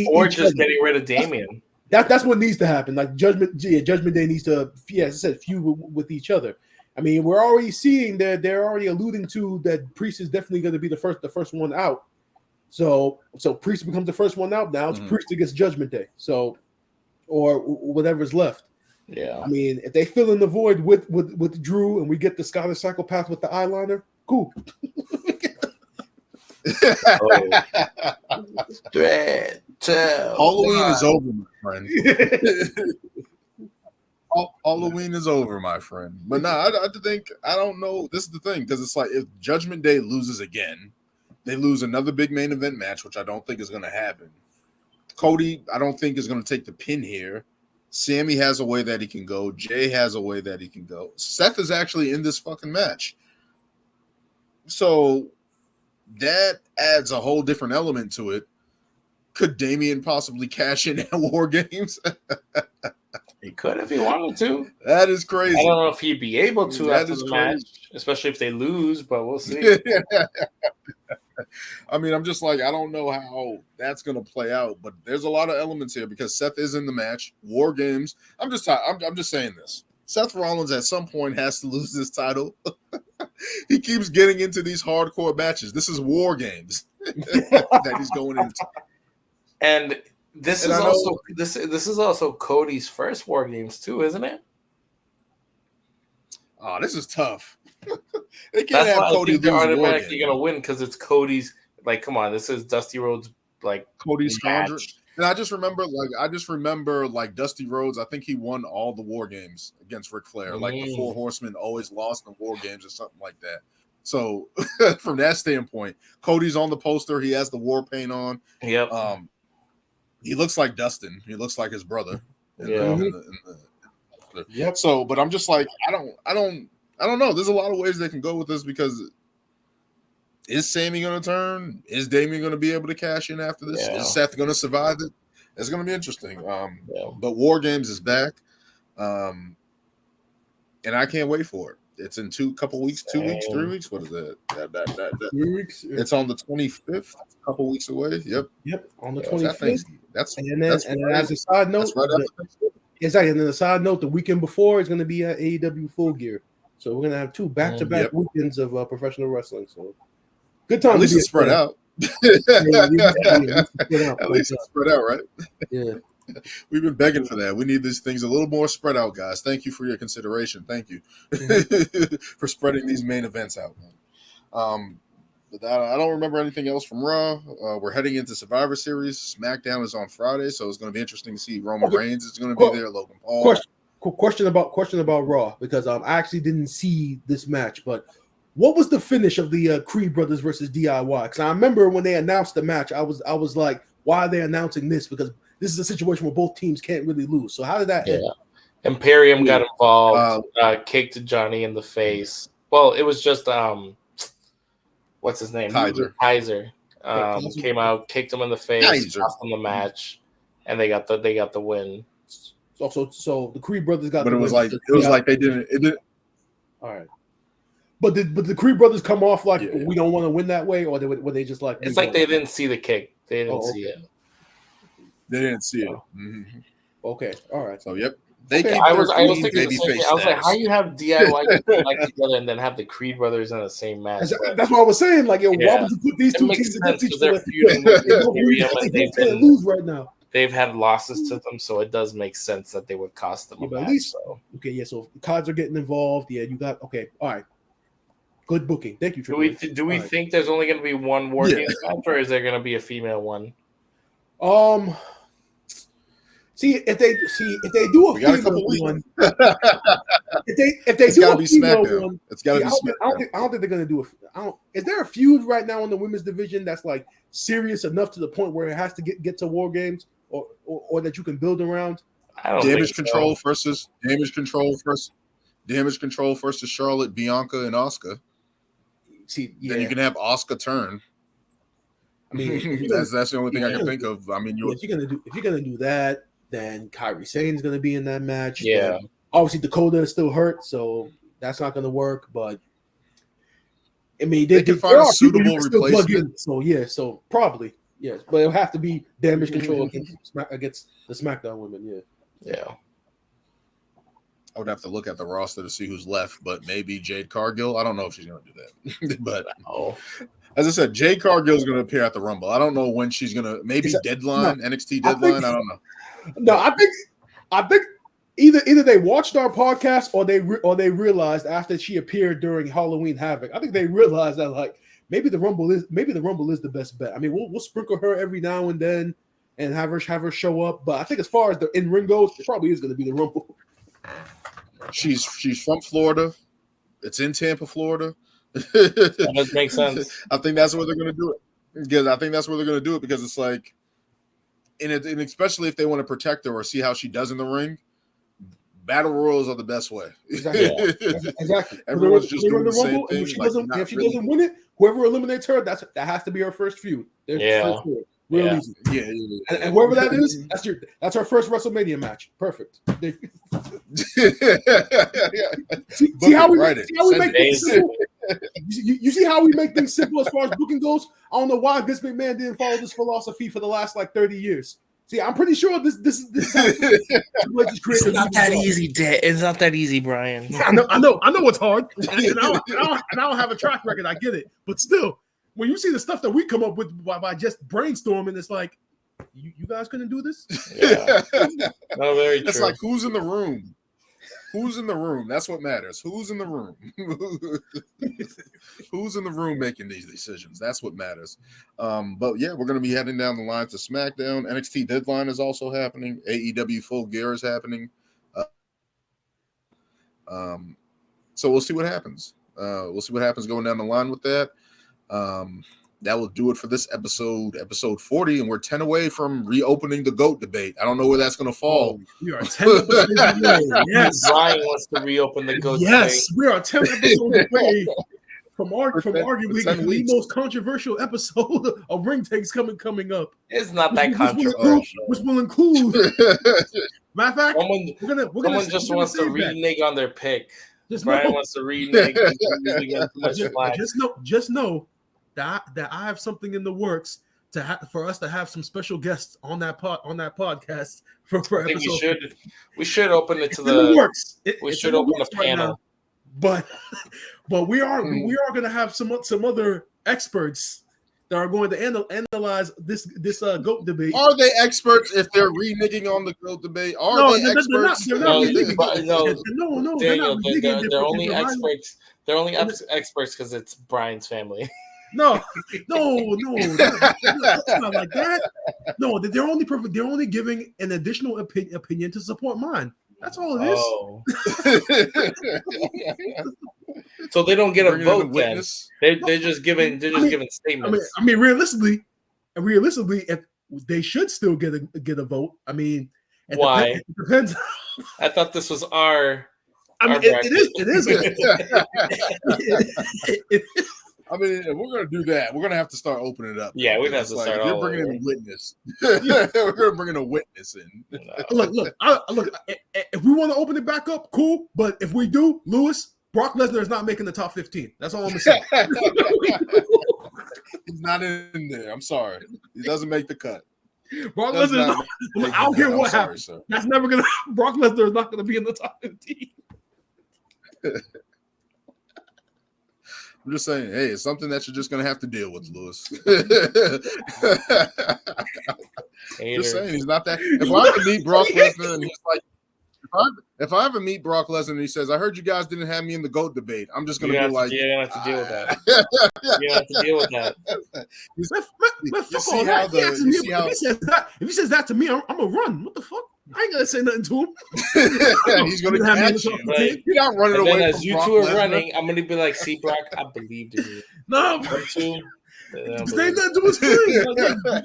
or just getting rid of Damian. That's what needs to happen. Like Judgment Day needs to, as I said, feud with each other. I mean, we're already seeing that they're already alluding to that Priest is definitely going to be the first one out. So Priest becomes the first one out now. It's Priest against Judgment Day. So, or whatever's left. Yeah. I mean, if they fill in the void with Drew and we get the Scottish Psychopath with the eyeliner, cool. Halloween is over, my friend. Halloween is over, my friend. But I don't know. This is the thing, because it's like if Judgment Day loses again, they lose another big main event match, which I don't think is going to happen. Cody, I don't think is going to take the pin here. Sammy has a way that he can go. Jay has a way that he can go. Seth is actually in this fucking match. So that adds a whole different element to it. Could Damian possibly cash in at War Games? He could if he wanted to. That is crazy. I don't know if he'd be able to after the match, especially if they lose, but we'll see. I mean, I'm just like, I don't know how that's going to play out, but there's a lot of elements here because Seth is in the match. War Games. I'm just saying this. Seth Rollins at some point has to lose this title. He keeps getting into these hardcore matches. This is War Games that he's going into. And this is also Cody's first War Games too, isn't it? Oh, this is tough. They can't That's have why Cody lose they're War automatically Games. gonna win because it's Cody's. Like, come on, this is Dusty Rhodes. Like Cody's scoundrel. And I just remember like Dusty Rhodes. I think he won all the War Games against Ric Flair. Like the Four Horsemen always lost in War Games or something like that. So from that standpoint, Cody's on the poster. He has the war paint on. Yep. He looks like Dustin. He looks like his brother. Yeah. Yep. So, but I'm just like, I don't I don't know. There's a lot of ways they can go with this because is Sami going to turn? Is Damian going to be able to cash in after this? Yeah. Is Seth going to survive it? It's going to be interesting. But War Games is back, and I can't wait for it. It's in 2 weeks, 2 weeks, 3 weeks. What is that? 3 weeks. It's on the 25th. A couple weeks away. Yep. On the 25th. That's and then as a side note, exactly. And then a side note, the weekend before is going to be at AEW Full Gear. So we're going to have 2 back-to-back weekends of professional wrestling. So good time. At least it's spread out. At least it's spread out, right? Yeah. We've been begging for that. We need these things a little more spread out, guys. Thank you for your consideration. Thank you for spreading these main events out, man. But I don't remember anything else from Raw. We're heading into Survivor Series. SmackDown is on Friday, so it's going to be interesting to see Roman Reigns is going to be there. Logan Paul. Question about Raw, because I actually didn't see this match, but what was the finish of the Creed Brothers versus DIY? Because I remember when they announced the match, I was like, why are they announcing this? Because this is a situation where both teams can't really lose. So how did that end? Imperium got involved, kicked Johnny in the face. Well, it was just what's his name? Kaiser. Came out, kicked him in the face, lost him the match, and they got the win. So the Creed Brothers got. But the it was win. like they didn't. It didn't. All right. But did the Creed Brothers come off like we don't want to win that way, or were they just like? It's like they didn't see the kick. They didn't see it. They didn't see it. Mm-hmm. Okay. All right. So yep. I was thinking the same thing. I was like, how you have DIY like together and then have the Creed Brothers in the same match? That's what I was saying. Like, why would you put these two teams against each other? They can't lose right now. They've had losses to them, so it does make sense that they would cost them a match. At least, so the cards are getting involved. Yeah, you got all right. Good booking. Thank you. Do we think there's only going to be one War Games match, or is there going to be a female one? If they do a female one, if they do a female one, it's got to be SmackDown. I don't think they're gonna do it. Is there a feud right now in the women's division that's like serious enough to the point where it has to get to War Games, or that you can build around? Damage Control versus Charlotte, Bianca, and Asuka. Then you can have Asuka turn. I mean, that's the only thing I can think of. I mean, if you're gonna do that, then Kairi Sane's gonna be in that match. Yeah. Then obviously Dakota is still hurt, so that's not gonna work. But I mean, they can find a suitable replacement. So probably yes, but it'll have to be Damage Control against the SmackDown women. Yeah. I would have to look at the roster to see who's left, but maybe Jade Cargill. I don't know if she's going to do that. But as I said, Jade Cargill is going to appear at the Rumble. I don't know when she's going to. Maybe NXT Deadline. I don't know. No, I think either they watched our podcast or they realized after she appeared during Halloween Havoc. I think they realized that like maybe the Rumble is the best bet. I mean, we'll sprinkle her every now and then and have her show up. But I think as far as the in ring goes, it probably is going to be the Rumble. She's from Florida. It's in Tampa, Florida. That does make sense. I think that's where they're going to do it. Because it's like, and especially if they want to protect her or see how she does in the ring, battle royals are the best way. Exactly. Everyone's just doing the same thing. If she doesn't win it, whoever eliminates her, that has to be her first feud. First feud. Real easy. Yeah. And whoever that is, that's her first WrestleMania match. Perfect. See how we make things simple? You see how we make things simple as far as booking goes? I don't know why Vince McMahon didn't follow this philosophy for the last 30 years. See, I'm pretty sure this is it's not that easy, it's not that easy, Brian. I know it's hard, and I don't have a track record. I get it, but still, when you see the stuff that we come up with by just brainstorming, it's like you guys couldn't do this. Yeah, no, very true. It's like who's in the room. Who's in the room? That's what matters. Who's in the room? Who's in the room making these decisions? That's what matters. But yeah, we're going to be heading down the line to SmackDown. NXT Deadline is also happening. AEW Full Gear is happening. So we'll see what happens. We'll see what happens going down the line with that. that will do it for this episode 40, and we're 10 away from reopening the GOAT debate. I don't know where that's going to fall. We are 10 episodes away. Yes. Brian wants to reopen the GOAT Yes, debate. we are 10 episodes away from arguably the most controversial episode of Ring Takes coming up. It's not that controversial. Which will include matter of fact, someone just wants to renege on their pick. Brian wants to renege. Just know that I have something in the works for us to have some special guests on that podcast for episode. We should open it to the works. We should open a panel, but we are going to have some other experts that are going to analyze this GOAT debate. Are they experts if they're reneging on the GOAT debate? Are they experts? They're not reneging. They're only experts. They're only experts because it's Brian's family. No, that's not like that. No, they're only perfect. They're only giving an additional opinion to support mine. That's all it is. Oh. So they don't get a vote then. They're just giving statements. I mean, realistically, if they should still get a vote. I mean, why? It depends. I thought this was our. It is. I mean, if we're going to do that, we're going to have to start opening it up. Yeah, we'd have to start. You're bringing in a witness. We're going to bring in a witness in. Look. If we want to open it back up, cool. But if we do, Lewis, Brock Lesnar is not making the top 15. That's all I'm going to say. He's not in there. I'm sorry. He doesn't make the cut. Brock Lesnar. I don't care what happens. Sir. That's never going to. Brock Lesnar is not going to be in the top 15. I'm just saying, hey, it's something that you're just going to have to deal with, Lewis. Just saying, he's not that. If I ever meet Brock Lesnar and he's like, if I ever meet Brock Lesnar and he says, I heard you guys didn't have me in the GOAT debate, I'm just going to be like, you're going to have to deal with that. You have to deal with that. If he says that to me, I'm going to run. What the fuck? I ain't gonna say nothing to him. He's gonna catch you. Right? You're not running away. As you two are running, I'm gonna be like, "See, Brock, I believed in you." No, say that to his friend.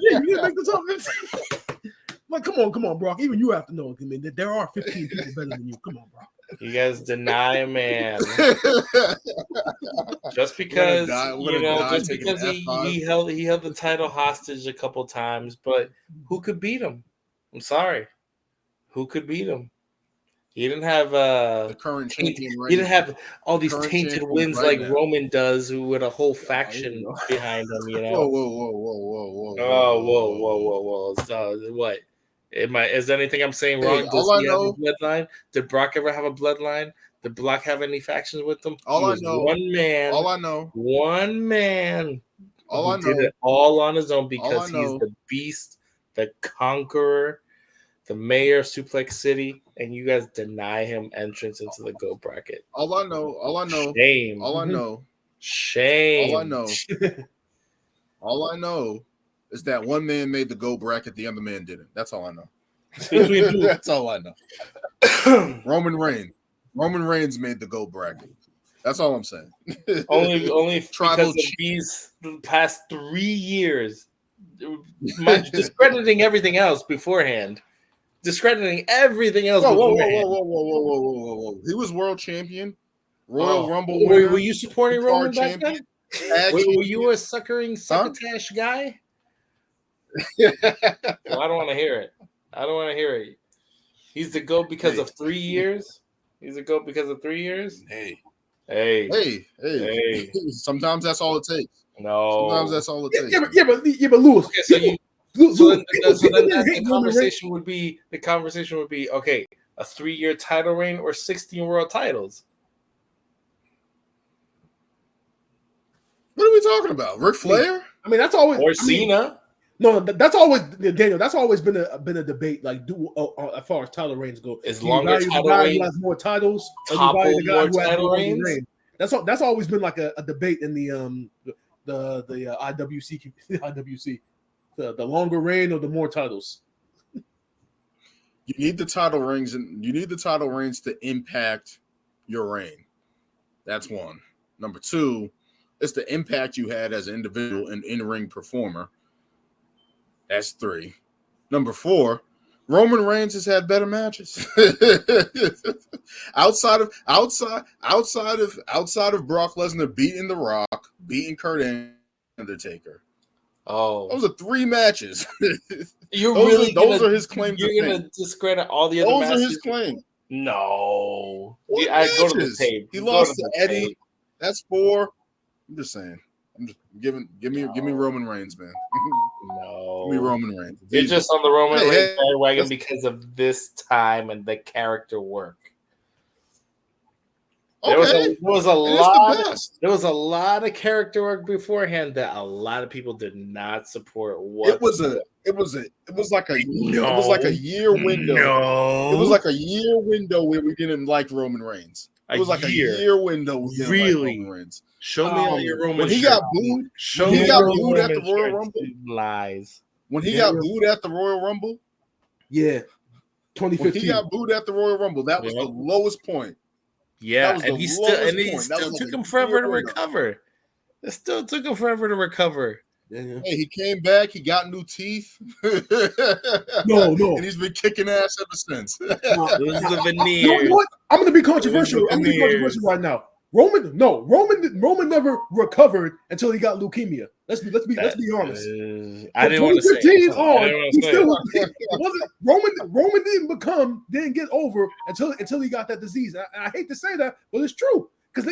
You didn't make the top 15. Like, come on, Brock. Even you have to know. I mean, there are 15 people better than you. Come on, Brock. You guys deny a man just because he held the title hostage a couple times, but who could beat him? I'm sorry. Who could beat him? He didn't have the current champion. He didn't have all these tainted wins like Roman does, who with a whole faction behind him. You know. Whoa! What? Is there anything I'm saying wrong? Does he have a bloodline? Did Brock ever have a bloodline? Did Brock have any factions with him? All I know. One man. Did it all on his own because he's the beast, the conqueror, the mayor of Suplex City, and you guys deny him entrance into the GOAT bracket. All I know. Shame. Shame. All I know is that one man made the GOAT bracket, the other man didn't. That's all I know. That's all I know. Roman Reigns made the GOAT bracket. That's all I'm saying. only because of these past 3 years, discrediting everything else beforehand. Whoa. He was world champion, Royal Rumble winner. Were you supporting Roman back then? Were you a succotash guy? Well, I don't want to hear it. He's the GOAT because of 3 years? He's a GOAT because of 3 years? Hey. Sometimes that's all it takes. No. Sometimes that's all it takes. Yeah, but Lewis. Okay, so then the conversation would be okay, a 3-year title reign or 16 world titles. What are we talking about? Ric Flair? I mean, that's always Cena. No, that's always Daniel. That's always been a debate. Like, as far as title reigns go, as long as the guy who has more titles, topple more title reigns. That's always been like a debate in the IWC. The longer reign or the more titles. You need the title rings, and you need the title reigns to impact your reign. That's one. Number two, It's the impact you had as an individual and in-ring performer. That's 3. Number 4, Roman Reigns has had better matches. outside of Brock Lesnar beating The Rock, beating Kurt Undertaker. Oh, those are 3 matches. those are his claims. You're gonna discredit all the other matches. Those are his claims. No, I go to the tape. He lost to Eddie. Tape. That's 4. I'm just saying. I'm just give me Roman Reigns, man. No, give me Roman Reigns. You're just on the Roman Reigns bandwagon because of this time and the character work. There was a lot of character work beforehand that a lot of people did not support. It was like a year window. No. It was like a year window where we didn't like Roman Reigns. It was like a year window we didn't like Roman Reigns. Show me all your Roman. When he got booed, he got booed at the Royal Rumble. Lies. When he got booed at the Royal Rumble. Yeah. 2015. When he got booed at the Royal Rumble, that was the lowest point. Yeah, and he still took him forever to recover. It still took him forever to recover. Yeah. Hey, he came back. He got new teeth. No, and he's been kicking ass ever since. It was the veneer. You know what? I'm going to be controversial. I'm going to be controversial right now. Roman never recovered until he got leukemia. Let's be honest. I didn't want to say it. Roman didn't get over until he got that disease. And I hate to say that, but it's true. Because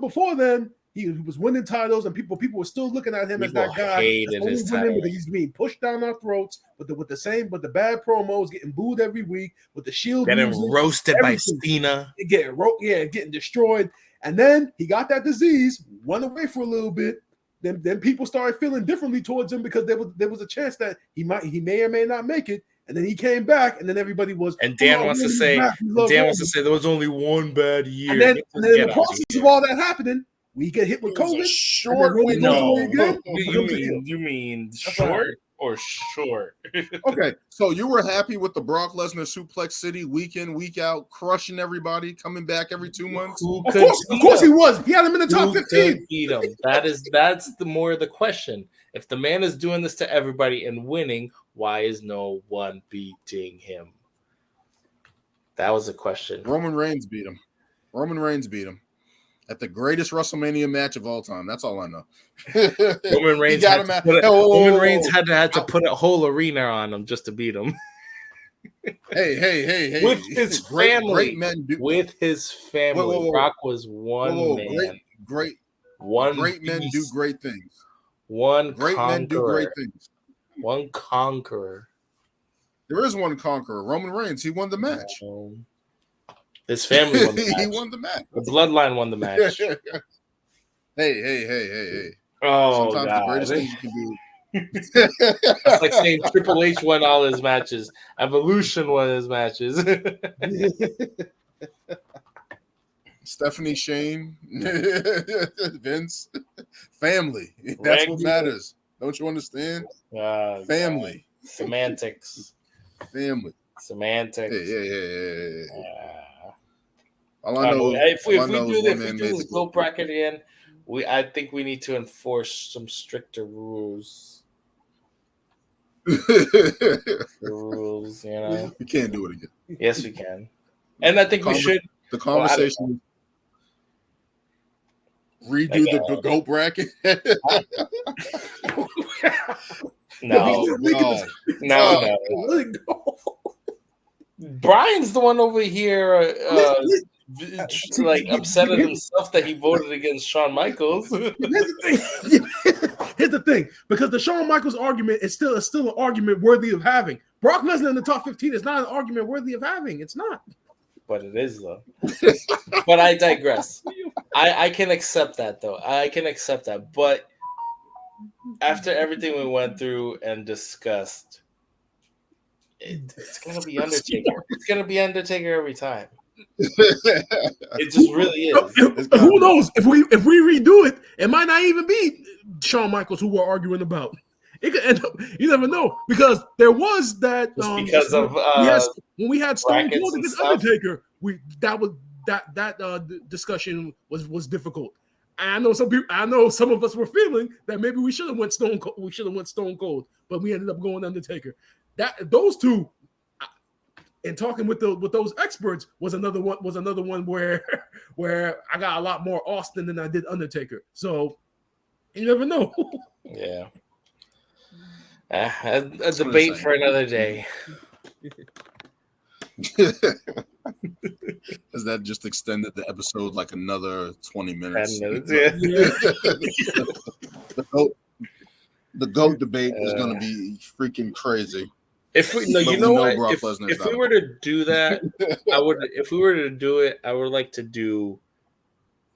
before then he was winning titles and people were still looking at him as that guy. He's being pushed down our throats with the bad promos, getting booed every week with the Shield, getting roasted by Cena, getting destroyed. And then he got that disease, went away for a little bit. Then people started feeling differently towards him because there was a chance that he may or may not make it. And then he came back, and then everybody was. And Dan wants to say there was only one bad year. And then in the process of all that happening, we get hit with COVID. Short window. You mean short or short? Okay, so you were happy with the Brock Lesnar Suplex City week in, week out, crushing everybody, coming back every 2 months? Of course he was. He had him in the top 15. Beat him. That's the more the question. If the man is doing this to everybody and winning, why is no one beating him? That was the question. Roman Reigns beat him. At the greatest WrestleMania match of all time. That's all I know. Roman Reigns had to put a whole arena on him just to beat him. Hey. With his family. With his family. Brock was one man. Great men do great things. One great conqueror. Men do great things. One conqueror. There is one conqueror. Roman Reigns. He won the match. His family won the match. He won the match. The bloodline won the match. Hey. Oh, sometimes God. the greatest thing you can do. It's like saying Triple H won all his matches. Evolution won his matches. Stephanie, Shane, Vince, family. That's what matters. Don't you understand? Family. God. Semantics. Family. Semantics. Yeah. If we do this GOAT bracket again, I think we need to enforce some stricter rules. Rules, you know. We can't do it again. Yes, we can. And I think we should. The conversation. Redo the GOAT bracket. No. Brian's the one over here, upset at himself that he voted against Shawn Michaels. Here's the thing, because the Shawn Michaels argument is still an argument worthy of having. Brock Lesnar in the top 15 is not an argument worthy of having. It's not. But it is, though. But I digress. I can accept that, though. I can accept that. But after everything we went through and discussed, it's going to be Undertaker. It's going to be Undertaker every time. It just really is. Who knows? If we redo it, it might not even be Shawn Michaels who we're arguing about. It could end up, you never know, because there was that because of when we had Stone Cold against Undertaker, that discussion was difficult. I know some people. I know some of us were feeling that maybe we should have went Stone Cold. We should have went Stone Cold, but we ended up going Undertaker. Those two, and talking with those experts was another one where I got a lot more Austin than I did Undertaker. So you never know. Yeah, a debate for another day. Has that just extended the episode like another 20 minutes? 10 minutes, yeah. The GOAT debate is going to be freaking crazy. If we, no, you know what? If we were to do that, I would. If we were to do it, I would like to do.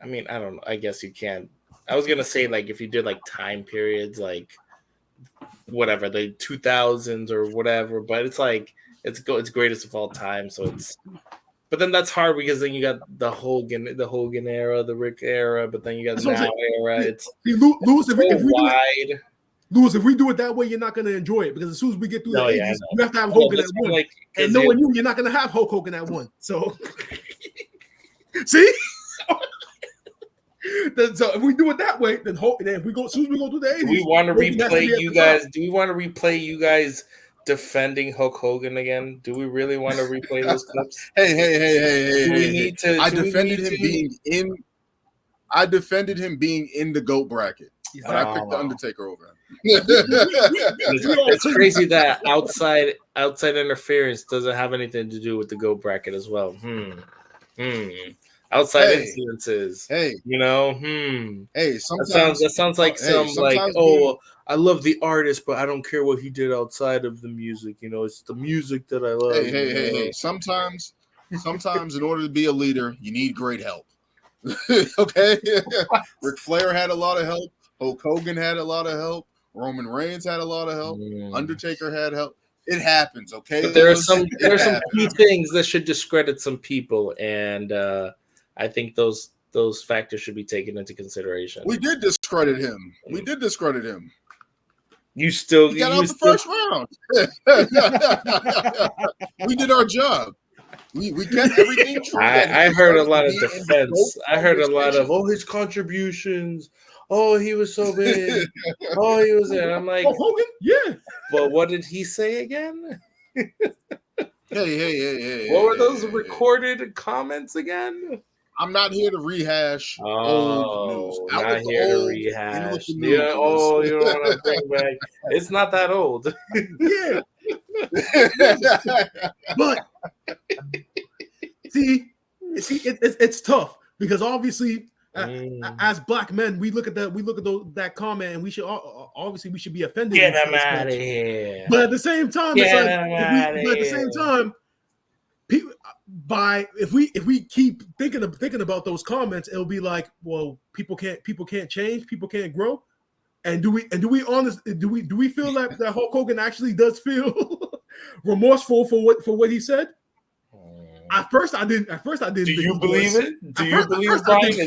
I mean, I don't know. I guess you can't. I was gonna say like if you did like time periods, like whatever the 2000s or whatever, but it's like it's greatest of all time, so it's. But then that's hard because then you got the Hogan era, the Rick era, but then you got the now era. It's Lewis, so wide. Lewis, if we do it that way, you're not going to enjoy it because as soon as we get through the 80s, you have to have Hogan at one. Like, and knowing you're not going to have Hulk Hogan at one. So, see? So if we do it that way, then if we go as soon as we go through the 80s, do we want to replay you guys? Do we want to replay you guys defending Hulk Hogan again? Do we really want to replay those clips? Hey! Do we need to? I defended him being in the GOAT bracket. But I picked the Undertaker over him. It's crazy that outside interference doesn't have anything to do with the GOAT bracket as well. Outside influences. Hey, you know. Hey, that sounds like I love the artist, but I don't care what he did outside of the music. You know, it's the music that I love. Hey. Sometimes in order to be a leader, you need great help. Okay. Ric Flair had a lot of help. Hulk Hogan had a lot of help. Roman Reigns had a lot of help. Undertaker had help. It happens, okay? But there are some key things that should discredit some people, and I think those factors should be taken into consideration. We did discredit him. You still got out the first round. We did our job. We kept everything true. I heard a lot of defense. I heard a lot of his contributions. Oh, he was so big. Oh, he was there. I'm like, Hogan? Yeah. But what did he say again? Hey. What were those recorded comments again? I'm not here to rehash old news. Not here to rehash. You don't want to bring back. It's not that old. Yeah. But see, it's tough because obviously. As black men, we look at that comment, and we should obviously be offended. Get him out of here! But at the same time, if we keep thinking about those comments, it'll be like, well, people can't change, people can't grow. And do we feel that Hulk Hogan actually does feel remorseful for what he said? At first, I didn't. Do you believe it? Do you believe Brian?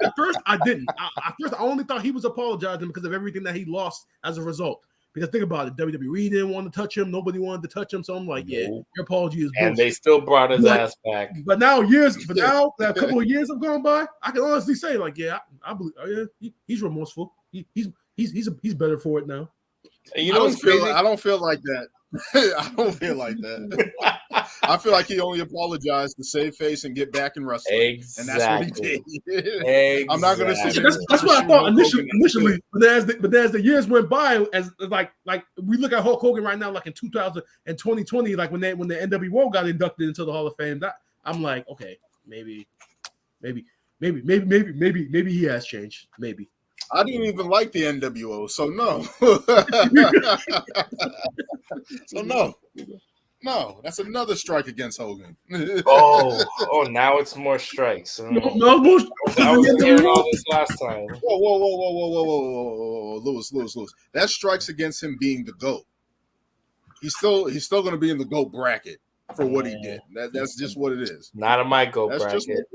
At first, I didn't. At first, I only thought he was apologizing because of everything that he lost as a result. Because think about it, WWE didn't want to touch him. Nobody wanted to touch him. So I'm like, yeah, your apology is bullshit. And they still brought his ass back. But now that a couple of years have gone by, I can honestly say, like, yeah, I believe. Oh, yeah, he's remorseful. He's better for it now. You know, I don't feel like that. I don't feel like that. I feel like he only apologized to save face and get back in wrestling. Exactly. And that's what he did. I'm not going to say that's what I thought initially. But as the years went by, as like we look at Hulk Hogan right now, like in 2000 and 2020, like when the NWO got inducted into the Hall of Fame, that I'm like, okay, maybe he has changed. Maybe. I didn't even like the NWO, so no. No, that's another strike against Hogan. Oh, now it's more strikes. I was hearing all this last time. Whoa, Lewis. That strikes against him being the GOAT. He's still going to be in the GOAT bracket for what he did. That's just what it is. Not in my GOAT bracket.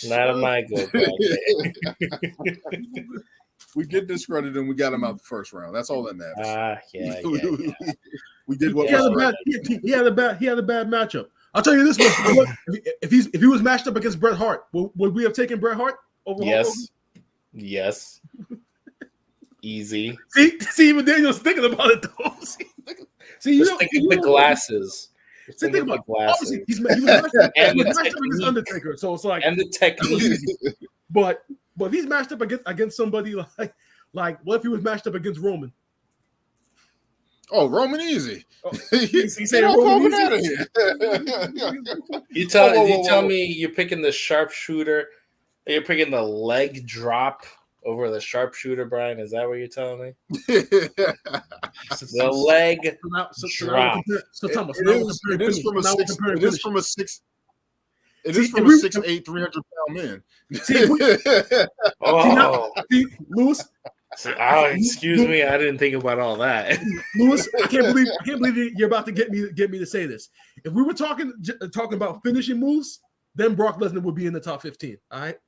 Not in my GOAT bracket. We did discredit him. We got him out the first round. That's all that matters. Yeah. We did what he had a bad matchup. I'll tell you this much: if he was matched up against Bret Hart, would we have taken Bret Hart? over Yes. Hulk Hogan? Yes. Easy. See, even Daniel's thinking about it though. See, Just think of the glasses. See, think about obviously he was matched up against Undertaker, so it's like and the technique. But if he's matched up against somebody like what if he was matched up against Roman? Oh, Roman easy. Oh, he's saying Roman out of easy. here. You tell me you're picking the sharpshooter. You're picking the leg drop over the sharpshooter, Brian. Is that what you're telling me? The leg drop. It is from a 6'8", 300-pound man. See, Lewis. Excuse me, I didn't think about all that. Lewis, I can't believe you're about to get me to say this. If we were talking about finishing moves, then Brock Lesnar would be in the top 15. All right.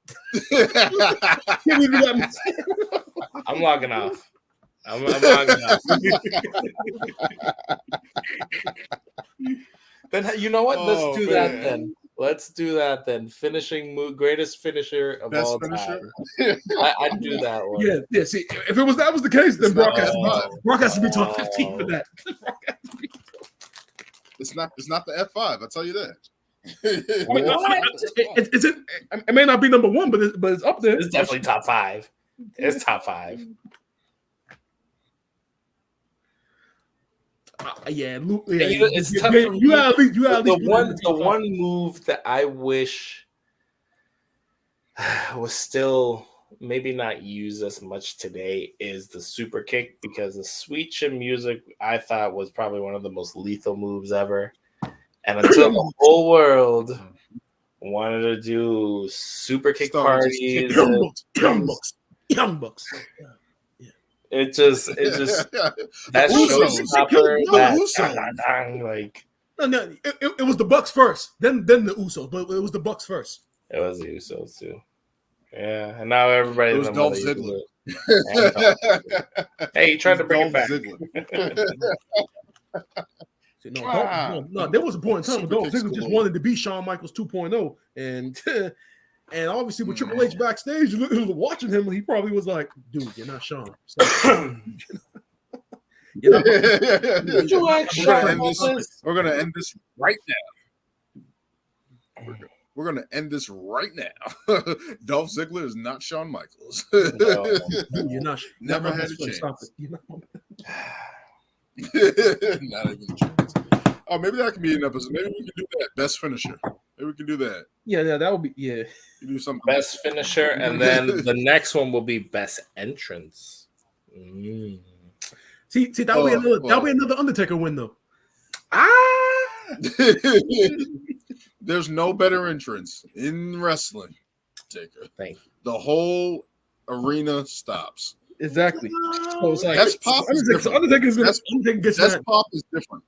I'm logging off. I'm logging off. Then you know what? Let's do that then. Let's do that then. Finishing move, greatest finisher of all time. I'd do that one. Yeah. See, if that was the case, then Brock has to be top 15 for that. It's not the F5. I'll tell you that. It may not be number one, but it's up there. It's definitely top 5. It's top 5. It's tough. The one move that I wish was still maybe not used as much today is the super kick, because the sweet chin music I thought was probably one of the most lethal moves ever. And until the whole world wanted to do super kick parties, Young Bucks. It just that showstopper. Like it was the Bucks first, then the Usos, but it was the Bucks first. It was the Usos too. Yeah, and now everybody. It was Dolph Ziggler. Hey, he tried to bring it back. No, there was a point in time when Dolph Ziggler just wanted to be Shawn Michaels 2.0, and obviously with Triple H backstage watching him, he probably was like, "Dude, you're not Shawn." We're gonna end this right now. We're gonna end this right now. Dolph Ziggler is not Shawn Michaels. No, you're not. Never had a chance. Stop it. Not even a chance. Oh, maybe that can be an episode. Maybe we can do that. Best finisher. Maybe we can do that. Yeah, that would be. Yeah, you do something. Best finisher, and then the next one will be best entrance. See, that'll be another Undertaker win though. There's no better entrance in wrestling. Taker. Thank you. The whole arena stops. Exactly. So it's like That's pop. That's pop is different.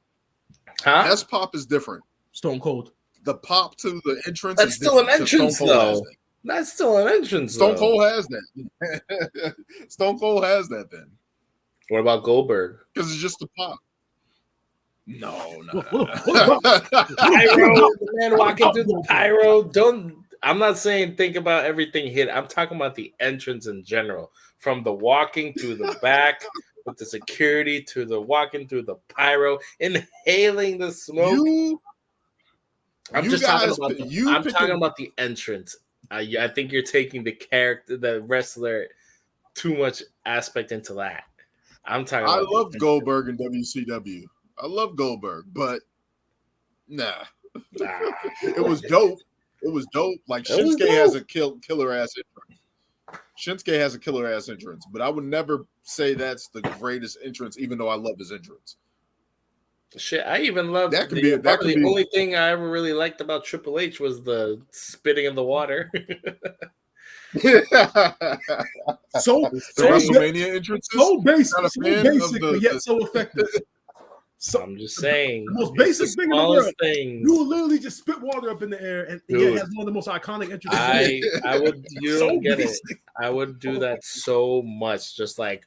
Huh? That's pop is different. Stone Cold. The pop to the entrance. That's still an entrance, though. That's still an entrance. Stone Cold has that. Stone Cold has that. Then. What about Goldberg? Because it's just the pop. No. Pyro, the man walking through the pyro. I'm not saying think about everything hit. I'm talking about the entrance in general, from the walking through the back with the security to the walking through the pyro, inhaling the smoke. I'm talking about the entrance. I think you're taking the character, the wrestler, too much aspect into that. I'm talking. I love Goldberg in WCW. I love Goldberg, but nah. It was dope. It was dope. Like Shinsuke has a killer ass entrance. Shinsuke has a killer ass entrance, but I would never say that's the greatest entrance, even though I love his entrance. Shit, I even love that. The only thing I ever really liked about Triple H was the spitting in the water. so WrestleMania entrances, so basic, but yet so effective. So I'm just saying, the most basic thing in the world. Things. You will literally just spit water up in the air, and it has one of the most iconic entrances. I would. You don't get it. I would do that so much, just like,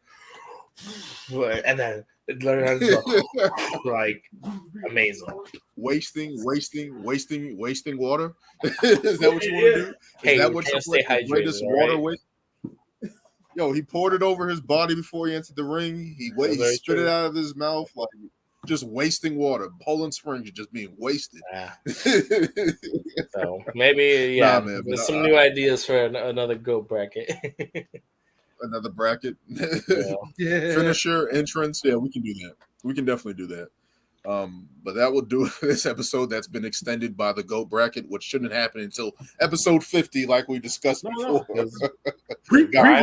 and then Learn how to talk. Like amazing. Wasting water. Is that what you want to do? Hey, is that what you stay hydrated? Greatest water waste? Yo, he poured it over his body before he entered the ring. He spit it out of his mouth, like just wasting water. Poland Springs just being wasted. Yeah. So maybe, man, there's some new ideas for another GOAT bracket. Another bracket. Yeah. Finisher, entrance. Yeah, we can do that. We can definitely do that. But that will do it for this episode that's been extended by the GOAT bracket, which shouldn't happen until episode 50, like we discussed before. Preview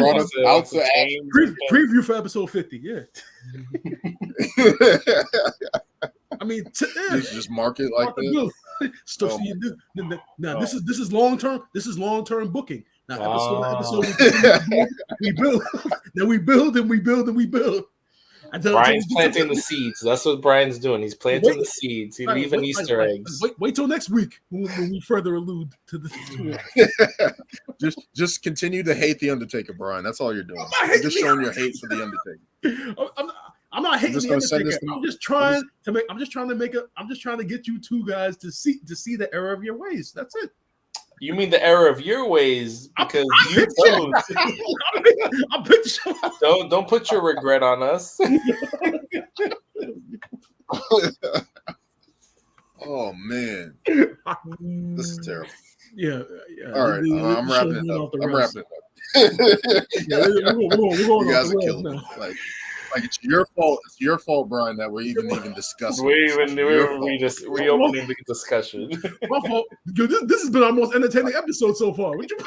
for episode 50, yeah. I mean, just mark it like that. This is long term. This is long term booking. Now, episode we build, then we build and we build and we build. Brian's planting the seeds. That's what Brian's doing. He's planting the seeds. He's leaving Easter eggs. Wait till next week when we further allude to this. Just continue to hate the Undertaker, Brian. That's all you're doing. You're just showing your hate for the Undertaker. I'm not hating the Undertaker. I'm just trying to get you two guys to see the error of your ways. That's it. You mean the error of your ways because you don't put your regret on us. Oh man, this is terrible. Yeah. All right, I'm wrapping it up. You guys are killing me. Like it's your fault. It's your fault, Brian, that we're even discussing. We're reopening the discussion. My fault. This has been our most entertaining episode so far. What you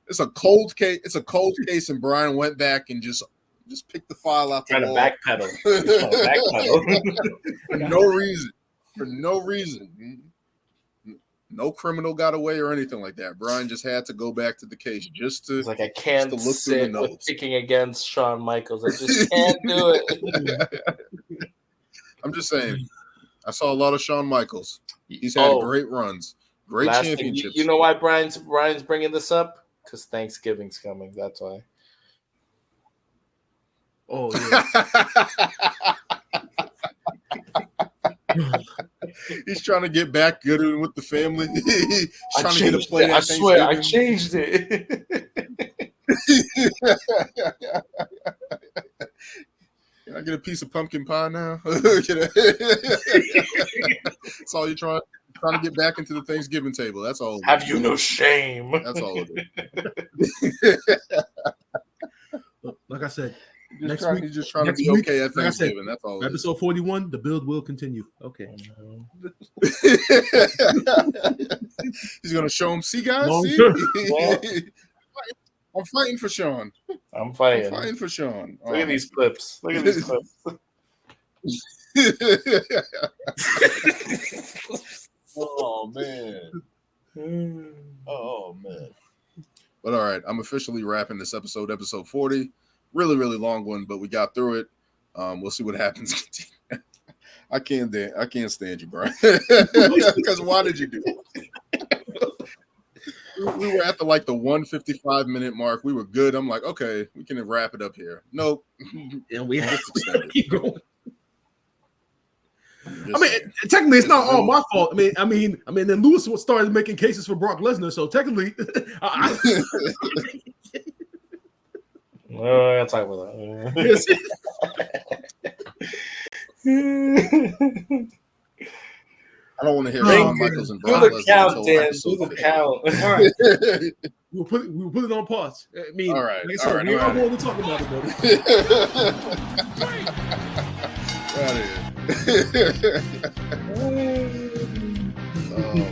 It's a cold case. It's a cold case, and Brian went back and just picked the file out the wall. Backpedal. For no reason. For no reason. No criminal got away or anything like that. Brian just had to go back to the case just to. It's like I can't look sit with picking against Shawn Michaels. I just can't do it. I'm just saying. I saw a lot of Shawn Michaels. He's had great runs, great championships. You know why Brian's bringing this up? Because Thanksgiving's coming. That's why. Oh yeah. He's trying to get back good with the family. He's trying to get a play. I swear, I changed it. Can I get a piece of pumpkin pie now? That's all you're trying to get back into the Thanksgiving table. That's all. Have you no shame? That's all it is. Like I said, next week he's just trying to be okay at Thanksgiving. That's all. Episode 41, the build will continue. Okay. He's gonna show him. See, guys. I'm fighting for Sean. I'm fighting for Sean. Look at these clips. Oh man. Oh man. But all right, I'm officially wrapping this episode 40. Really, really long one, but we got through it. We'll see what happens. I can't stand you, Brian. Because why did you do it? We were at the 155-minute mark. We were good. I'm like, okay, we can wrap it up here. Nope. Yeah, we have to keep going. I mean, technically, it's not all my fault. I mean, then Lewis started making cases for Brock Lesnar, so technically, I gotta talk about that. I don't want to hear Shawn Michaels and Brock Lesnar. Do the count, Dan. Do the count. All right. We'll put it on pause. I mean, all right. Like I said, we are going to talk about it, buddy. Out of here. Oh,